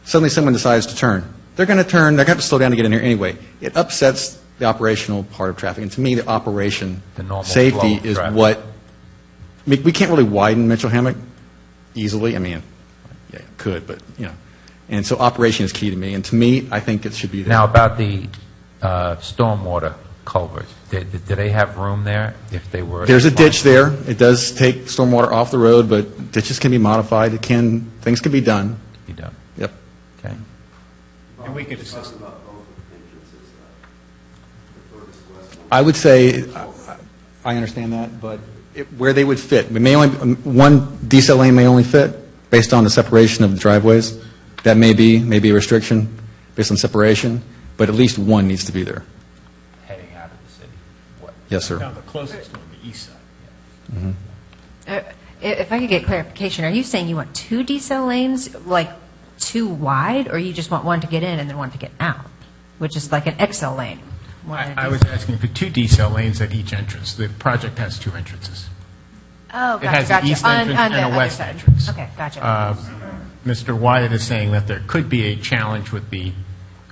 Suddenly someone decides to turn. They're going to turn. They're going to have to slow down to get in here anyway. It upsets the operational part of traffic. And to me, the operation, The normal safety flow of is traffic. what we can't really widen Mitchell Hammock easily. I mean, yeah, could, but, And so operation is key to me. And to me, I think it should be there. Now, about the stormwater culvert, do they have room there if they were? There's a ditch there. It does take stormwater off the road, but ditches can be modified. Things can be done. Be done. Yep. Okay. And we could assist. I would say, I understand that, but where they would fit, one decel lane may only fit based on the separation of the driveways. That may be a restriction based on separation, but at least one needs to be there. Heading out of the city. What? Yes, sir. Now, the closest on the east side. Mm-hmm. If I could get clarification, are you saying you want 2 decel lanes, like 2 wide, or you just want one to get in and then one to get out, which is like an XL lane? I was asking for 2 decel lanes at each entrance. The project has 2 entrances. Oh, It has gotcha. an east On entrance the and a other west side. entrance. Okay, gotcha. Mr. Wyatt is saying that there could be a challenge with the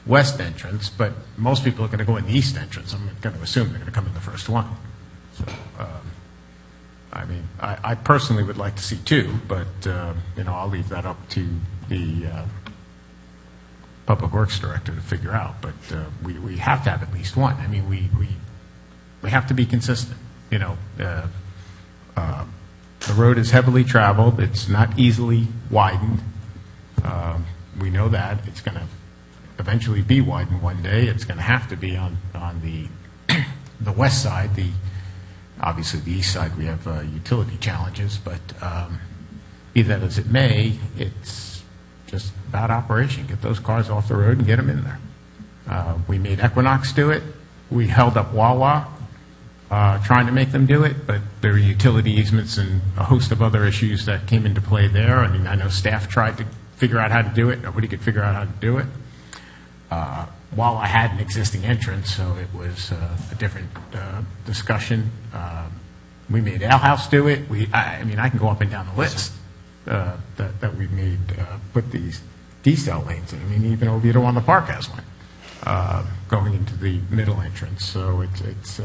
west entrance, but most people are going to go in the east entrance. I'm going to assume they're going to come in the first one. So, I personally would like to see 2, but, I'll leave that up to the Public Works Director to figure out. But we have to have at least one. I mean, we have to be consistent. The road is heavily traveled. It's not easily widened. We know that. It's going to eventually be widened one day. It's going to have to be on the west side. Obviously, the east side, we have utility challenges. But be that as it may, it's just about operation. Get those cars off the road and get them in there. We made Equinox do it. We held up Wawa trying to make them do it, but there are utility easements and a host of other issues that came into play there. I mean, I know staff tried to figure out how to do it. Nobody could figure out how to do it. Wawa had an existing entrance, so it was a different discussion. We made Ale House do it. I can go up and down the list that we've made, put these decel lanes in. I mean, even Oviedo on the Park has one. going into the middle entrance. So it's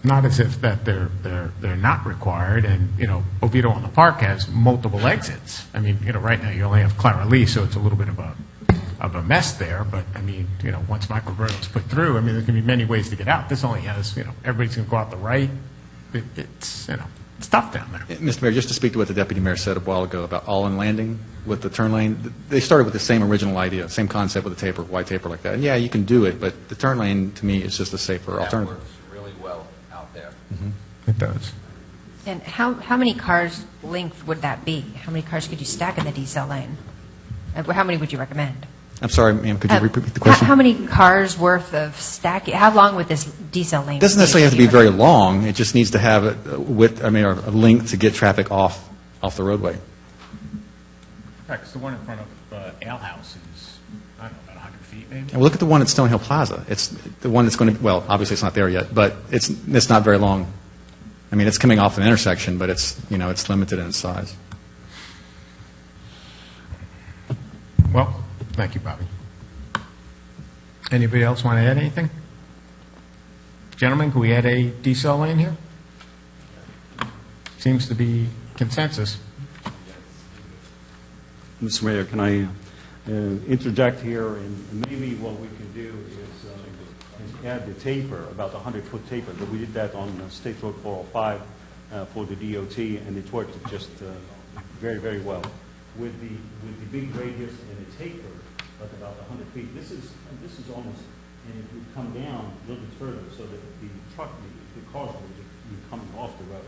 not as if that they're not required. And, you know, Oviedo on the Park has multiple exits. I mean, you know, right now you only have Clara Lee, so it's a little bit of a mess there. But, I mean, you know, once Michael Road's put through, I mean, there can be many ways to get out. This only has, you know, everybody's going to go out the right. It's, you know, it's tough down there. Mr. Mayor, just to speak to what the Deputy Mayor said a while ago about all-in landing with the turn lane, they started with the same original idea, same concept with the taper, wide taper like that. And yeah, you can do it, but the turn lane, to me, is just a safer alternative. That works really well out there. It does. And how many cars length would that be? How many cars could you stack in the decel lane? How many would you recommend? I'm sorry, ma'am, could you repeat the question? How many cars worth of stacking? How long would this decel lane? It doesn't necessarily have to be very long. It just needs to have a width, or a length to get traffic off the roadway. Right, 'cause the one in front of Ale House is, I don't know, about 100 feet maybe? And look at the one at Stonehill Plaza. It's the one that's going to, well, obviously it's not there yet, but it's not very long. I mean, it's coming off an intersection, but it's, you know, it's limited in its size. Well, thank you, Bobby. Anybody else want to add anything? Gentlemen, can we add a decel lane here? Seems to be consensus. Mr. Mayor, can I interject here? And maybe what we can do is add the taper, about the 100-foot taper. But we did that on State Road 405 for the DOT, and it worked just very, very well. With the big radius and the taper, at about 100 feet, this is almost, and it would come down a little bit further so that the cars would be coming off the road.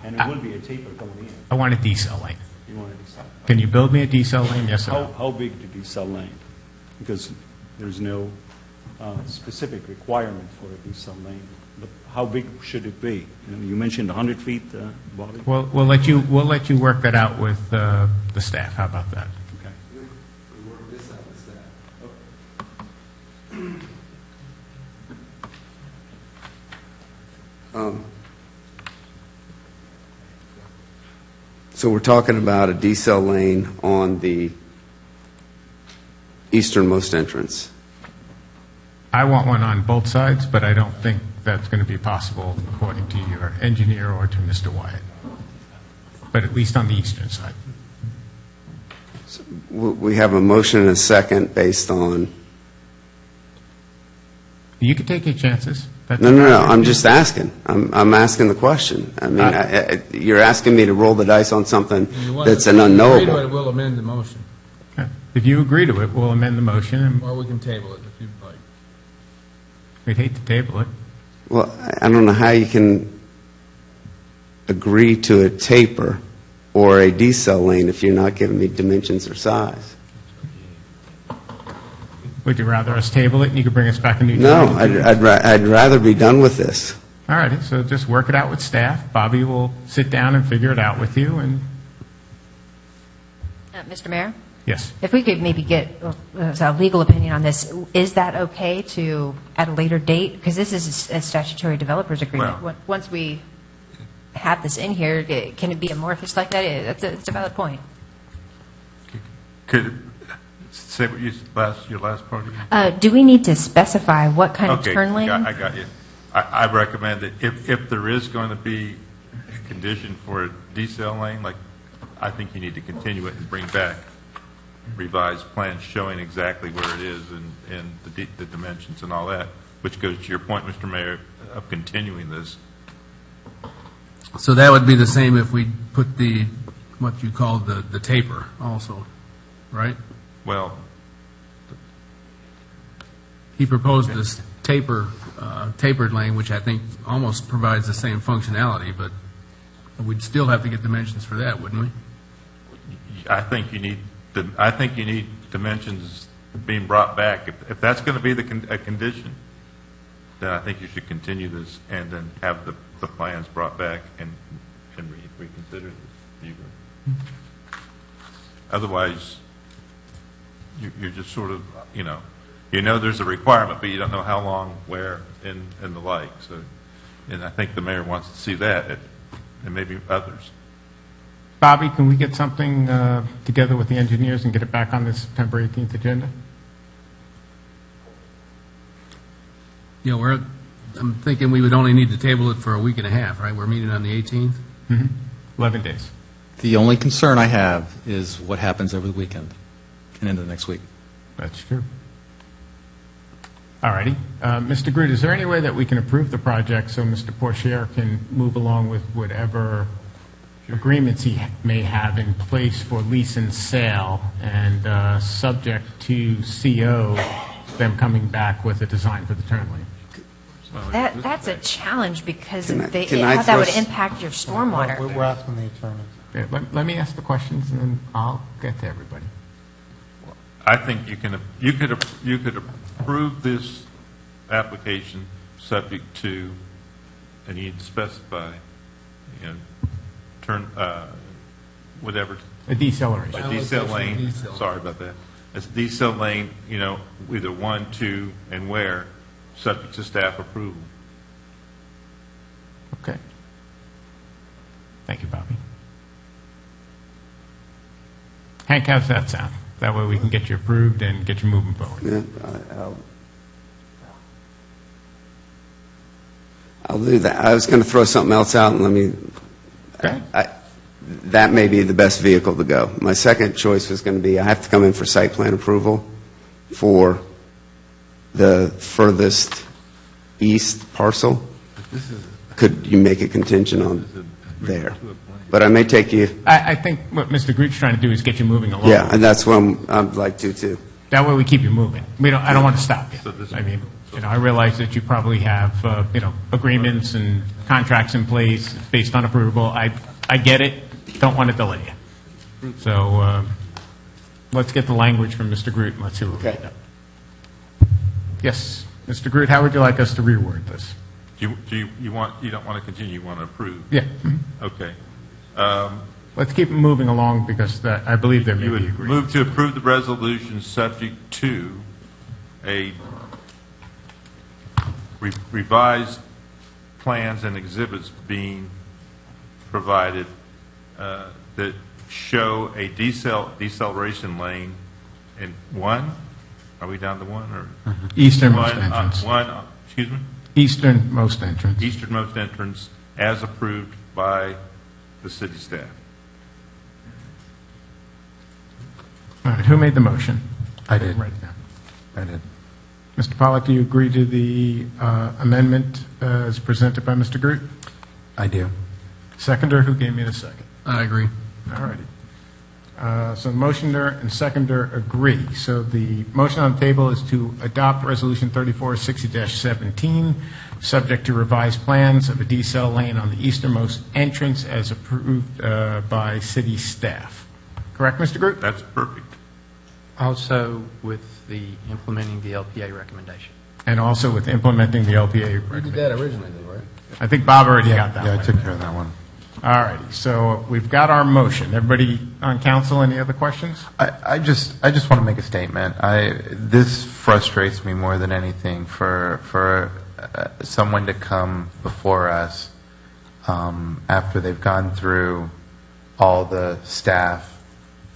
And it would be a taper going in. I want a decel lane. You want a decel lane? Can you build me a decel lane? Yes or no? How big the decel lane? Because there's no specific requirement for a decel lane. But how big should it be? You mentioned 100 feet, Bobby? Well, we'll let you work that out with the staff. How about that? Okay. We work this out with staff. So we're talking about a decel lane on the easternmost entrance. I want one on both sides, but I don't think that's going to be possible according to your engineer or to Mr. Wyatt. But at least on the eastern side. So we have a motion and a second based on... You can take your chances. No. I'm just asking. I'm asking the question. I mean, you're asking me to roll the dice on something that's an unknowable. If you agree to it, we'll amend the motion. Okay. If you agree to it, we'll amend the motion. Or we can table it if you'd like. We'd hate to table it. Well, I don't know how you can agree to a taper or a decel lane if you're not giving me dimensions or size. Would you rather us table it and you could bring us back a new... No, I'd rather be done with this. All right, so just work it out with staff. Bobby will sit down and figure it out with you. And Mr. Mayor? Yes. If we could maybe get a legal opinion on this, is that okay to, at a later date? Because this is a statutory developers agreement. Well, Once we have this in here, can it be amorphous like that? That's a valid point. Could say what your last part again? Do we need to specify what kind of turn lane? I got you. I recommend that if there is going to be a condition for a decel lane, like, I think you need to continue it and bring back revised plans showing exactly where it is and the dimensions and all that, which goes to your point, Mr. Mayor, of continuing this. So that would be the same if we put what you call the taper also, right? Well, he proposed this tapered lane, which I think almost provides the same functionality, but we'd still have to get dimensions for that, wouldn't we? I think you need dimensions being brought back. If that's going to be a condition, then I think you should continue this and then have the plans brought back and reconsider this. Otherwise, you're just sort of, you know there's a requirement, but you don't know how long, where, and the like. So, and I think the mayor wants to see that, and maybe others. Bobby, can we get something together with the engineers and get it back on the September 18th agenda? I'm thinking we would only need to table it for a week and a half, right? We're meeting on the 18th? 11 days. The only concern I have is what happens over the weekend and into the next week. That's true. All righty. Mr. Groot, is there any way that we can approve the project so Mr. Porcher can move along with whatever agreements he may have in place for lease and sale, and subject to CO, them coming back with a design for the turn lane? That's a challenge because Can of I how that throw would s- impact your stormwater. We're asking the attorney. Yeah, let me ask the questions, and then I'll get to everybody. I think you could approve this application subject to, and you'd specify, whatever. A deceleration. A decel lane, sorry about that. A decel lane, either 1, 2, and where, subject to staff approval. Okay. Thank you, Bobby. Hank, how's that sound? That way we can get you approved and get you moving forward. Yeah, I'll do that. I was going to throw something else out, and let me. That may be the best vehicle to go. My second choice was going to be I have to come in for site plan approval for the furthest east parcel. Could you make a contingent on there? But I may take you. I think what Mr. Groot's trying to do is get you moving along. Yeah, and that's what I'd like to too. That way we keep you moving. I don't want to stop you. I mean, I realize that you probably have, agreements and contracts in place based on approval. I get it. Don't want to delay you. So let's get the language from Mr. Groot and let's see what we can do. Yes, Mr. Groot, how would you like us to reword this? You don't want to continue, you want to approve? Yeah. Okay. Let's keep it moving along because I believe there may You be would agreement. move to approve the resolution subject to a revised plans and exhibits being provided that show a deceleration lane in 1. Are we down to 1 or Easternmost one, entrance. Excuse me. Easternmost entrance. Easternmost entrance as approved by the city staff. All right, who made the motion? I did. Right now. I did. Mr. Pollack, do you agree to the amendment as presented by Mr. Groot? I do. Seconder, who gave me the second? I agree. All righty. So the motioner and seconder agree. So the motion on the table is to adopt Resolution 3460-17, subject to revised plans of a decel lane on the easternmost entrance as approved by city staff. Correct, Mr. Groot? That's perfect. Also with the implementing the LPA recommendation. And also with implementing the LPA We did recommendation. that originally, though, right? I think Bob already got that Yeah, I one. took care of that one. All righty. So we've got our motion. Everybody on council, any other questions? I just want to make a statement. This frustrates me more than anything for someone to come before us after they've gone through all the staff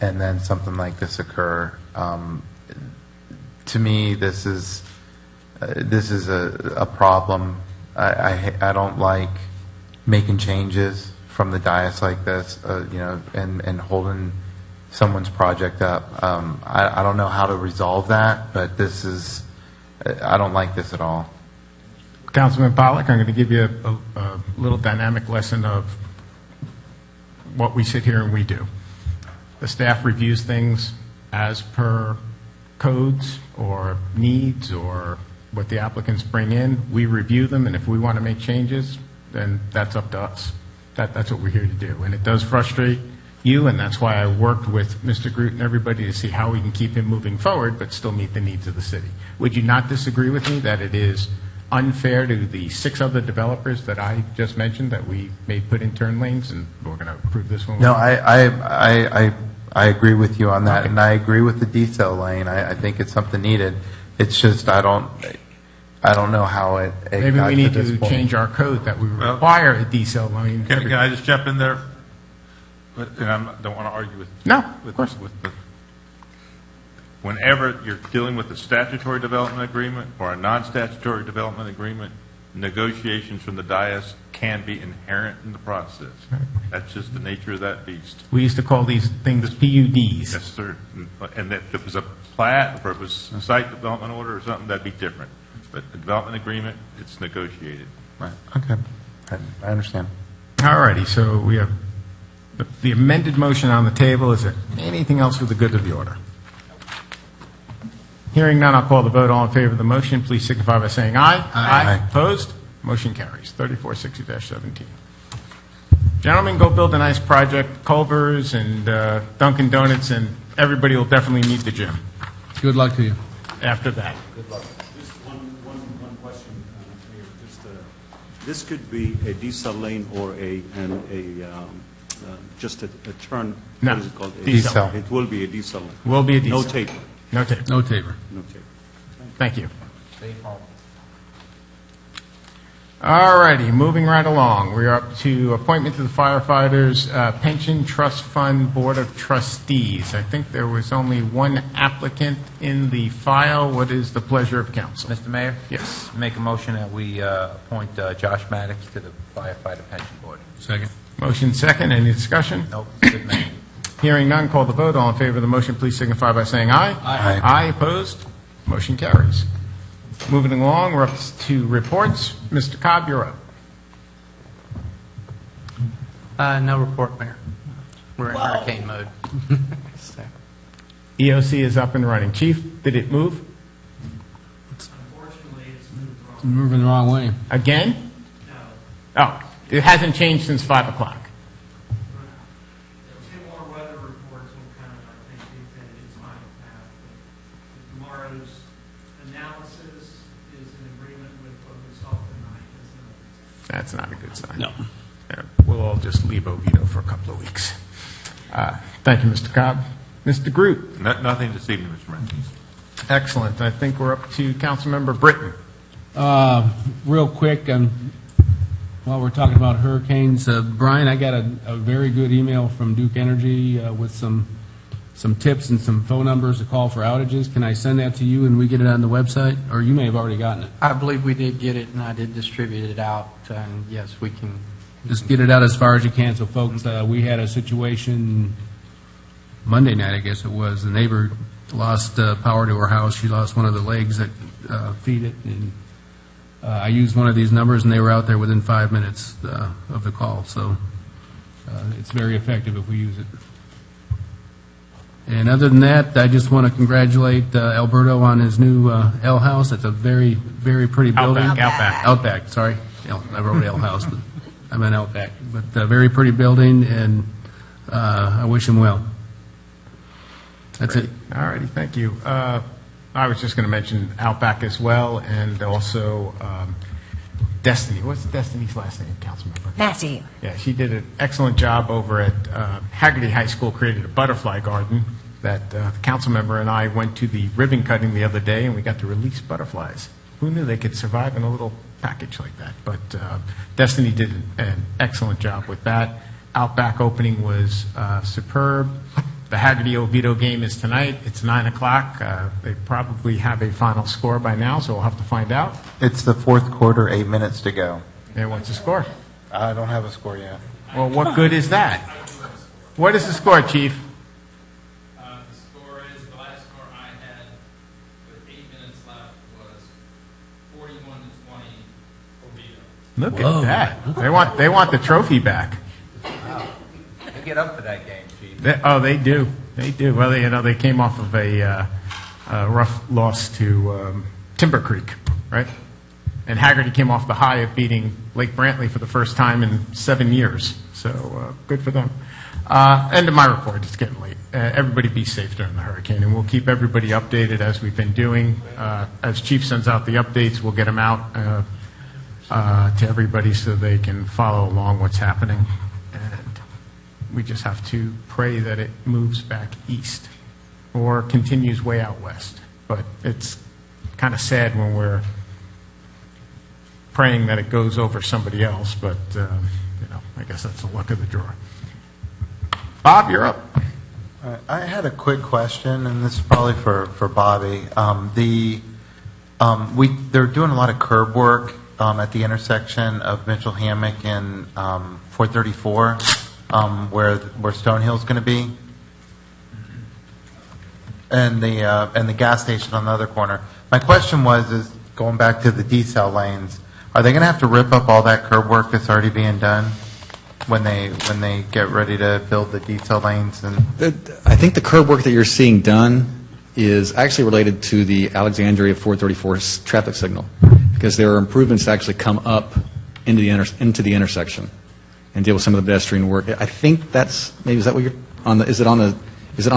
and then something like this occur. To me, this is a problem. I don't like making changes from the dais like this, and holding someone's project up. I don't know how to resolve that, but I don't like this at all. Councilman Pollack, I'm going to give you a little dynamic lesson of what we sit here and we do. The staff reviews things as per codes or needs or what the applicants bring in. We review them, and if we want to make changes, then that's up to us. That's what we're here to do. And it does frustrate you, and that's why I worked with Mr. Groot and everybody to see how we can keep him moving forward but still meet the needs of the city. Would you not disagree with me that it is unfair to the 6 other developers that I just mentioned that we may put in turn lanes, and we're going to approve this one? No, I agree with you on that, and I agree with the decel lane. I think it's something needed. It's just I don't know how it Maybe got we need this to point. change our code that we require a decel lane. Can I just jump in there? And I don't want to argue with. No, of course. whenever you're dealing with a statutory development agreement or a non-statutory development agreement, negotiations from the dais can be inherent in the process. That's just the nature of that beast. We used to call these things PUDs. Yes, sir. And if it was a plat, or if it was a site development order or something, that'd be different. But the development agreement, it's negotiated. Right, okay. I understand. All righty, so we have the amended motion on the table. Is there anything else for the good of the order? Hearing none, I'll call the vote. All in favor of the motion, please signify by saying aye. Aye. Opposed? Motion carries. 3460-17. Gentlemen, go build a nice project. Culver's and Dunkin' Donuts, and everybody will definitely need the gym Good luck to you. after that. Good luck. Just one question, Mayor. This could be a diesel lane or just a turn. No. What is it called? Diesel. It will be a diesel lane. Will be a diesel. No taper. No tape. No taper. No taper. Thank you. All righty, moving right along. We are up to appointment to the firefighters pension trust fund board of trustees. I think there was only one applicant in the file. What is the pleasure of council? Mr. Mayor? Yes. Make a motion that we appoint Josh Maddox to the firefighter pension board. Second. Motion second. Any discussion? Nope, good man. Hearing none, call the vote. All in favor of the motion, please signify by saying aye. Aye. Aye, opposed? Motion carries. Moving along, we're up to reports. Mr. Cobb, you're up. No report, Mayor. We're in hurricane mode. So, EOC is up and running. Chief, did it move? Unfortunately, it's moved wrong. It's moving the wrong way. Again? No. Oh, it hasn't changed since 5 o'clock. Two more weather reports will kind of, I think, dictate its final path. But tomorrow's analysis is in agreement with what we saw tonight. That's not a good sign. No. We'll all just leave Oviedo for a couple of weeks. Thank you, Mr. Cobb. Mr. Groot. Nothing this evening, Mr. Mayor. Excellent. I think we're up to Councilmember Britton. Real quick, while we're talking about hurricanes, Brian, I got a very good email from Duke Energy with some tips and some phone numbers to call for outages. Can I send that to you and we get it on the website? Or you may have already gotten it. I believe we did get it, and I did distribute it out. And yes, we can. Just get it out as far as you can. So, folks, we had a situation Monday night, I guess it was. The neighbor lost power to her house. She lost one of the legs that feed it. And I used one of these numbers, and they were out there within 5 minutes of the call. So it's very effective if we use it. And other than that, I just want to congratulate Alberto on his new L House. It's a very, very pretty building. Outback, sorry. I wrote L House, but I meant Outback. But a very pretty building, and I wish him well. That's it. All righty, thank you. I was just going to mention Outback as well, and also Destiny. What's Destiny's last name, Councilmember? Massey. Yeah, she did an excellent job over at Haggerty High School, created a butterfly garden that the council member and I went to the ribbon cutting the other day, and we got to release butterflies. Who knew they could survive in a little package like that? But Destiny did an excellent job with that. Outback opening was superb. The Haggerty Oviedo game is tonight. It's 9 o'clock. They probably have a final score by now, so we'll have to find out. It's the fourth quarter, 8 minutes to go. And what's the score? I don't have a score yet. Well, what good is that? What is the score, Chief? The score is, the last score I had with 8 minutes left was 41-20 Oviedo. Look at that. They want the trophy back. Wow. They get up for that game, Chief. They do. They do. Well, they came off of a rough loss to Timber Creek, right? And Haggerty came off the high of beating Lake Brantley for the first time in 7 years. So good for them. End of my report. It's getting late. Everybody be safe during the hurricane, and we'll keep everybody updated as we've been doing. As Chief sends out the updates, we'll get them out to everybody so they can follow along what's happening. We just have to pray that it moves back east or continues way out west. But it's kind of sad when we're praying that it goes over somebody else, but I guess that's the luck of the draw. Bob, you're up. All right. I had a quick question, and this is probably for Bobby. They're doing a lot of curb work at the intersection of Mitchell Hammock and 434, where Stonehill's going to be, and the gas station on the other corner. My question is going back to the decel lanes. Are they going to have to rip up all that curb work that's already being done when they get ready to build the decel lanes? And I think the curb work that you're seeing done is actually related to the Alexandria 434 traffic signal, because there are improvements that actually come up into the intersection and deal with some of the pedestrian work. I think that's maybe, is that what you're on the, is it on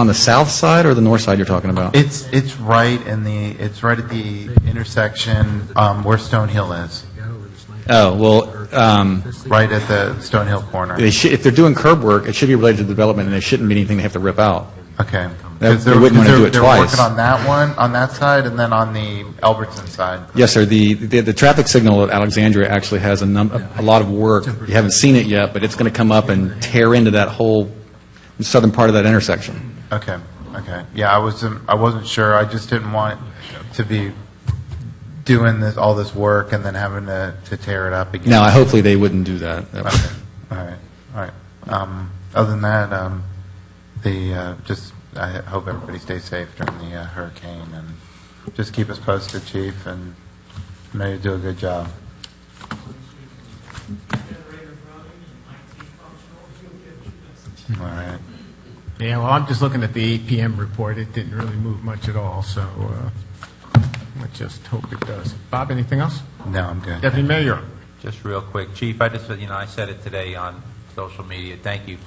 the south side or the north side you're talking about? It's right at the intersection where Stonehill is. Oh, well, right at the Stonehill corner. If they're doing curb work, it should be related to development, and there shouldn't be anything they have to rip out. Okay. They wouldn't want to do it they're twice. Working on that one, on that side, and then on the Albertson side. Yes, sir. The traffic signal at Alexandria actually has a lot of work. You haven't seen it yet, but it's going to come up and tear into that whole southern part of that intersection. Okay. Yeah, I wasn't sure. I just didn't want to be doing all this work and then having to tear it up again. No, hopefully they wouldn't do that. Okay. All right. Other than that, I hope everybody stays safe during the hurricane, and just keep us posted, Chief, and I know you do a good job. All right. Yeah, well, I'm just looking at the 8 p.m. report. It didn't really move much at all, so let's just hope it does. Bob, anything else? No, I'm good. Deputy Mayor, you're up. Just real quick, Chief, I said it today on social media. Thank you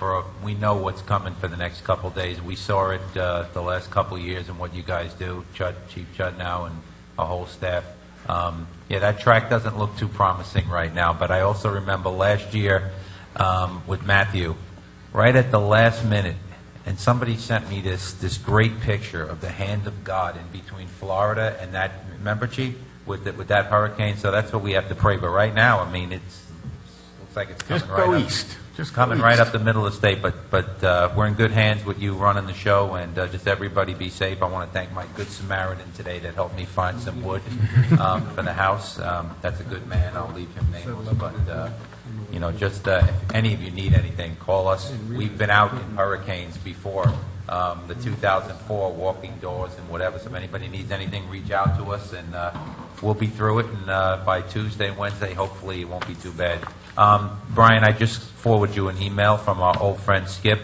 we know what's coming for the next couple of days. We saw it the last couple of years and what you guys do, Chief Judd now and our whole staff. Yeah, that track doesn't look too promising right now, but I also remember last year with Matthew, right at the last minute, and somebody sent me this great picture of the hand of God in between Florida and that, remember, Chief, with that hurricane? So that's what we have to pray. But right now, I mean, looks like it's coming right up the middle of the state. But we're in good hands with you running the show, and just everybody be safe. I want to thank my good Samaritan today that helped me find some wood for the house. That's a good man. I'll leave him nameless, but just if any of you need anything, call us. We've been out in hurricanes before, the 2004 walking doors and whatever. So if anybody needs anything, reach out to us, and we'll be through it. And by Tuesday and Wednesday, hopefully it won't be too bad. Brian, I just forwarded you an email from our old friend Skip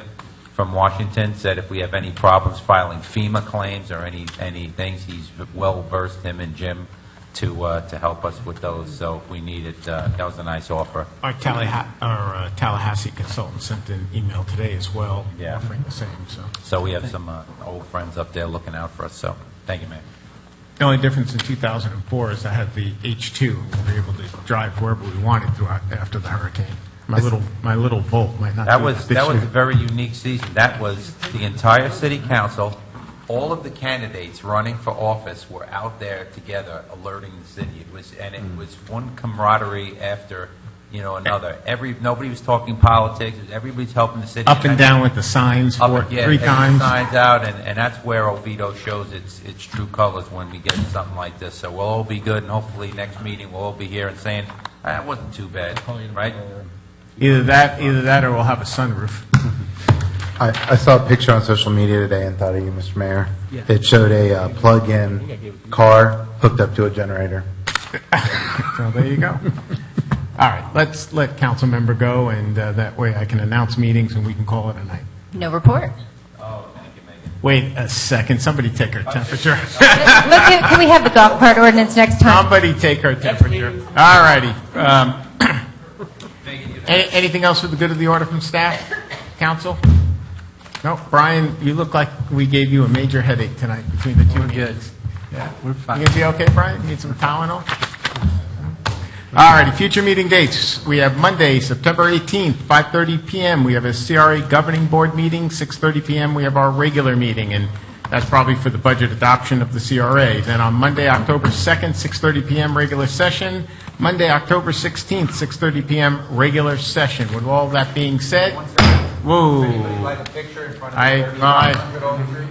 from Washington. Said if we have any problems filing FEMA claims or any things, he's well versed, him and Jim, to help us with those. So if we need it, that was a nice offer. Our Tallahassee consultant sent an email today as well, offering the same. So we have some old friends up there looking out for us. So thank you, man. The only difference in 2004 is I had the H2. We were able to drive wherever we wanted throughout after the hurricane. My little Volt might not. That was a very unique season. That was the entire city council. All of the candidates running for office were out there together, alerting the city. It was one camaraderie after another. Nobody was talking politics. Everybody's helping the city. Up and down with the signs 3 times. Signs out, and that's where Oviedo shows its true colors when we get something like this. So we'll all be good, and hopefully next meeting we'll all be here and saying, that wasn't too bad, right? Either that or we'll have a sunroof. I saw a picture on social media today and thought of you, Mr. Mayor. It showed a plug-in car hooked up to a generator. So there you go. All right, let's let council member go, and that way I can announce meetings and we can call it a night. No report. Wait a second. Somebody take her temperature. Can we have the golf cart ordinance next time? Somebody take her temperature. All righty. Anything else for the good of the order from staff? Council? No. Brian, you look like we gave you a major headache tonight between the two meetings. Yeah, we're fine. You going to be okay, Brian? Need some Tylenol? All righty. Future meeting dates. We have Monday, September 18th, 5:30 p.m. We have a CRA Governing Board meeting. 6:30 p.m. we have our regular meeting, and that's probably for the budget adoption of the CRA. Then on Monday, October 2nd, 6:30 p.m. regular session. Monday, October 16th, 6:30 p.m. regular session. With all that being said, Whoa. Anybody like a picture in front of I- the well, I- 3500 Oak Tree?